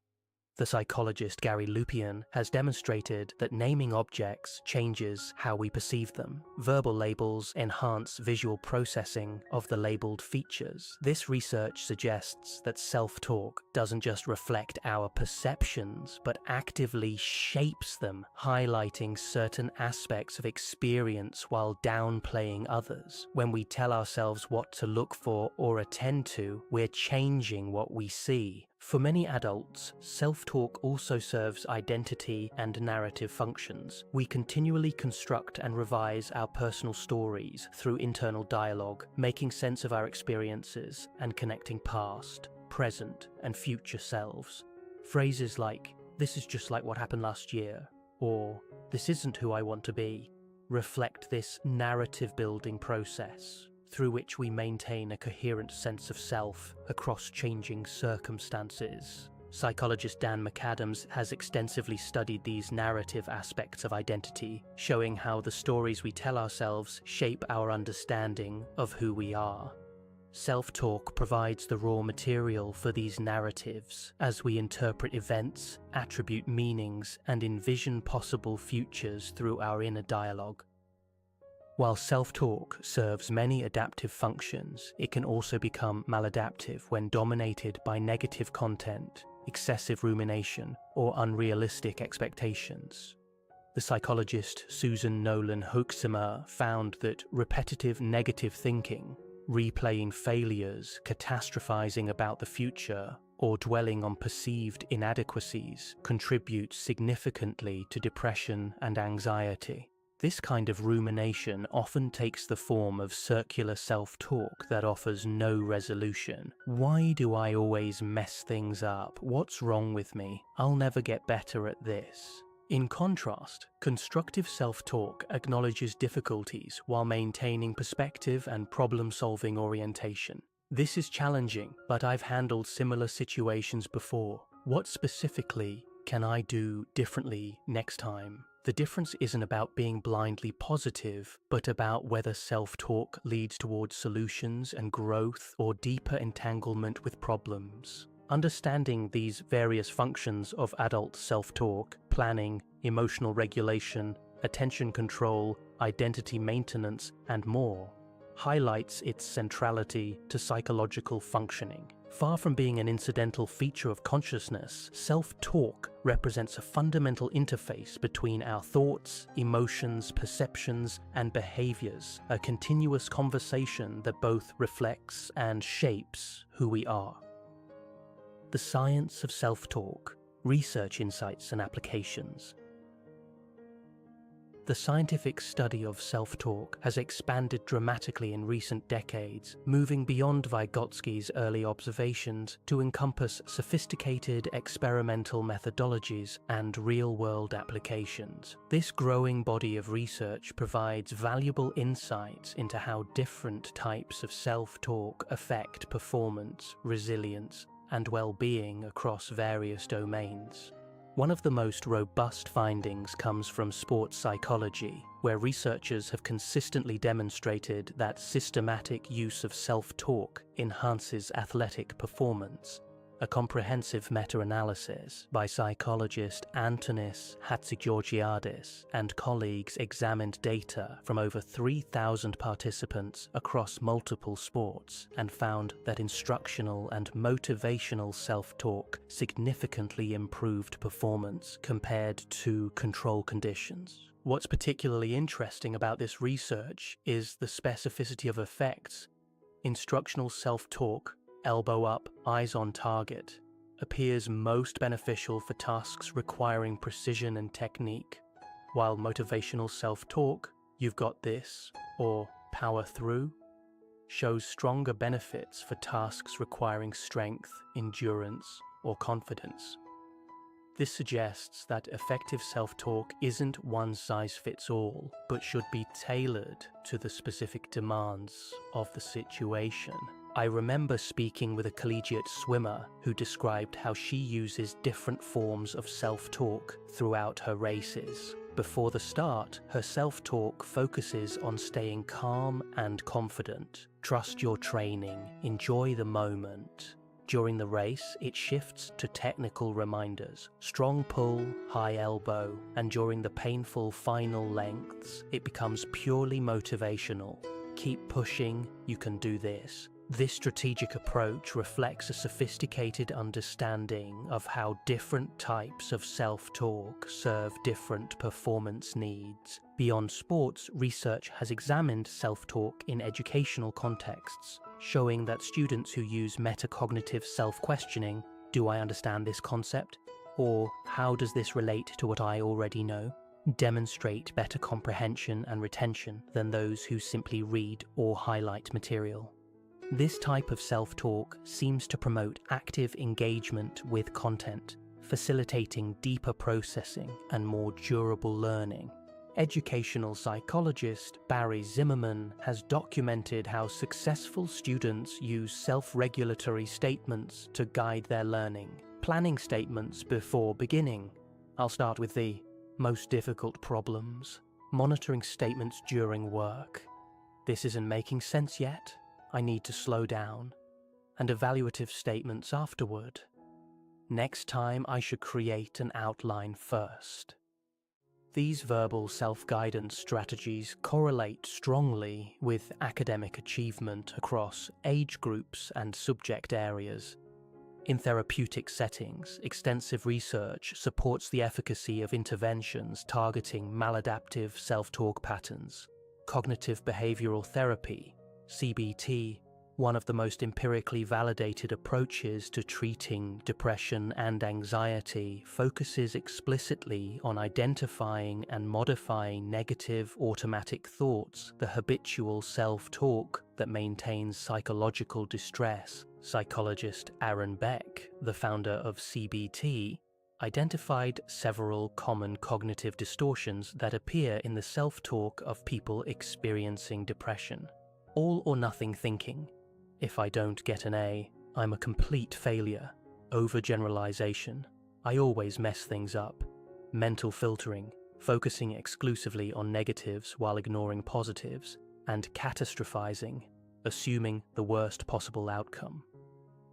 The psychologist Gary Lupian has demonstrated that naming objects changes how we perceive them. Verbal labels enhance visual processing of the labeled features. This research suggests that self-talk doesn't just reflect our perceptions, but actively shapes them, highlighting certain aspects of experience while downplaying others. When we tell ourselves what to look for or attend to, we're changing what we see. For many adults, self-talk also serves identity and narrative functions. We continually construct and revise our personal stories through internal dialogue, making sense of our experiences and connecting past, present, and future selves. Phrases like, "This is just like what happened last year," or "This isn't who I want to be," reflect this narrative-building process through which we maintain a coherent sense of self across changing circumstances. Psychologist Dan McAdams has extensively studied these narrative aspects of identity, showing how the stories we tell ourselves shape our understanding of who we are. Self-talk provides the raw material for these narratives as we interpret events, attribute meanings, and envision possible futures through our inner dialogue. While self-talk serves many adaptive functions, it can also become maladaptive when dominated by negative content, excessive rumination, or unrealistic expectations. The psychologist Susan Nolan Hoeksema found that repetitive negative thinking, replaying failures, catastrophizing about the future, or dwelling on perceived inadequacies contributes significantly to depression and anxiety. This kind of rumination often takes the form of circular self-talk that offers no resolution. Why do I always mess things up? What's wrong with me? I'll never get better at this. In contrast, constructive self-talk acknowledges difficulties while maintaining perspective and problem-solving orientation. This is challenging, but I've handled similar situations before. What specifically can I do differently next time? The difference isn't about being blindly positive, but about whether self-talk leads towards solutions and growth or deeper entanglement with problems. Understanding these various functions of adult self-talk, planning, emotional regulation, attention control, identity maintenance, and more, highlights its centrality to psychological functioning. Far from being an incidental feature of consciousness, self-talk represents a fundamental interface between our thoughts, emotions, perceptions, and behaviors, a continuous conversation that both reflects and shapes who we are. The science of self-talk, research insights and applications. The scientific study of self-talk has expanded dramatically in recent decades, moving beyond Vygotsky's early observations to encompass sophisticated experimental methodologies and real-world applications. This growing body of research provides valuable insights into how different types of self-talk affect performance, resilience, and well-being across various domains. One of the most robust findings comes from sports psychology, where researchers have consistently demonstrated that systematic use of self-talk enhances athletic performance. A comprehensive meta-analysis by psychologist Antonis Hatzigeorgiadis and colleagues examined data from over 3,000 participants across multiple sports and found that instructional and motivational self-talk significantly improved performance compared to control conditions. What's particularly interesting about this research is the specificity of effects. Instructional self-talk, elbow up, eyes on target, appears most beneficial for tasks requiring precision and technique, while motivational self-talk, "you've got this," or "power through," shows stronger benefits for tasks requiring strength, endurance, or confidence. This suggests that effective self-talk isn't one-size-fits-all, but should be tailored to the specific demands of the situation. I remember speaking with a collegiate swimmer who described how she uses different forms of self-talk throughout her races. Before the start, her self-talk focuses on staying calm and confident. Trust your training, enjoy the moment. During the race, it shifts to technical reminders, strong pull, high elbow, and during the painful final lengths, it becomes purely motivational. Keep pushing, you can do this. This strategic approach reflects a sophisticated understanding of how different types of self-talk serve different performance needs. Beyond sports, research has examined self-talk in educational contexts, showing that students who use metacognitive self-questioning, "Do I understand this concept?" or "How does this relate to what I already know?" demonstrate better comprehension and retention than those who simply read or highlight material. This type of self-talk seems to promote active engagement with content, facilitating deeper processing and more durable learning. Educational psychologist Barry Zimmerman has documented how successful students use self-regulatory statements to guide their learning. Planning statements before beginning. I'll start with the most difficult problems. Monitoring statements during work. This isn't making sense yet. I need to slow down. And evaluative statements afterward. Next time I should create an outline first. These verbal self-guidance strategies correlate strongly with academic achievement across age groups and subject areas. In therapeutic settings, extensive research supports the efficacy of interventions targeting maladaptive self-talk patterns. Cognitive behavioral therapy, CBT, one of the most empirically validated approaches to treating depression and anxiety, focuses explicitly on identifying and modifying negative automatic thoughts, the habitual self-talk that maintains psychological distress. Psychologist Aaron Beck, the founder of CBT, identified several common cognitive distortions that appear in the self-talk of people experiencing depression. All or nothing thinking. If I don't get an A, I'm a complete failure. Overgeneralization. I always mess things up. Mental filtering, focusing exclusively on negatives while ignoring positives. And catastrophizing, assuming the worst possible outcome.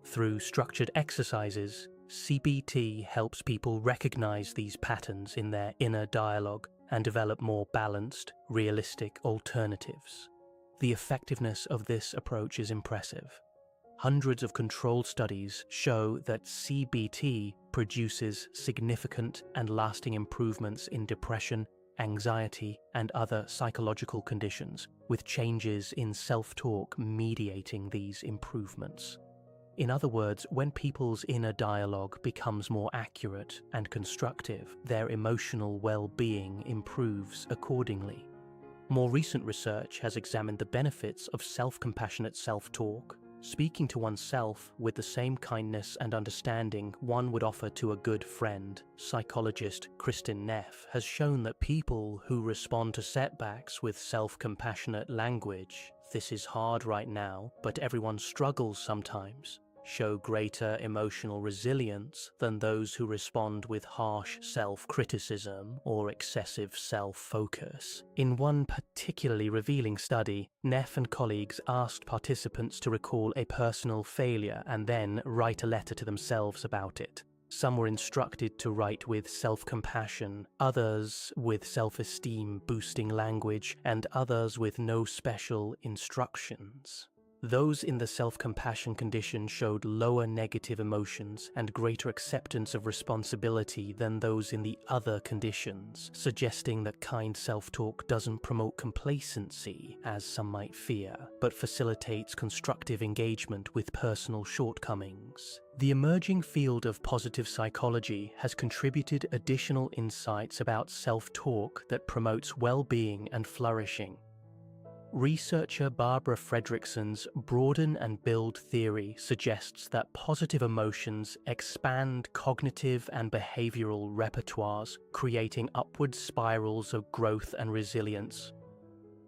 Through structured exercises, CBT helps people recognize these patterns in their inner dialogue and develop more balanced, realistic alternatives. The effectiveness of this approach is impressive. Hundreds of controlled studies show that CBT produces significant and lasting improvements in depression, anxiety, and other psychological conditions, with changes in self-talk mediating these improvements. In other words, when people's inner dialogue becomes more accurate and constructive, their emotional well-being improves accordingly. More recent research has examined the benefits of self-compassionate self-talk. Speaking to oneself with the same kindness and understanding one would offer to a good friend, psychologist Kristin Neff has shown that people who respond to setbacks with self-compassionate language, "This is hard right now, but everyone struggles sometimes," show greater emotional resilience than those who respond with harsh self-criticism or excessive self-focus. In one particularly revealing study, Neff and colleagues asked participants to recall a personal failure and then write a letter to themselves about it. Some were instructed to write with self-compassion, others with self-esteem boosting language, and others with no special instructions. Those in the self-compassion condition showed lower negative emotions and greater acceptance of responsibility than those in the other conditions, suggesting that kind self-talk doesn't promote complacency, as some might fear, but facilitates constructive engagement with personal shortcomings. The emerging field of positive psychology has contributed additional insights about self-talk that promotes well-being and flourishing. Researcher Barbara Fredrickson's broaden and build theory suggests that positive emotions expand cognitive and behavioral repertoires, creating upward spirals of growth and resilience.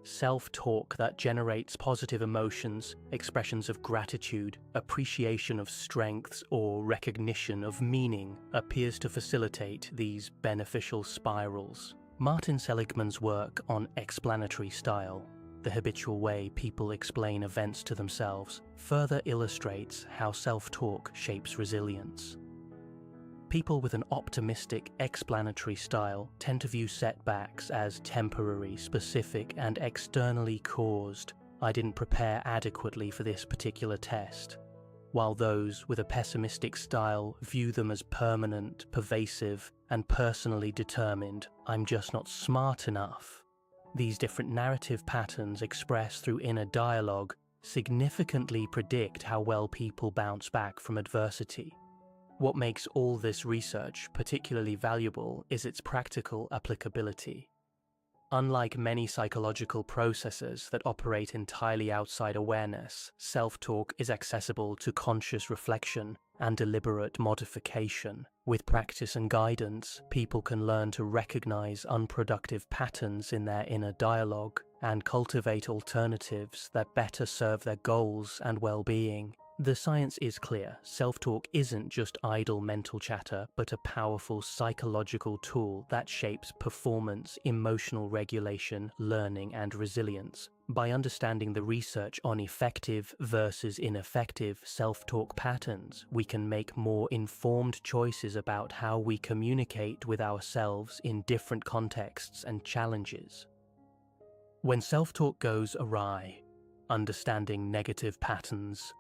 Self-talk that generates positive emotions, expressions of gratitude, appreciation of strengths, or recognition of meaning, appears to facilitate these beneficial spirals. Martin Seligman's work on explanatory style, the habitual way people explain events to themselves, further illustrates how self-talk shapes resilience. People with an optimistic explanatory style tend to view setbacks as temporary, specific, and externally caused. "I didn't prepare adequately for this particular test," while those with a pessimistic style view them as permanent, pervasive, and personally determined. "I'm just not smart enough." These different narrative patterns expressed through inner dialogue significantly predict how well people bounce back from adversity. What makes all this research particularly valuable is its practical applicability. Unlike many psychological processes that operate entirely outside awareness, self-talk is accessible to conscious reflection and deliberate modification. With practice and guidance, people can learn to recognize unproductive patterns in their inner dialogue and cultivate alternatives that better serve their goals and well-being. The science is clear. Self-talk isn't just idle mental chatter, but a powerful psychological tool that shapes performance, emotional regulation, learning, and resilience. By understanding the research on effective versus ineffective self-talk patterns, we can make more informed choices about how we communicate with ourselves in different contexts and challenges. When self-talk goes awry, understanding negative patterns.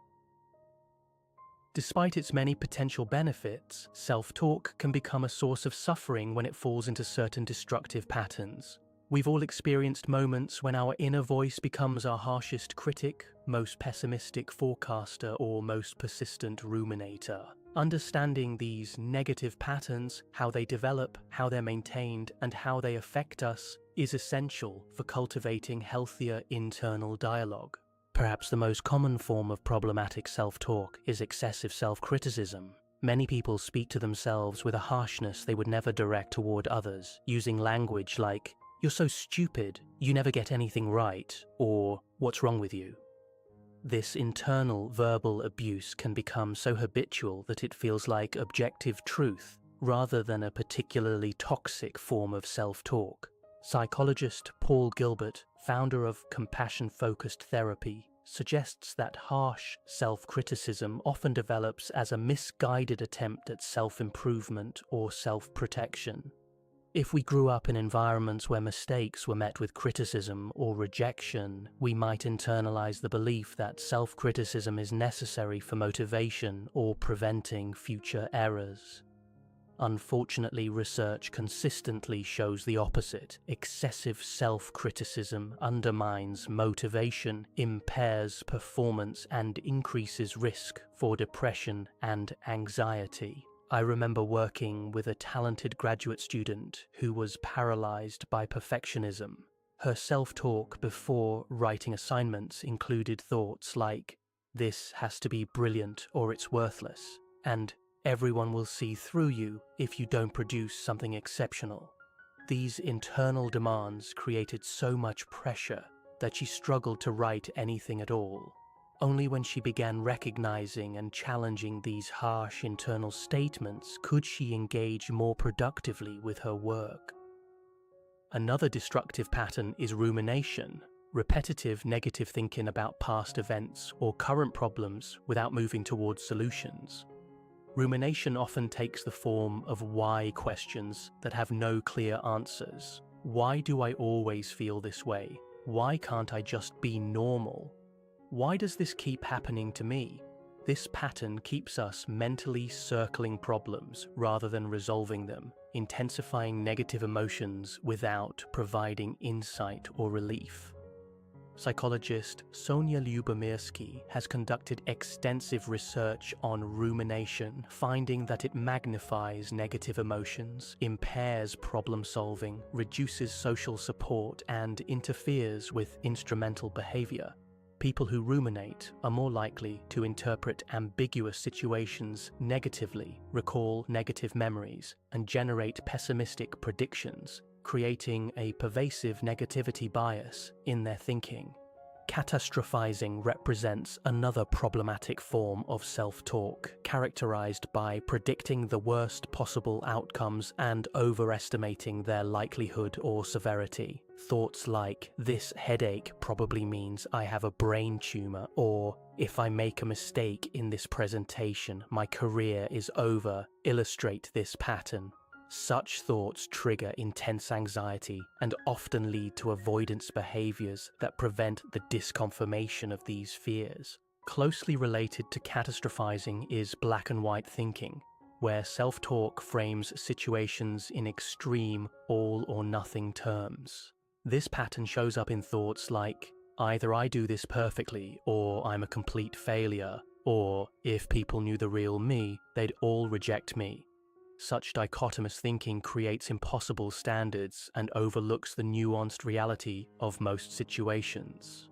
Despite its many potential benefits, self-talk can become a source of suffering when it falls into certain destructive patterns. We've all experienced moments when our inner voice becomes our harshest critic, most pessimistic forecaster, or most persistent ruminator. Understanding these negative patterns, how they develop, how they're maintained, and how they affect us is essential for cultivating healthier internal dialogue. Perhaps the most common form of problematic self-talk is excessive self-criticism. Many people speak to themselves with a harshness they would never direct toward others, using language like, "You're so stupid, you never get anything right," or "What's wrong with you?" This internal verbal abuse can become so habitual that it feels like objective truth, rather than a particularly toxic form of self-talk. Psychologist Paul Gilbert, founder of compassion-focused therapy, suggests that harsh self-criticism often develops as a misguided attempt at self-improvement or self-protection. If we grew up in environments where mistakes were met with criticism or rejection, we might internalize the belief that self-criticism is necessary for motivation or preventing future errors. Unfortunately, research consistently shows the opposite. Excessive self-criticism undermines motivation, impairs performance, and increases risk for depression and anxiety. I remember working with a talented graduate student who was paralyzed by perfectionism. Her self-talk before writing assignments included thoughts like, "This has to be brilliant or it's worthless," and "Everyone will see through you if you don't produce something exceptional." These internal demands created so much pressure that she struggled to write anything at all. Only when she began recognizing and challenging these harsh internal statements could she engage more productively with her work. Another destructive pattern is rumination, repetitive negative thinking about past events or current problems without moving towards solutions. Rumination often takes the form of why questions that have no clear answers. Why do I always feel this way? Why can't I just be normal? Why does this keep happening to me? This pattern keeps us mentally circling problems rather than resolving them, intensifying negative emotions without providing insight or relief. Psychologist Sonia Lyubomirsky has conducted extensive research on rumination, finding that it magnifies negative emotions, impairs problem-solving, reduces social support, and interferes with instrumental behavior. People who ruminate are more likely to interpret ambiguous situations negatively, recall negative memories, and generate pessimistic predictions, creating a pervasive negativity bias in their thinking. Catastrophizing represents another problematic form of self-talk, characterized by predicting the worst possible outcomes and overestimating their likelihood or severity. Thoughts like, "This headache probably means I have a brain tumor," or "If I make a mistake in this presentation, my career is over," illustrate this pattern. Such thoughts trigger intense anxiety and often lead to avoidance behaviors that prevent the disconfirmation of these fears. Closely related to catastrophizing is black and white thinking, where self-talk frames situations in extreme all or nothing terms. This pattern shows up in thoughts like, "Either I do this perfectly or I'm a complete failure," or "If people knew the real me, they'd all reject me." Such dichotomous thinking creates impossible standards and overlooks the nuanced reality of most situations.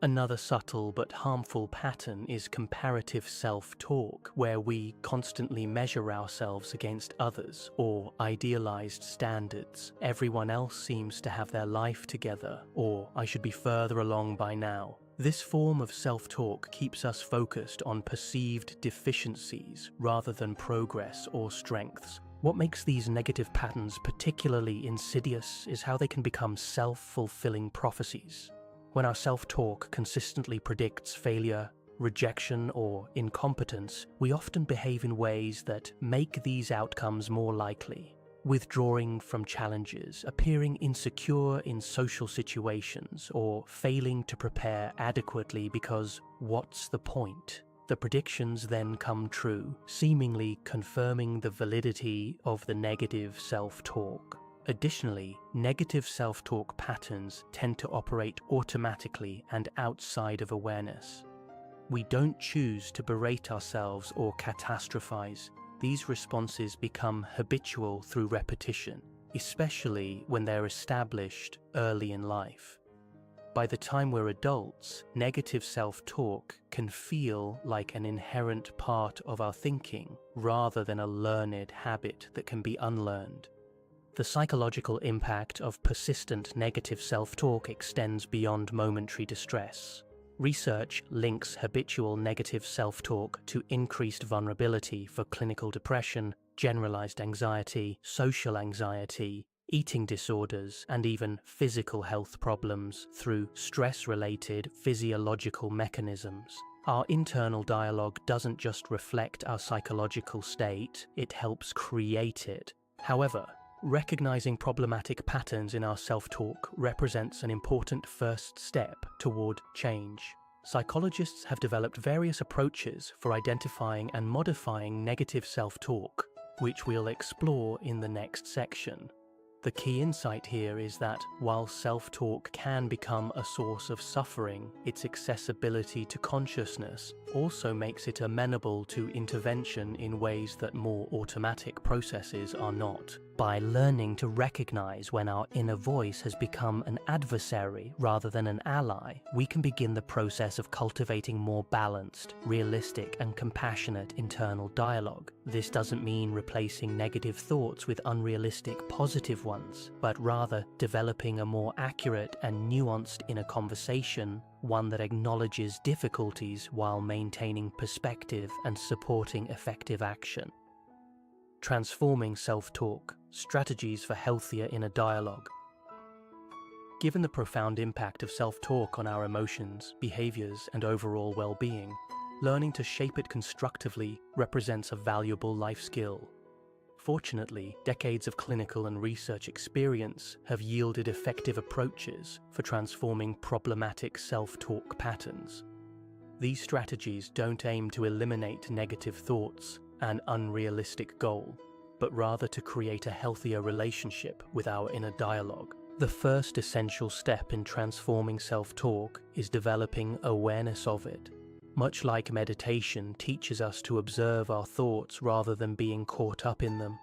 Another subtle but harmful pattern is comparative self-talk, where we constantly measure ourselves against others or idealized standards. Everyone else seems to have their life together, or I should be further along by now. This form of self-talk keeps us focused on perceived deficiencies rather than progress or strengths. What makes these negative patterns particularly insidious is how they can become self-fulfilling prophecies. When our self-talk consistently predicts failure, rejection, or incompetence, we often behave in ways that make these outcomes more likely. Withdrawing from challenges, appearing insecure in social situations, or failing to prepare adequately because what's the point? The predictions then come true, seemingly confirming the validity of the negative self-talk. Additionally, negative self-talk patterns tend to operate automatically and outside of awareness. We don't choose to berate ourselves or catastrophize. These responses become habitual through repetition, especially when they're established early in life. By the time we're adults, negative self-talk can feel like an inherent part of our thinking rather than a learned habit that can be unlearned. The psychological impact of persistent negative self-talk extends beyond momentary distress. Research links habitual negative self-talk to increased vulnerability for clinical depression, generalized anxiety, social anxiety, eating disorders, and even physical health problems through stress-related physiological mechanisms. Our internal dialogue doesn't just reflect our psychological state, it helps create it. However, recognizing problematic patterns in our self-talk represents an important first step toward change. Psychologists have developed various approaches for identifying and modifying negative self-talk, which we'll explore in the next section. The key insight here is that while self-talk can become a source of suffering, its accessibility to consciousness also makes it amenable to intervention in ways that more automatic processes are not. By learning to recognize when our inner voice has become an adversary rather than an ally, we can begin the process of cultivating more balanced, realistic, and compassionate internal dialogue. This doesn't mean replacing negative thoughts with unrealistic, positive ones, but rather developing a more accurate and nuanced inner conversation, one that acknowledges difficulties while maintaining perspective and supporting effective action. Transforming self-talk, strategies for healthier inner dialogue. Given the profound impact of self-talk on our emotions, behaviors, and overall well-being, learning to shape it constructively represents a valuable life skill. Fortunately, decades of clinical and research experience have yielded effective approaches for transforming problematic self-talk patterns. These strategies don't aim to eliminate negative thoughts, an unrealistic goal, but rather to create a healthier relationship with our inner dialogue. The first essential step in transforming self-talk is developing awareness of it. Much like meditation teaches us to observe our thoughts rather than being caught up in them,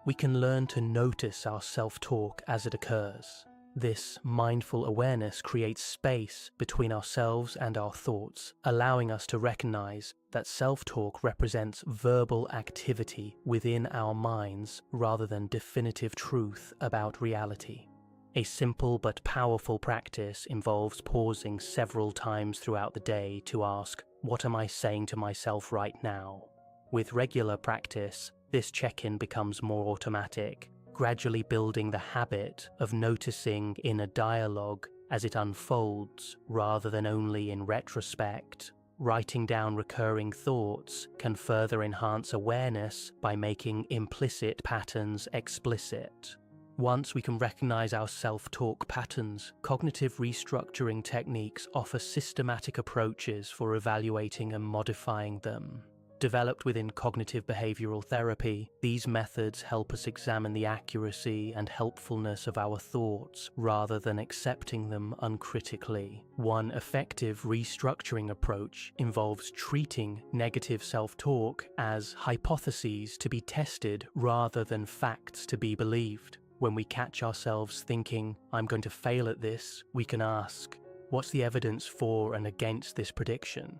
we can learn to notice our self-talk as it occurs. This mindful awareness creates space between ourselves and our thoughts, allowing us to recognize that self-talk represents verbal activity within our minds rather than definitive truth about reality. A simple but powerful practice involves pausing several times throughout the day to ask, "What am I saying to myself right now?" With regular practice, this check-in becomes more automatic, gradually building the habit of noticing inner dialogue as it unfolds rather than only in retrospect. Writing down recurring thoughts can further enhance awareness by making implicit patterns explicit. Once we can recognize our self-talk patterns, cognitive restructuring techniques offer systematic approaches for evaluating and modifying them. Developed within cognitive behavioral therapy, these methods help us examine the accuracy and helpfulness of our thoughts rather than accepting them uncritically. One effective restructuring approach involves treating negative self-talk as hypotheses to be tested rather than facts to be believed. When we catch ourselves thinking, "I'm going to fail at this," we can ask, What's the evidence for and against this prediction?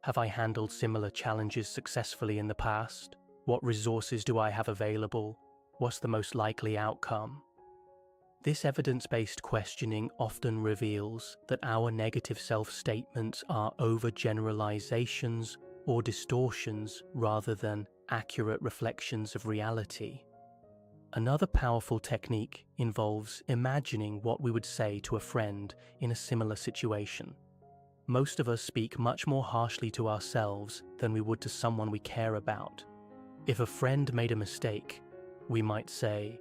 Have I handled similar challenges successfully in the past? What resources do I have available? What's the most likely outcome? This evidence-based questioning often reveals that our negative self-statements are overgeneralizations or distortions rather than accurate reflections of reality. Another powerful technique involves imagining what we would say to a friend in a similar situation. Most of us speak much more harshly to ourselves than we would to someone we care about. If a friend made a mistake, we might say,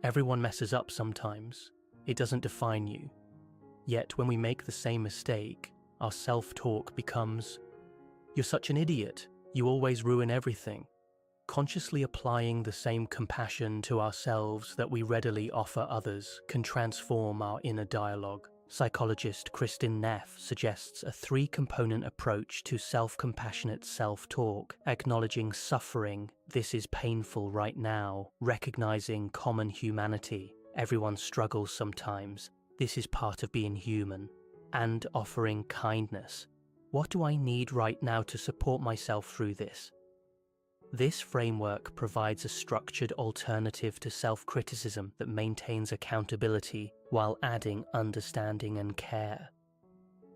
"Everyone messes up sometimes. It doesn't define you." Yet when we make the same mistake, our self-talk becomes, "You're such an idiot. You always ruin everything." Consciously applying the same compassion to ourselves that we readily offer others can transform our inner dialogue. Psychologist Kristin Neff suggests a three-component approach to self-compassionate self-talk, acknowledging suffering, "This is painful right now," recognizing common humanity, "Everyone struggles sometimes, this is part of being human," and offering kindness, "What do I need right now to support myself through this?" This framework provides a structured alternative to self-criticism that maintains accountability while adding understanding and care.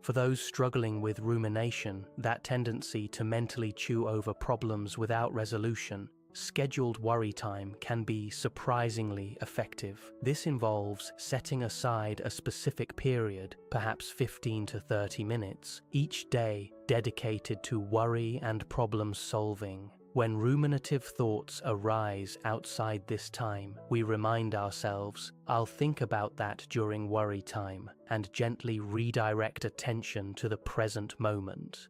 For those struggling with rumination, that tendency to mentally chew over problems without resolution, scheduled worry time can be surprisingly effective. This involves setting aside a specific period, perhaps 15 to 30 minutes, each day dedicated to worry and problem solving. When ruminative thoughts arise outside this time, we remind ourselves, "I'll think about that during worry time," and gently redirect attention to the present moment.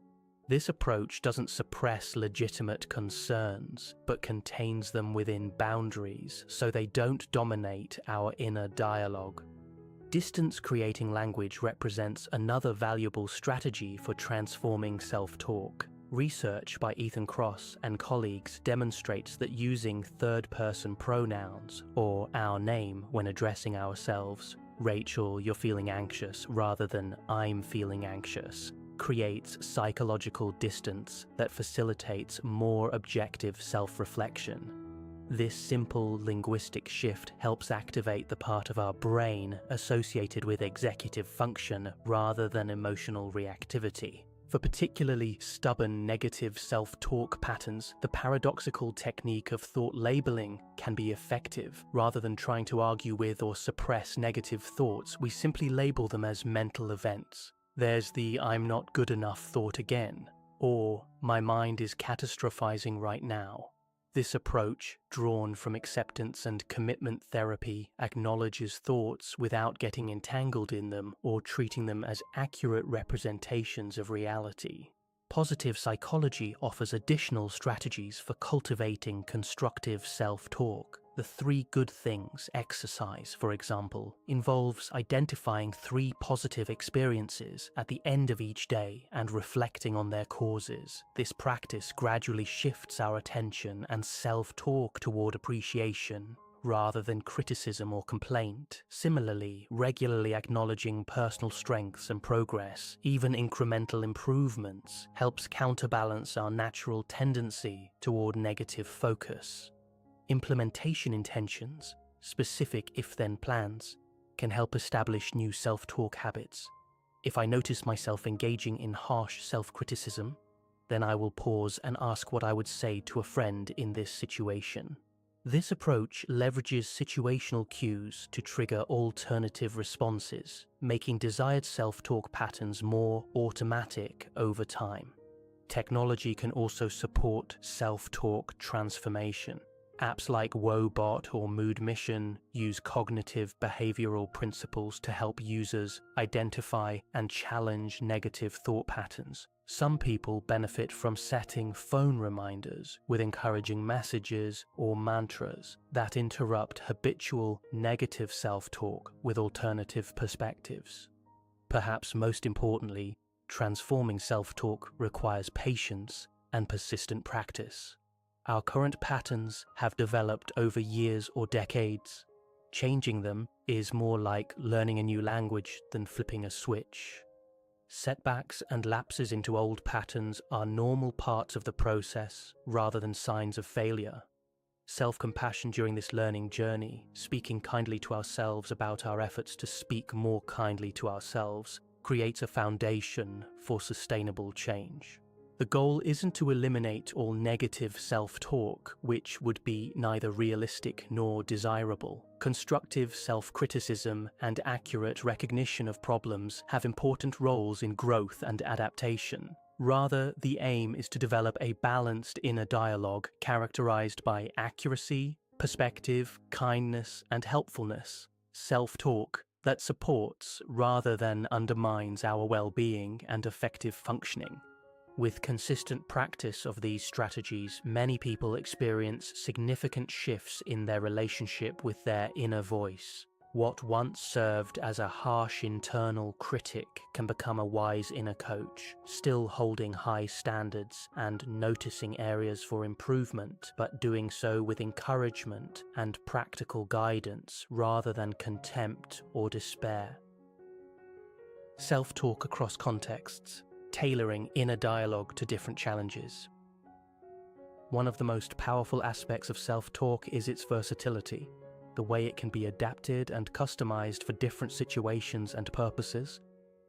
This approach doesn't suppress legitimate concerns, but contains them within boundaries so they don't dominate our inner dialogue. Distance-creating language represents another valuable strategy for transforming self-talk. Research by Ethan Cross and colleagues demonstrates that using third-person pronouns, or our name when addressing ourselves, "Rachel, you're feeling anxious," rather than "I'm feeling anxious," creates psychological distance that facilitates more objective self-reflection. This simple linguistic shift helps activate the part of our brain associated with executive function rather than emotional reactivity. For particularly stubborn negative self-talk patterns, the paradoxical technique of thought labeling can be effective. Rather than trying to argue with or suppress negative thoughts, we simply label them as mental events. There's the "I'm not good enough" thought again, or "My mind is catastrophizing right now." This approach, drawn from acceptance and commitment therapy, acknowledges thoughts without getting entangled in them or treating them as accurate representations of reality. Positive psychology offers additional strategies for cultivating constructive self-talk. The 3 good things exercise, for example, involves identifying 3 positive experiences at the end of each day and reflecting on their causes. This practice gradually shifts our attention and self-talk toward appreciation rather than criticism or complaint. Similarly, regularly acknowledging personal strengths and progress, even incremental improvements, helps counterbalance our natural tendency toward negative focus. Implementation intentions, specific if-then plans, can help establish new self-talk habits. If I notice myself engaging in harsh self-criticism, then I will pause and ask what I would say to a friend in this situation. This approach leverages situational cues to trigger alternative responses, making desired self-talk patterns more automatic over time. Technology can also support self-talk transformation. Apps like Woebot or Mood Mission use cognitive behavioral principles to help users identify and challenge negative thought patterns. Some people benefit from setting phone reminders with encouraging messages or mantras that interrupt habitual negative self-talk with alternative perspectives. Perhaps most importantly, transforming self-talk requires patience and persistent practice. Our current patterns have developed over years or decades. Changing them is more like learning a new language than flipping a switch. Setbacks and lapses into old patterns are normal parts of the process rather than signs of failure. Self-compassion during this learning journey, speaking kindly to ourselves about our efforts to speak more kindly to ourselves, creates a foundation for sustainable change. The goal isn't to eliminate all negative self-talk, which would be neither realistic nor desirable. Constructive self-criticism and accurate recognition of problems have important roles in growth and adaptation. Rather, the aim is to develop a balanced inner dialogue characterized by accuracy, perspective, kindness, and helpfulness. Self-talk that supports rather than undermines our well-being and effective functioning. With consistent practice of these strategies, many people experience significant shifts in their relationship with their inner voice. What once served as a harsh internal critic can become a wise inner coach, still holding high standards and noticing areas for improvement, but doing so with encouragement and practical guidance rather than contempt or despair. Self-talk across contexts, tailoring inner dialogue to different challenges. One of the most powerful aspects of self-talk is its versatility, the way it can be adapted and customized for different situations and purposes.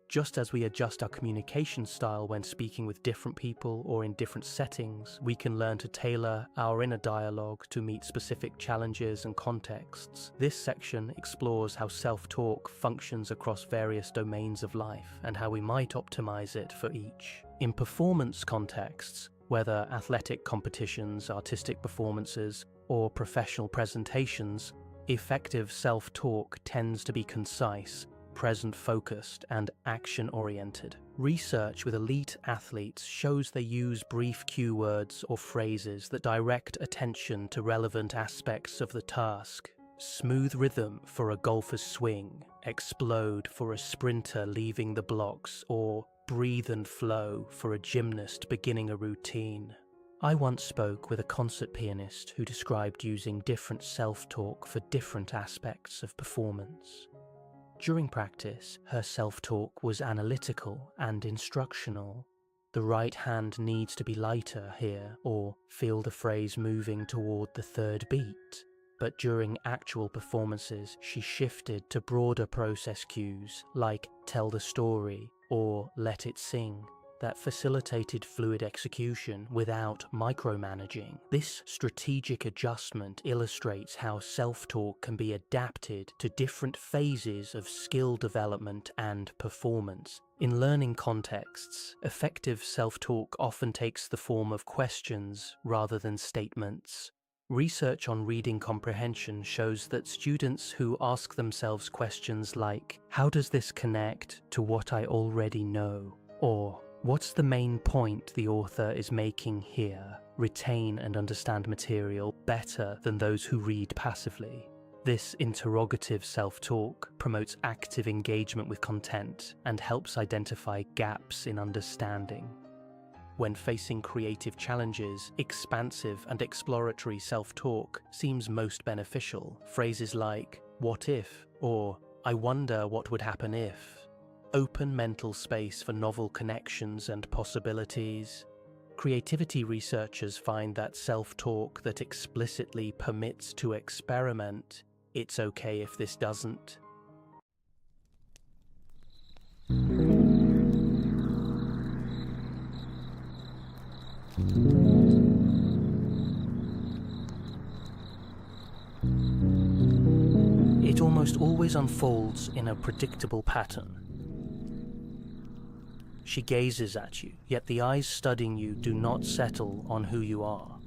Just as we adjust our communication style when speaking with different people or in different settings, we can learn to tailor our inner dialogue to meet specific challenges and contexts. This section explores how self-talk functions across various domains of life and how we might optimize it for each. In performance contexts, whether athletic competitions, artistic performances, or professional presentations, effective self-talk tends to be concise, present-focused, and action-oriented. Research with elite athletes shows they use brief cue words or phrases that direct attention to relevant aspects of the task. Smooth rhythm for a golfer's swing, explode for a sprinter leaving the blocks, or breathe and flow for a gymnast beginning a routine. I once spoke with a concert pianist who described using different self-talk for different aspects of performance. During practice, her self-talk was analytical and instructional. The right hand needs to be lighter here, or feel the phrase moving toward the third beat. But during actual performances, she shifted to broader process cues like tell the story or let it sing, that facilitated fluid execution without micromanaging. This strategic adjustment illustrates how self-talk can be adapted to different phases of skill development and performance. In learning contexts, effective self-talk often takes the form of questions rather than statements. Research on reading comprehension shows that students who ask themselves questions like, "How does this connect to what I already know?" or "What's the main point the author is making here?" retain and understand material better than those who read passively. This interrogative self-talk promotes active engagement with content and helps identify gaps in understanding. When facing creative challenges, expansive and exploratory self-talk seems most beneficial. Phrases like, "What if?" or "I wonder what would happen if?" open mental space for novel connections and possibilities. Creativity researchers find that self-talk that explicitly permits to experiment, "It's okay if this doesn't." It almost always unfolds in a predictable pattern. She gazes at you, yet the eyes studying you do not settle on who you are.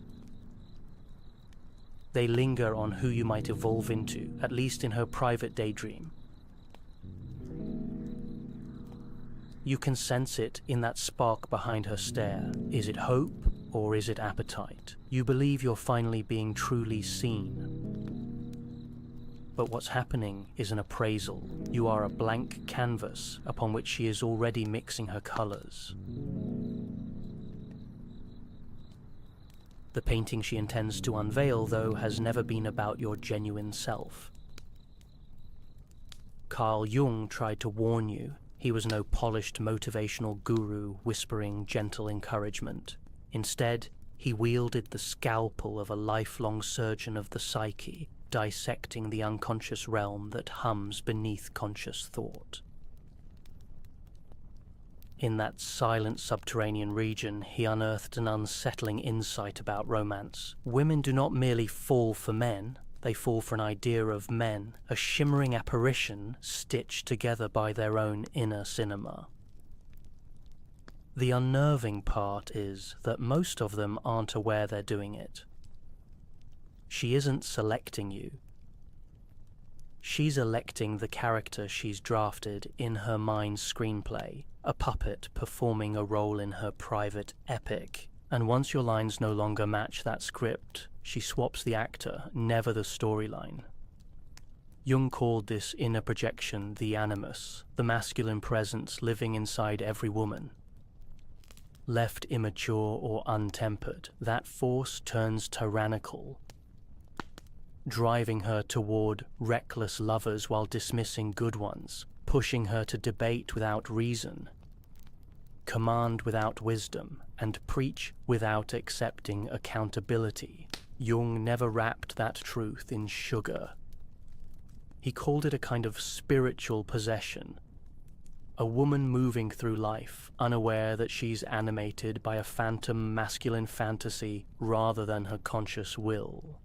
They linger on who you might evolve into, at least in her private daydream. You can sense it in that spark behind her stare. Is it hope or is it appetite? You believe you're finally being truly seen. But what's happening is an appraisal. You are a blank canvas upon which she is already mixing her colors. The painting she intends to unveil, though, has never been about your genuine self. Carl Jung tried to warn you. He was no polished motivational guru whispering gentle encouragement. Instead, he wielded the scalpel of a lifelong surgeon of the psyche, dissecting the unconscious realm that hums beneath conscious thought. In that silent subterranean region, he unearthed an unsettling insight about romance. Women do not merely fall for men, they fall for an idea of men, a shimmering apparition stitched together by their own inner cinema. The unnerving part is that most of them aren't aware they're doing it. She isn't selecting you. She's electing the character she's drafted in her mind's screenplay, a puppet performing a role in her private epic. And once your lines no longer match that script, she swaps the actor, never the storyline. Jung called this inner projection the animus, the masculine presence living inside every woman. Left immature or untempered, that force turns tyrannical, driving her toward reckless lovers while dismissing good ones, pushing her to debate without reason, command without wisdom, and preach without accepting accountability. Jung never wrapped that truth in sugar. He called it a kind of spiritual possession, a woman moving through life, unaware that she's animated by a phantom masculine fantasy rather than her conscious will.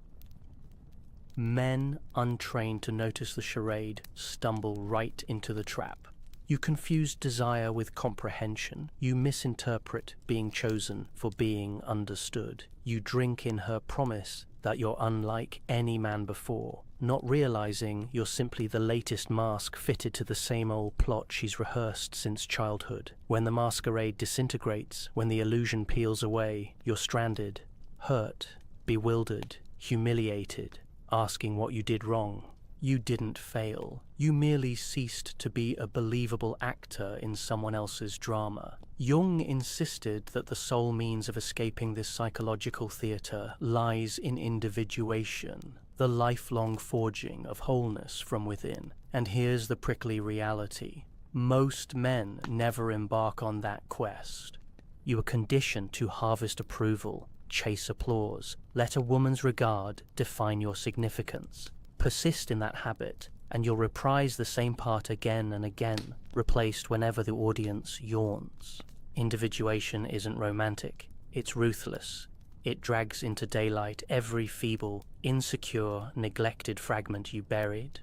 Men, untrained to notice the charade, stumble right into the trap. You confuse desire with comprehension. You misinterpret being chosen for being understood. You drink in her promise that you're unlike any man before, not realizing you're simply the latest mask fitted to the same old plot she's rehearsed since childhood. When the masquerade disintegrates, when the illusion peels away, you're stranded, hurt, bewildered, humiliated, asking what you did wrong. You didn't fail. You merely ceased to be a believable actor in someone else's drama. Jung insisted that the sole means of escaping this psychological theatre lies in individuation, the lifelong forging of wholeness from within. And here's the prickly reality. Most men never embark on that quest. You are conditioned to harvest approval, chase applause, let a woman's regard define your significance. Persist in that habit, and you'll reprise the same part again and again, replaced whenever the audience yawns. Individuation isn't romantic, it's ruthless. It drags into daylight every feeble, insecure, neglected fragment you buried.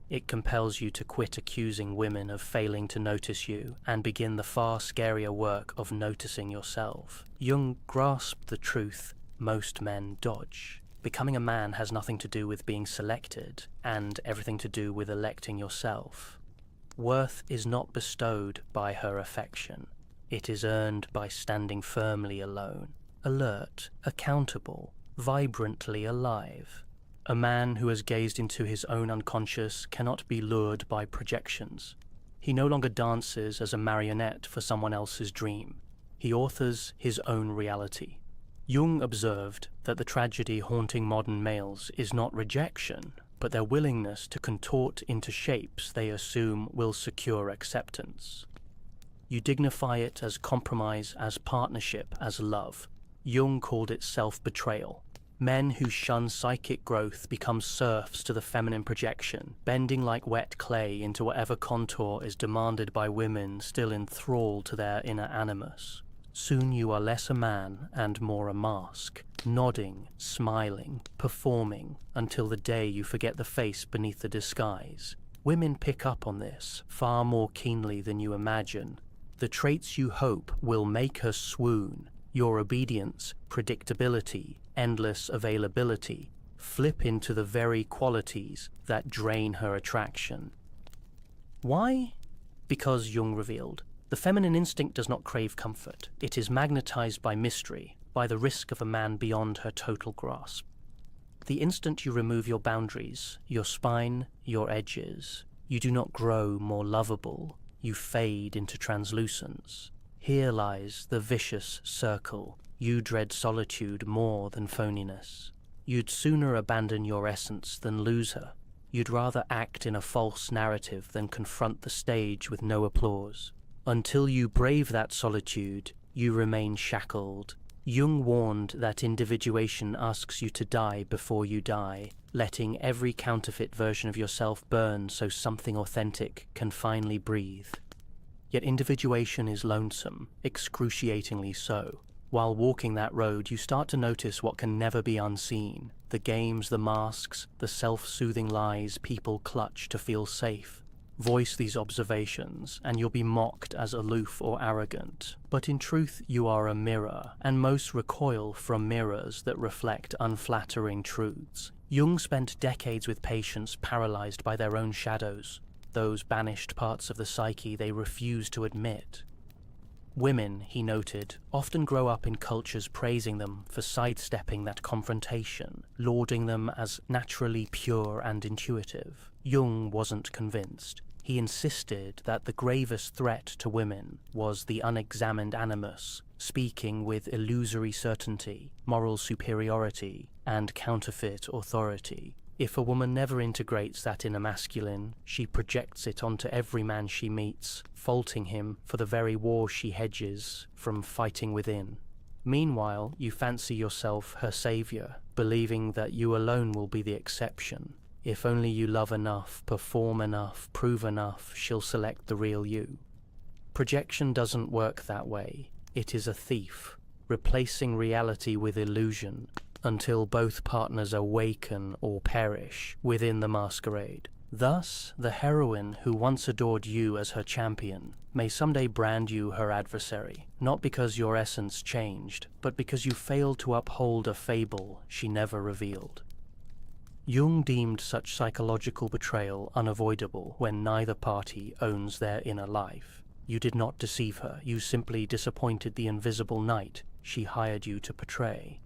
It compels you to quit accusing women of failing to notice you and begin the far scarier work of noticing yourself. Jung grasped the truth most men dodge. Becoming a man has nothing to do with being selected, and everything to do with electing yourself. Worth is not bestowed by her affection. It is earned by standing firmly alone, alert, accountable, vibrantly alive. A man who has gazed into his own unconscious cannot be lured by projections. He no longer dances as a marionette for someone else's dream. He authors his own reality. Jung observed that the tragedy haunting modern males is not rejection, but their willingness to contort into shapes they assume will secure acceptance. You dignify it as compromise, as partnership, as love. Jung called it self-betrayal. Men who shun psychic growth become serfs to the feminine projection, bending like wet clay into whatever contour is demanded by women still enthralled to their inner animus. Soon you are less a man and more a mask, nodding, smiling, performing, until the day you forget the face beneath the disguise. Women pick up on this far more keenly than you imagine. The traits you hope will make her swoon, your obedience, predictability, endless availability, flip into the very qualities that drain her attraction. Why? Because, Jung revealed, the feminine instinct does not crave comfort. It is magnetized by mystery, by the risk of a man beyond her total grasp. The instant you remove your boundaries, your spine, your edges, you do not grow more lovable, you fade into translucence. Here lies the vicious circle. You dread solitude more than phoniness. You'd sooner abandon your essence than lose her. You'd rather act in a false narrative than confront the stage with no applause. Until you brave that solitude, you remain shackled. Jung warned that individuation asks you to die before you die, letting every counterfeit version of yourself burn so something authentic can finally breathe. Yet individuation is lonesome, excruciatingly so. While walking that road, you start to notice what can never be unseen. The games, the masks, the self-soothing lies people clutch to feel safe. Voice these observations, and you'll be mocked as aloof or arrogant. But in truth, you are a mirror, and most recoil from mirrors that reflect unflattering truths. Jung spent decades with patients paralyzed by their own shadows, those banished parts of the psyche they refuse to admit. Women, he noted, often grow up in cultures praising them for sidestepping that confrontation, lauding them as naturally pure and intuitive. Jung wasn't convinced. He insisted that the gravest threat to women was the unexamined animus, speaking with illusory certainty, moral superiority, and counterfeit authority. If a woman never integrates that inner masculine, she projects it onto every man she meets, faulting him for the very war she hedges from fighting within. Meanwhile, you fancy yourself her savior, believing that you alone will be the exception. If only you love enough, perform enough, prove enough, she'll select the real you. Projection doesn't work that way. It is a thief, replacing reality with illusion, until both partners awaken or perish within the masquerade. Thus, the heroine who once adored you as her champion may someday brand you her adversary, not because your essence changed, but because you failed to uphold a fable she never revealed. Jung deemed such psychological betrayal unavoidable when neither party owns their inner life. You did not deceive her, you simply disappointed the invisible knight she hired you to portray.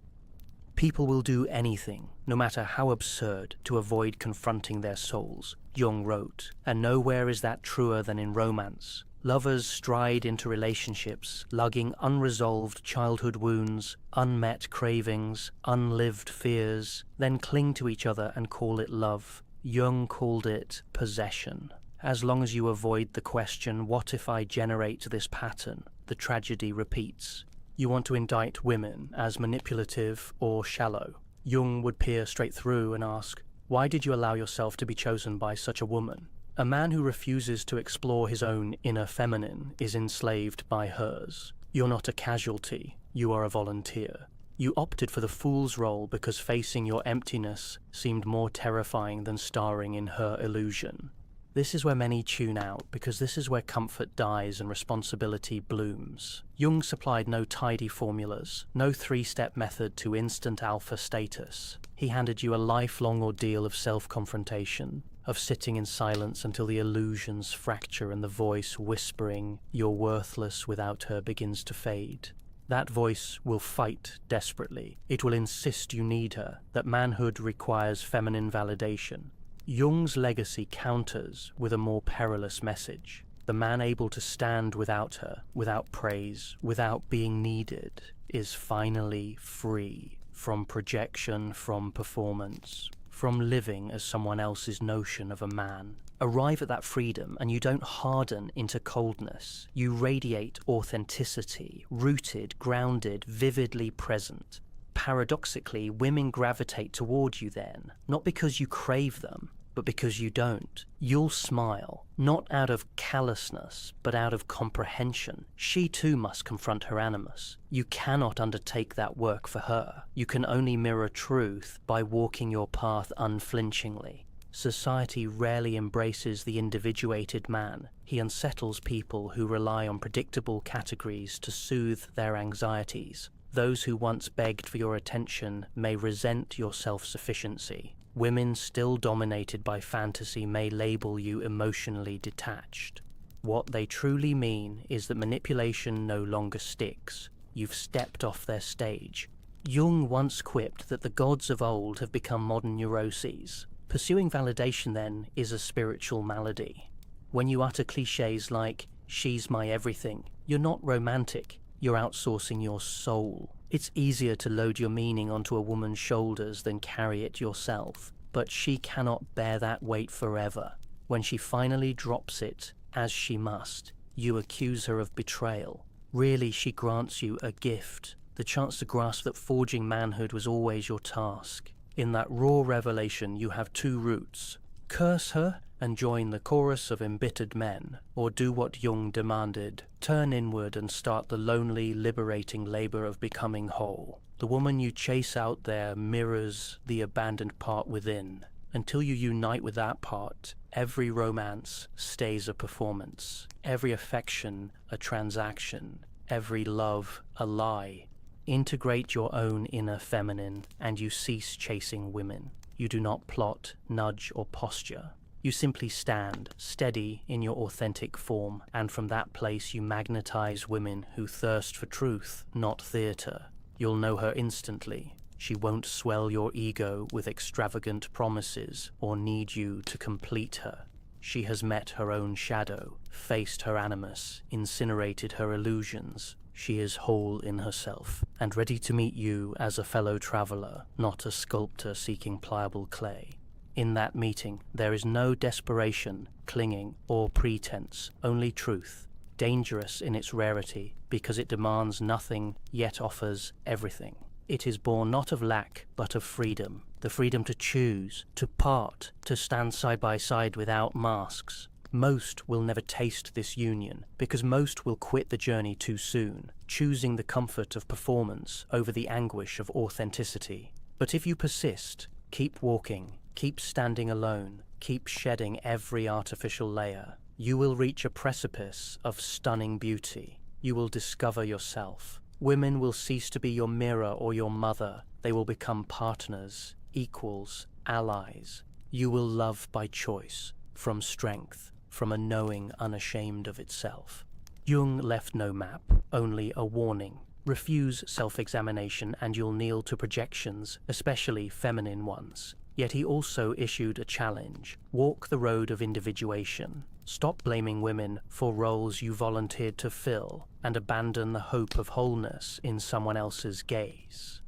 People will do anything, no matter how absurd, to avoid confronting their souls, Jung wrote, and nowhere is that truer than in romance. Lovers stride into relationships, lugging unresolved childhood wounds, unmet cravings, unlived fears, then cling to each other and call it love. Jung called it possession. As long as you avoid the question, what if I generate this pattern, the tragedy repeats. You want to indict women as manipulative or shallow. Jung would peer straight through and ask, why did you allow yourself to be chosen by such a woman? A man who refuses to explore his own inner feminine is enslaved by hers. You're not a casualty, you are a volunteer. You opted for the fool's role because facing your emptiness seemed more terrifying than starring in her illusion. This is where many tune out, because this is where comfort dies and responsibility blooms. Jung supplied no tidy formulas, no three-step method to instant alpha status. He handed you a lifelong ordeal of self-confrontation, of sitting in silence until the illusions fracture and the voice whispering, "You're worthless," without her begins to fade. That voice will fight desperately. It will insist you need her, that manhood requires feminine validation. Jung's legacy counters with a more perilous message. The man able to stand without her, without praise, without being needed, is finally free from projection, from performance, from living as someone else's notion of a man. Arrive at that freedom and you don't harden into coldness. You radiate authenticity, rooted, grounded, vividly present. Paradoxically, women gravitate toward you then, not because you crave them, but because you don't. You'll smile, not out of callousness, but out of comprehension. She too must confront her animus. You cannot undertake that work for her. You can only mirror truth by walking your path unflinchingly. Society rarely embraces the individuated man. He unsettles people who rely on predictable categories to soothe their anxieties. Those who once begged for your attention may resent your self-sufficiency. Women still dominated by fantasy may label you emotionally detached. What they truly mean is that manipulation no longer sticks. You've stepped off their stage. Jung once quipped that the gods of old have become modern neuroses. Pursuing validation, then, is a spiritual malady. When you utter cliches like, "She's my everything," you're not romantic. You're outsourcing your soul. It's easier to load your meaning onto a woman's shoulders than carry it yourself. but she cannot bear that weight forever. When she finally drops it, as she must, you accuse her of betrayal. Really, she grants you a gift, the chance to grasp that forging manhood was always your task. In that raw revelation, you have two routes: curse her and join the chorus of embittered men, or do what Jung demanded, turn inward and start the lonely, liberating labor of becoming whole. The woman you chase out there mirrors the abandoned part within. Until you unite with that part, every romance stays a performance, every affection a transaction, every love a lie. Integrate your own inner feminine, and you cease chasing women. You do not plot, nudge, or posture. You simply stand, steady in your authentic form, and from that place you magnetize women who thirst for truth, not theater. You'll know her instantly. She won't swell your ego with extravagant promises or need you to complete her. She has met her own shadow, faced her animus, incinerated her illusions. She is whole in herself, and ready to meet you as a fellow traveler, not a sculptor seeking pliable clay. In that meeting, there is no desperation, clinging, or pretense, only truth, dangerous in its rarity, because it demands nothing, yet offers everything. It is born not of lack, but of freedom, the freedom to choose, to part, to stand side by side without masks. Most will never taste this union, because most will quit the journey too soon, choosing the comfort of performance over the anguish of authenticity. But if you persist, keep walking, keep standing alone, keep shedding every artificial layer, you will reach a precipice of stunning beauty. You will discover yourself. Women will cease to be your mirror or your mother. They will become partners, equals, allies. You will love by choice, from strength, from a knowing unashamed of itself. Jung left no map, only a warning. Refuse self-examination and you'll kneel to projections, especially feminine ones. Yet he also issued a challenge: walk the road of individuation. Stop blaming women for roles you volunteered to fill, and abandon the hope of wholeness in someone else's gaze.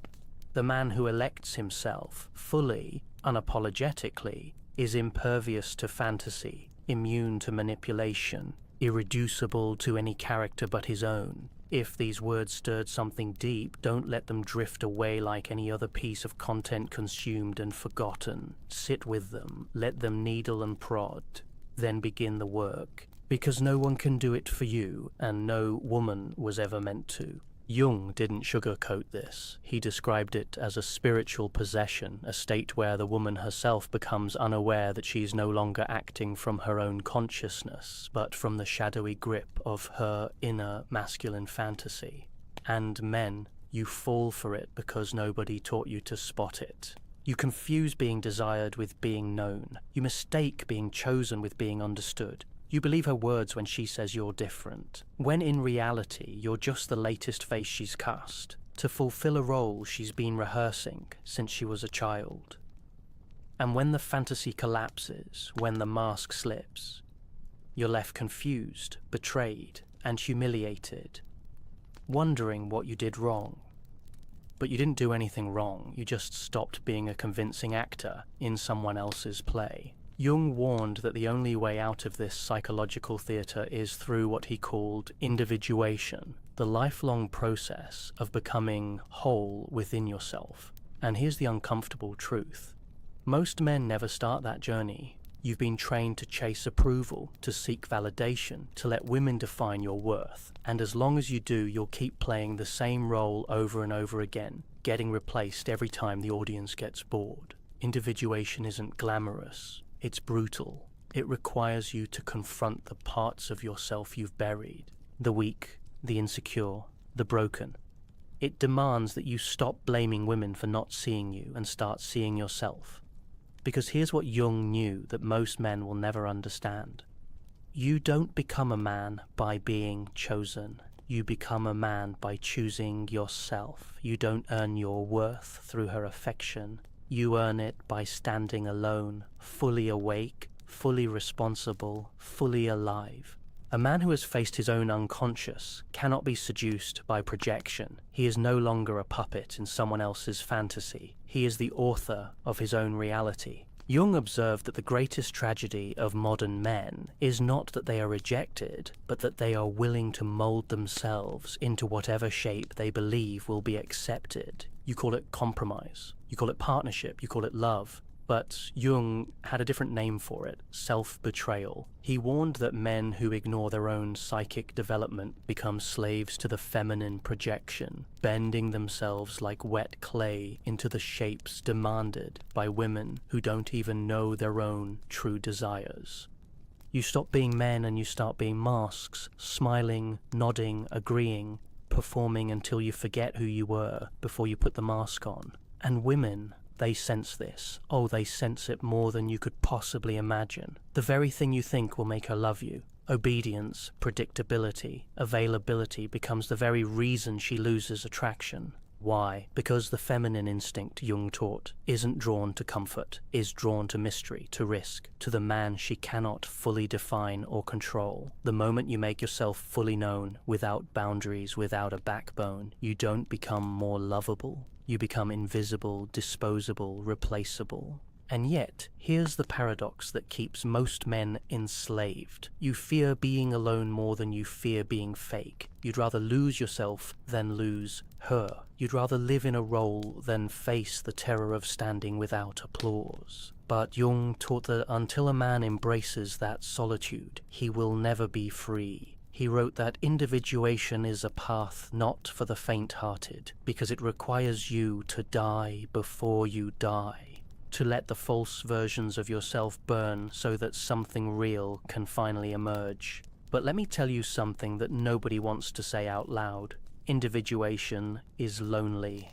The man who elects himself fully, unapologetically, is impervious to fantasy, immune to manipulation, irreducible to any character but his own. If these words stirred something deep, don't let them drift away like any other piece of content consumed and forgotten. Sit with them, let them needle and prod, then begin the work. Because no one can do it for you, and no woman was ever meant to. Jung didn't sugarcoat this. He described it as a spiritual possession, a state where the woman herself becomes unaware that she is no longer acting from her own consciousness, but from the shadowy grip of her inner masculine fantasy. And men, you fall for it because nobody taught you to spot it. You confuse being desired with being known. You mistake being chosen with being understood. You believe her words when she says you're different, when in reality you're just the latest face she's cast, to fulfill a role she's been rehearsing since she was a child. And when the fantasy collapses, when the mask slips, you're left confused, betrayed, and humiliated, wondering what you did wrong. But you didn't do anything wrong, you just stopped being a convincing actor in someone else's play. Jung warned that the only way out of this psychological theatre is through what he called individuation, the lifelong process of becoming whole within yourself. And here's the uncomfortable truth. Most men never start that journey. You've been trained to chase approval, to seek validation, to let women define your worth. And as long as you do, you'll keep playing the same role over and over again, getting replaced every time the audience gets bored. Individuation isn't glamorous. It's brutal. It requires you to confront the parts of yourself you've buried, the weak, the insecure, the broken. It demands that you stop blaming women for not seeing you and start seeing yourself. Because here's what Jung knew that most men will never understand. You don't become a man by being chosen. You become a man by choosing yourself. You don't earn your worth through her affection. You earn it by standing alone, fully awake, fully responsible, fully alive. A man who has faced his own unconscious cannot be seduced by projection. He is no longer a puppet in someone else's fantasy. He is the author of his own reality. Jung observed that the greatest tragedy of modern men is not that they are rejected, but that they are willing to mold themselves into whatever shape they believe will be accepted. You call it compromise, you call it partnership, you call it love. But Jung had a different name for it, self-betrayal. He warned that men who ignore their own psychic development become slaves to the feminine projection, bending themselves like wet clay into the shapes demanded by women who don't even know their own true desires. You stop being men and you start being masks, smiling, nodding, agreeing, performing until you forget who you were before you put the mask on. And women, they sense this. Oh, they sense it more than you could possibly imagine. The very thing you think will make her love you. Obedience, predictability, availability becomes the very reason she loses attraction. Why? Because the feminine instinct, Jung taught, isn't drawn to comfort, is drawn to mystery, to risk, to the man she cannot fully define or control. The moment you make yourself fully known, without boundaries, without a backbone, you don't become more lovable. You become invisible, disposable, replaceable. And yet, here's the paradox that keeps most men enslaved. You fear being alone more than you fear being fake. You'd rather lose yourself than lose her. You'd rather live in a role than face the terror of standing without applause. But Jung taught that until a man embraces that solitude, he will never be free. He wrote that individuation is a path not for the faint-hearted, because it requires you to die before you die, to let the false versions of yourself burn so that something real can finally emerge. But let me tell you something that nobody wants to say out loud. Individuation is lonely,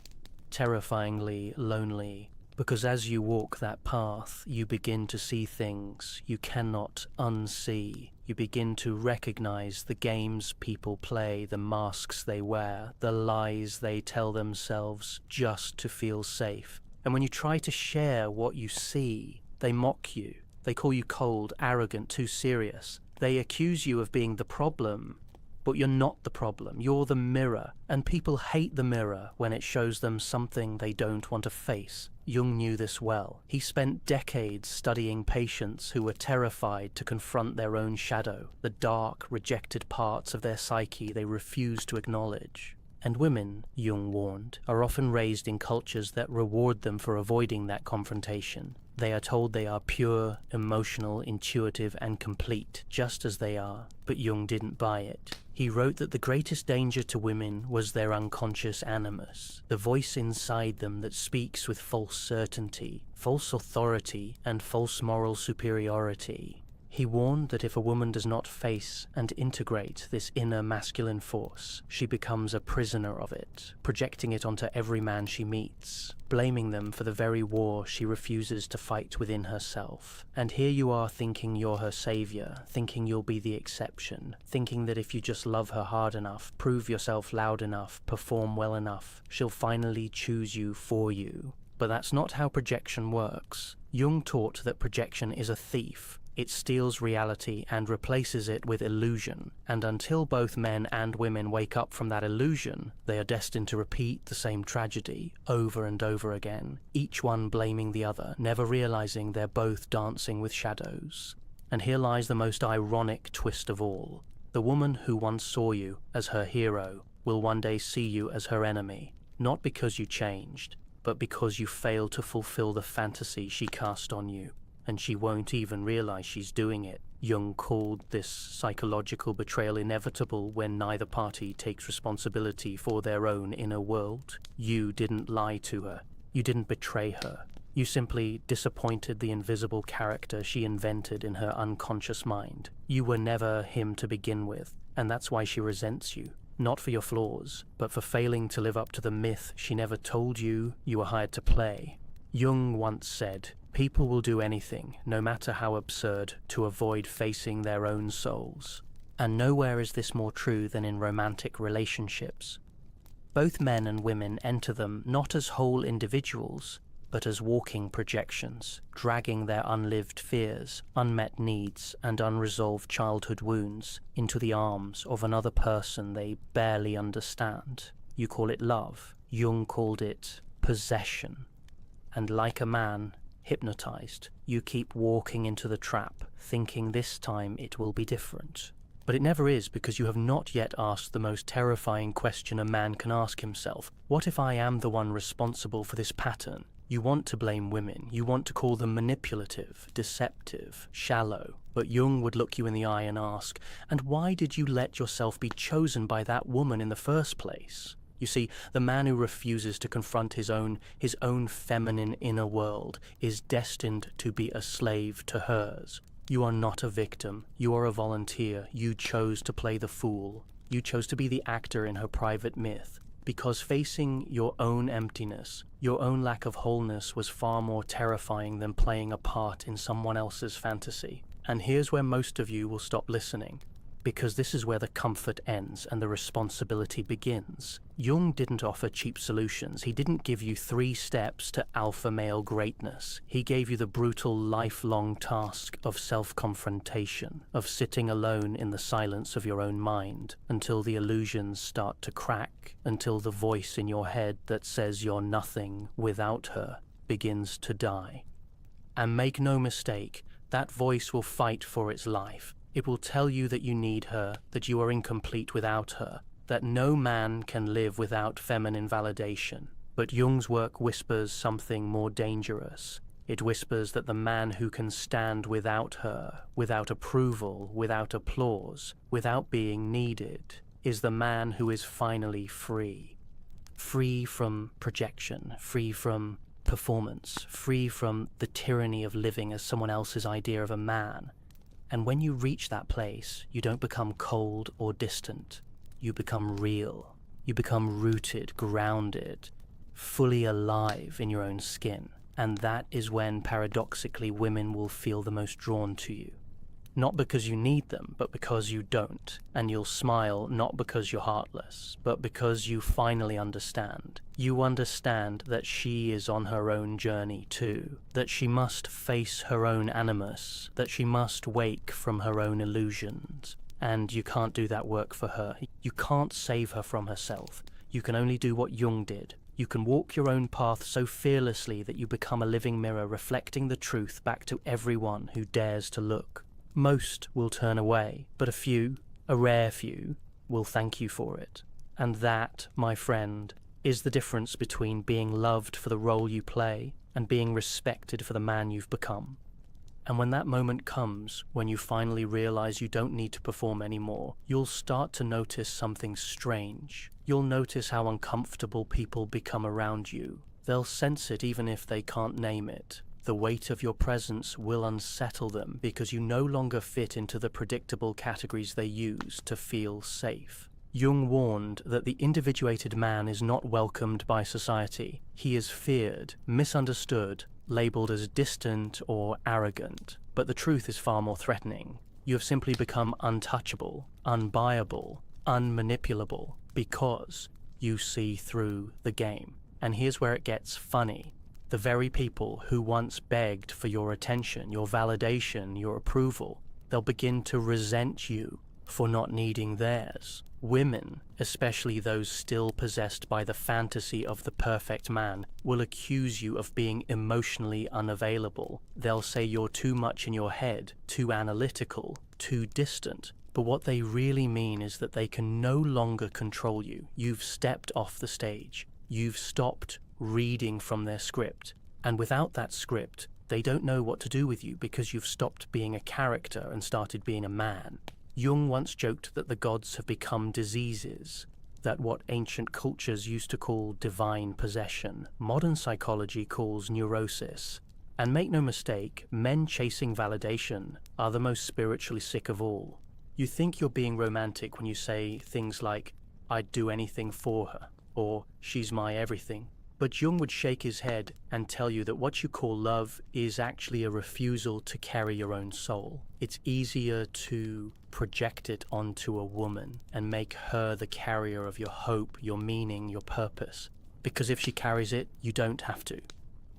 terrifyingly lonely. Because as you walk that path, you begin to see things you cannot unsee. You begin to recognize the games people play, the masks they wear, the lies they tell themselves just to feel safe. And when you try to share what you see, they mock you. They call you cold, arrogant, too serious. They accuse you of being the problem. But you're not the problem, you're the mirror, and people hate the mirror when it shows them something they don't want to face. Jung knew this well. He spent decades studying patients who were terrified to confront their own shadow, the dark, rejected parts of their psyche they refused to acknowledge. And women, Jung warned, are often raised in cultures that reward them for avoiding that confrontation. They are told they are pure, emotional, intuitive, and complete, just as they are. But Jung didn't buy it. He wrote that the greatest danger to women was their unconscious animus, the voice inside them that speaks with false certainty, false authority, and false moral superiority. He warned that if a woman does not face and integrate this inner masculine force, she becomes a prisoner of it, projecting it onto every man she meets, blaming them for the very war she refuses to fight within herself. And here you are thinking you're her savior, thinking you'll be the exception, thinking that if you just love her hard enough, prove yourself loud enough, perform well enough, she'll finally choose you for you. But that's not how projection works. Jung taught that projection is a thief. It steals reality and replaces it with illusion, and until both men and women wake up from that illusion, they are destined to repeat the same tragedy over and over again, each one blaming the other, never realizing they're both dancing with shadows. And here lies the most ironic twist of all. The woman who once saw you as her hero will one day see you as her enemy, not because you changed, but because you failed to fulfill the fantasy she cast on you. And she won't even realize she's doing it. Jung called this psychological betrayal inevitable when neither party takes responsibility for their own inner world. You didn't lie to her. You didn't betray her. You simply disappointed the invisible character she invented in her unconscious mind. You were never him to begin with, and that's why she resents you. Not for your flaws, but for failing to live up to the myth she never told you were hired to play. Jung once said, "People will do anything, no matter how absurd, to avoid facing their own souls." And nowhere is this more true than in romantic relationships. Both men and women enter them not as whole individuals, but as walking projections, dragging their unlived fears, unmet needs, and unresolved childhood wounds into the arms of another person they barely understand. You call it love. Jung called it possession. And like a man, hypnotized. You keep walking into the trap, thinking this time it will be different. But it never is, because you have not yet asked the most terrifying question a man can ask himself. What if I am the one responsible for this pattern? You want to blame women. You want to call them manipulative, deceptive, shallow. But Jung would look you in the eye and ask, and why did you let yourself be chosen by that woman in the first place? You see, the man who refuses to confront his own feminine inner world is destined to be a slave to hers. You are not a victim. You are a volunteer. You chose to play the fool. You chose to be the actor in her private myth. Because facing your own emptiness, your own lack of wholeness, was far more terrifying than playing a part in someone else's fantasy. And here's where most of you will stop listening, because this is where the comfort ends and the responsibility begins. Jung didn't offer cheap solutions. He didn't give you 3 steps to alpha male greatness. He gave you the brutal, lifelong task of self-confrontation, of sitting alone in the silence of your own mind until the illusions start to crack, until the voice in your head that says you're nothing without her begins to die. And make no mistake, that voice will fight for its life. It will tell you that you need her, that you are incomplete without her, that no man can live without feminine validation. But Jung's work whispers something more dangerous. It whispers that the man who can stand without her, without approval, without applause, without being needed, is the man who is finally free. Free from projection, free from performance, free from the tyranny of living as someone else's idea of a man. And when you reach that place, you don't become cold or distant. You become real. You become rooted, grounded, fully alive in your own skin. And that is when, paradoxically, women will feel the most drawn to you. Not because you need them, but because you don't. And you'll smile not because you're heartless, but because you finally understand. You understand that she is on her own journey too, that she must face her own animus, that she must wake from her own illusions. And you can't do that work for her. You can't save her from herself. You can only do what Jung did. You can walk your own path so fearlessly that you become a living mirror reflecting the truth back to everyone who dares to look. Most will turn away, but a few, a rare few, will thank you for it. And that, my friend, is the difference between being loved for the role you play and being respected for the man you've become. And when that moment comes, when you finally realize you don't need to perform anymore, you'll start to notice something strange. You'll notice how uncomfortable people become around you. They'll sense it even if they can't name it. The weight of your presence will unsettle them because you no longer fit into the predictable categories they use to feel safe. Jung warned that the individuated man is not welcomed by society. He is feared, misunderstood, labeled as distant or arrogant. But the truth is far more threatening. You have simply become untouchable, unbuyable, unmanipulable because you see through the game. And here's where it gets funny. The very people who once begged for your attention, your validation, your approval, they'll begin to resent you for not needing theirs. Women, especially those still possessed by the fantasy of the perfect man, will accuse you of being emotionally unavailable. They'll say you're too much in your head, too analytical, too distant. But what they really mean is that they can no longer control you. You've stepped off the stage. You've stopped reading from their script. And without that script, they don't know what to do with you because you've stopped being a character and started being a man. Jung once joked that the gods have become diseases, that what ancient cultures used to call divine possession, modern psychology calls neurosis. And make no mistake, men chasing validation are the most spiritually sick of all. You think you're being romantic when you say things like, "I'd do anything for her," or "she's my everything." But Jung would shake his head and tell you that what you call love is actually a refusal to carry your own soul. It's easier to project it onto a woman and make her the carrier of your hope, your meaning, your purpose. Because if she carries it, you don't have to.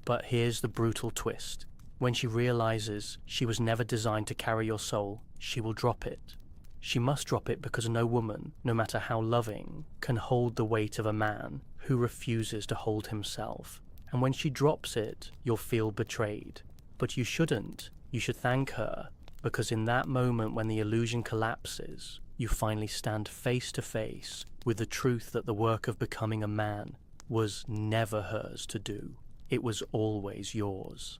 But here's the brutal twist. When she realizes she was never designed to carry your soul, she will drop it. She must drop it because no woman, no matter how loving, can hold the weight of a man who refuses to hold himself. and when she drops it, you'll feel betrayed. But you shouldn't. You should thank her, because in that moment when the illusion collapses, you finally stand face to face with the truth that the work of becoming a man was never hers to do. It was always yours.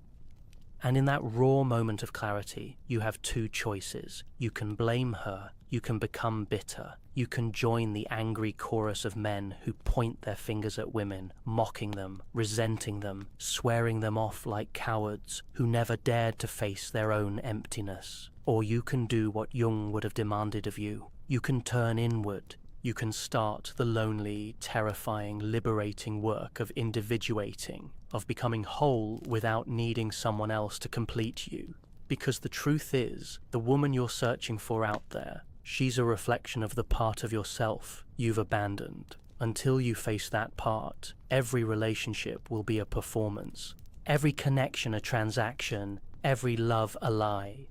And in that raw moment of clarity, you have two choices. You can blame her, you can become bitter, you can join the angry chorus of men who point their fingers at women, mocking them, resenting them, swearing them off like cowards who never dared to face their own emptiness. Or you can do what Jung would have demanded of you. You can turn inward. You can start the lonely, terrifying, liberating work of individuating, of becoming whole without needing someone else to complete you. Because the truth is, the woman you're searching for out there, she's a reflection of the part of yourself you've abandoned. Until you face that part, every relationship will be a performance, every connection a transaction, every love a lie.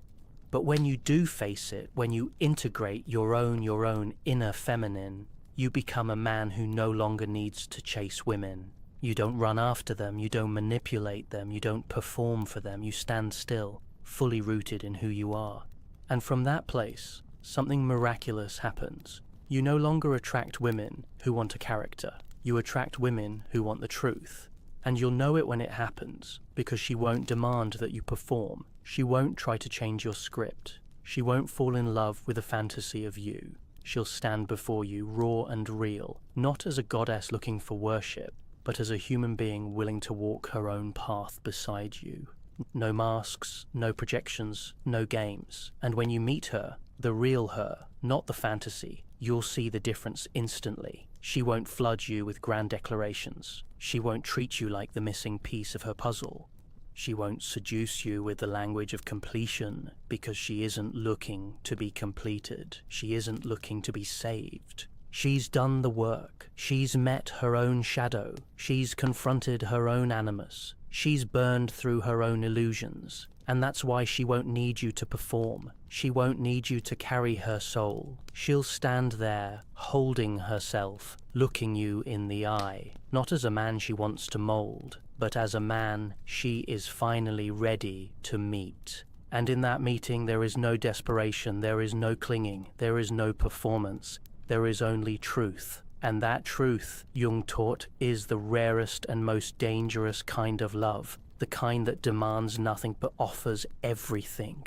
But when you do face it, when you integrate your own inner feminine, you become a man who no longer needs to chase women. You don't run after them, you don't manipulate them, you don't perform for them, you stand still, fully rooted in who you are. And from that place, something miraculous happens. You no longer attract women who want a character. You attract women who want the truth. And you'll know it when it happens, because she won't demand that you perform. She won't try to change your script. She won't fall in love with a fantasy of you. She'll stand before you raw and real, not as a goddess looking for worship, but as a human being willing to walk her own path beside you. No masks, no projections, no games. And when you meet her, the real her, not the fantasy, you'll see the difference instantly. She won't flood you with grand declarations. She won't treat you like the missing piece of her puzzle. She won't seduce you with the language of completion, because she isn't looking to be completed. She isn't looking to be saved. She's done the work. She's met her own shadow. She's confronted her own animus. She's burned through her own illusions. And that's why she won't need you to perform. She won't need you to carry her soul. She'll stand there, holding herself, looking you in the eye, not as a man she wants to mold, but as a man she is finally ready to meet. And in that meeting there is no desperation, there is no clinging, there is no performance, there is only truth. And that truth, Jung taught, is the rarest and most dangerous kind of love. The kind that demands nothing but offers everything,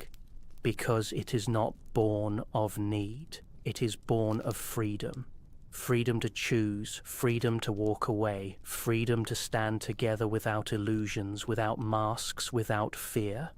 because it is not born of need. It is born of freedom. Freedom to choose, freedom to walk away, freedom to stand together without illusions, without masks, without fear.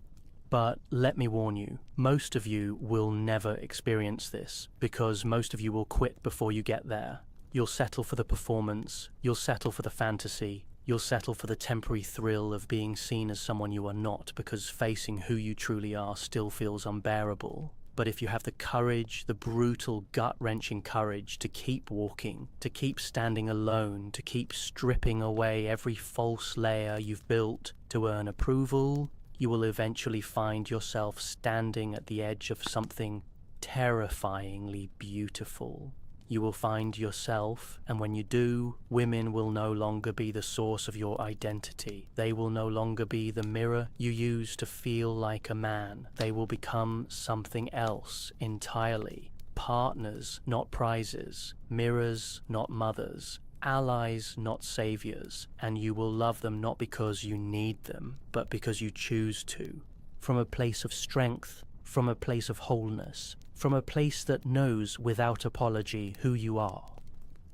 But let me warn you, most of you will never experience this, because most of you will quit before you get there. You'll settle for the performance, you'll settle for the fantasy, you'll settle for the temporary thrill of being seen as someone you are not, because facing who you truly are still feels unbearable. But if you have the courage, the brutal, gut-wrenching courage to keep walking, to keep standing alone, to keep stripping away every false layer you've built to earn approval, you will eventually find yourself standing at the edge of something terrifyingly beautiful. You will find yourself, and when you do, women will no longer be the source of your identity. They will no longer be the mirror you use to feel like a man. They will become something else entirely. Partners, not prizes. Mirrors, not mothers. Allies, not saviors. And you will love them not because you need them, but because you choose to. From a place of strength, from a place of wholeness, from a place that knows without apology who you are.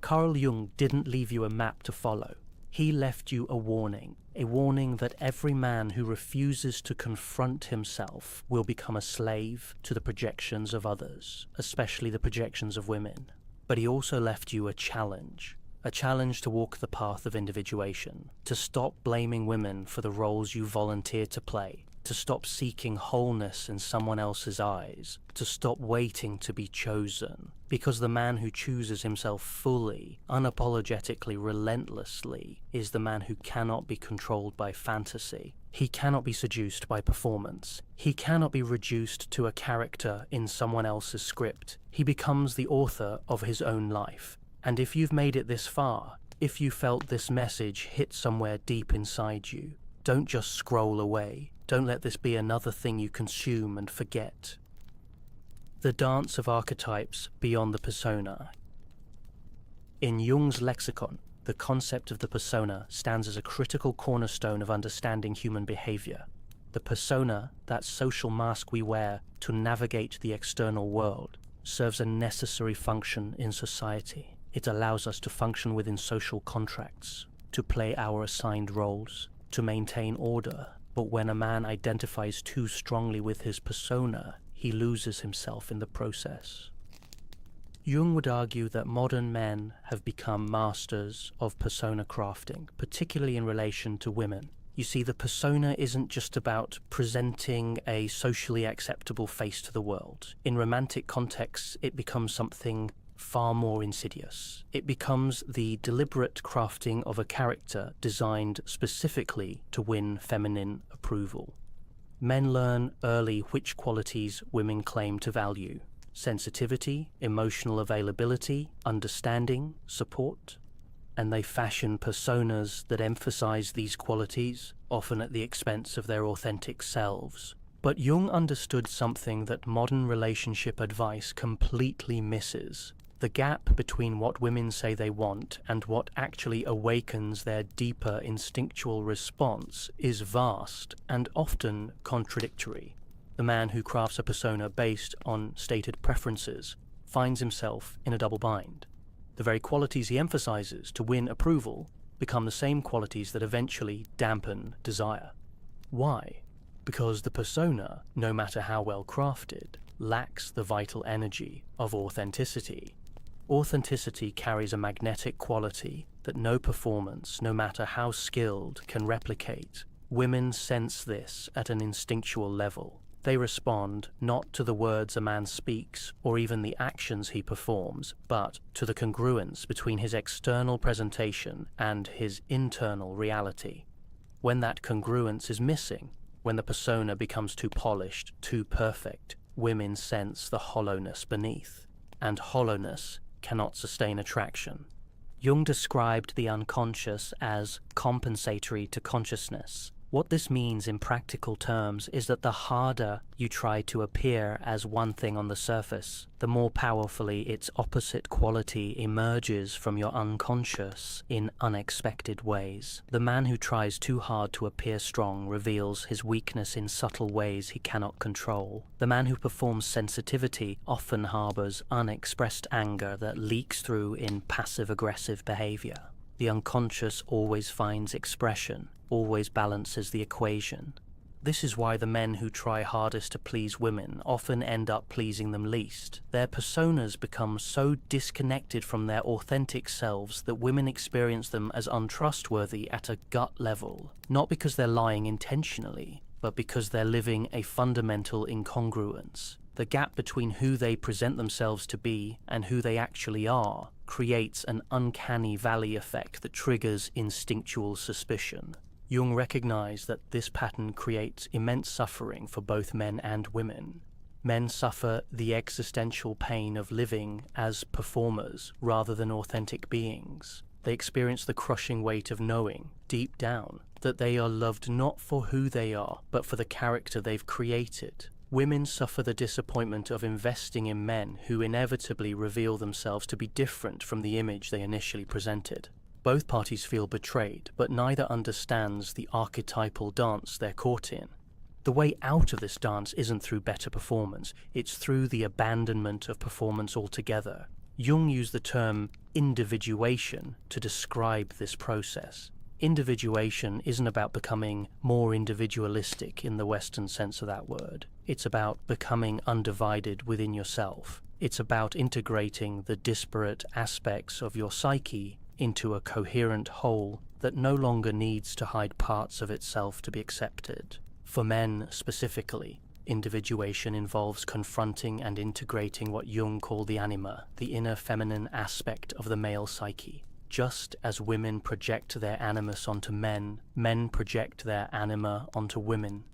Carl Jung didn't leave you a map to follow. He left you a warning that every man who refuses to confront himself will become a slave to the projections of others, especially the projections of women. But he also left you a challenge to walk the path of individuation, to stop blaming women for the roles you volunteered to play, to stop seeking wholeness in someone else's eyes, to stop waiting to be chosen. Because the man who chooses himself fully, unapologetically, relentlessly, is the man who cannot be controlled by fantasy. He cannot be seduced by performance. He cannot be reduced to a character in someone else's script. He becomes the author of his own life. And if you've made it this far, If you felt this message hit somewhere deep inside you, don't just scroll away. Don't let this be another thing you consume and forget. The dance of archetypes beyond the persona. In Jung's lexicon, the concept of the persona stands as a critical cornerstone of understanding human behavior. The persona, that social mask we wear to navigate the external world, serves a necessary function in society. It allows us to function within social contracts, to play our assigned roles, to maintain order. But when a man identifies too strongly with his persona, he loses himself in the process. Jung would argue that modern men have become masters of persona crafting, particularly in relation to women. You see, the persona isn't just about presenting a socially acceptable face to the world. In romantic contexts, it becomes something far more insidious. It becomes the deliberate crafting of a character designed specifically to win feminine approval. Men learn early which qualities women claim to value: sensitivity, emotional availability, understanding, support. And they fashion personas that emphasize these qualities, often at the expense of their authentic selves. But Jung understood something that modern relationship advice completely misses. The gap between what women say they want and what actually awakens their deeper instinctual response is vast and often contradictory. The man who crafts a persona based on stated preferences finds himself in a double bind. The very qualities he emphasizes to win approval become the same qualities that eventually dampen desire. Why? Because the persona, no matter how well crafted, lacks the vital energy of authenticity. Authenticity carries a magnetic quality that no performance, no matter how skilled, can replicate. Women sense this at an instinctual level. They respond not to the words a man speaks or even the actions he performs, but to the congruence between his external presentation and his internal reality. When that congruence is missing, when the persona becomes too polished, too perfect, women sense the hollowness beneath, and hollowness cannot sustain attraction. Jung described the unconscious as compensatory to consciousness. What this means in practical terms is that the harder you try to appear as one thing on the surface, the more powerfully its opposite quality emerges from your unconscious in unexpected ways. The man who tries too hard to appear strong reveals his weakness in subtle ways he cannot control. The man who performs sensitivity often harbors unexpressed anger that leaks through in passive-aggressive behavior. The unconscious always finds expression, always balances the equation. This is why the men who try hardest to please women often end up pleasing them least. Their personas become so disconnected from their authentic selves that women experience them as untrustworthy at a gut level, not because they're lying intentionally, but because they're living a fundamental incongruence. The gap between who they present themselves to be and who they actually are creates an uncanny valley effect that triggers instinctual suspicion. Jung recognized that this pattern creates immense suffering for both men and women. Men suffer the existential pain of living as performers rather than authentic beings. They experience the crushing weight of knowing, deep down, that they are loved not for who they are, but for the character they've created. Women suffer the disappointment of investing in men who inevitably reveal themselves to be different from the image they initially presented. Both parties feel betrayed, but neither understands the archetypal dance they're caught in. The way out of this dance isn't through better performance, it's through the abandonment of performance altogether. Jung used the term individuation to describe this process. Individuation isn't about becoming more individualistic in the Western sense of that word. It's about becoming undivided within yourself. It's about integrating the disparate aspects of your psyche into a coherent whole that no longer needs to hide parts of itself to be accepted. For men specifically, individuation involves confronting and integrating what Jung called the anima, the inner feminine aspect of the male psyche. Just as women project their animus onto men, men project their anima onto women.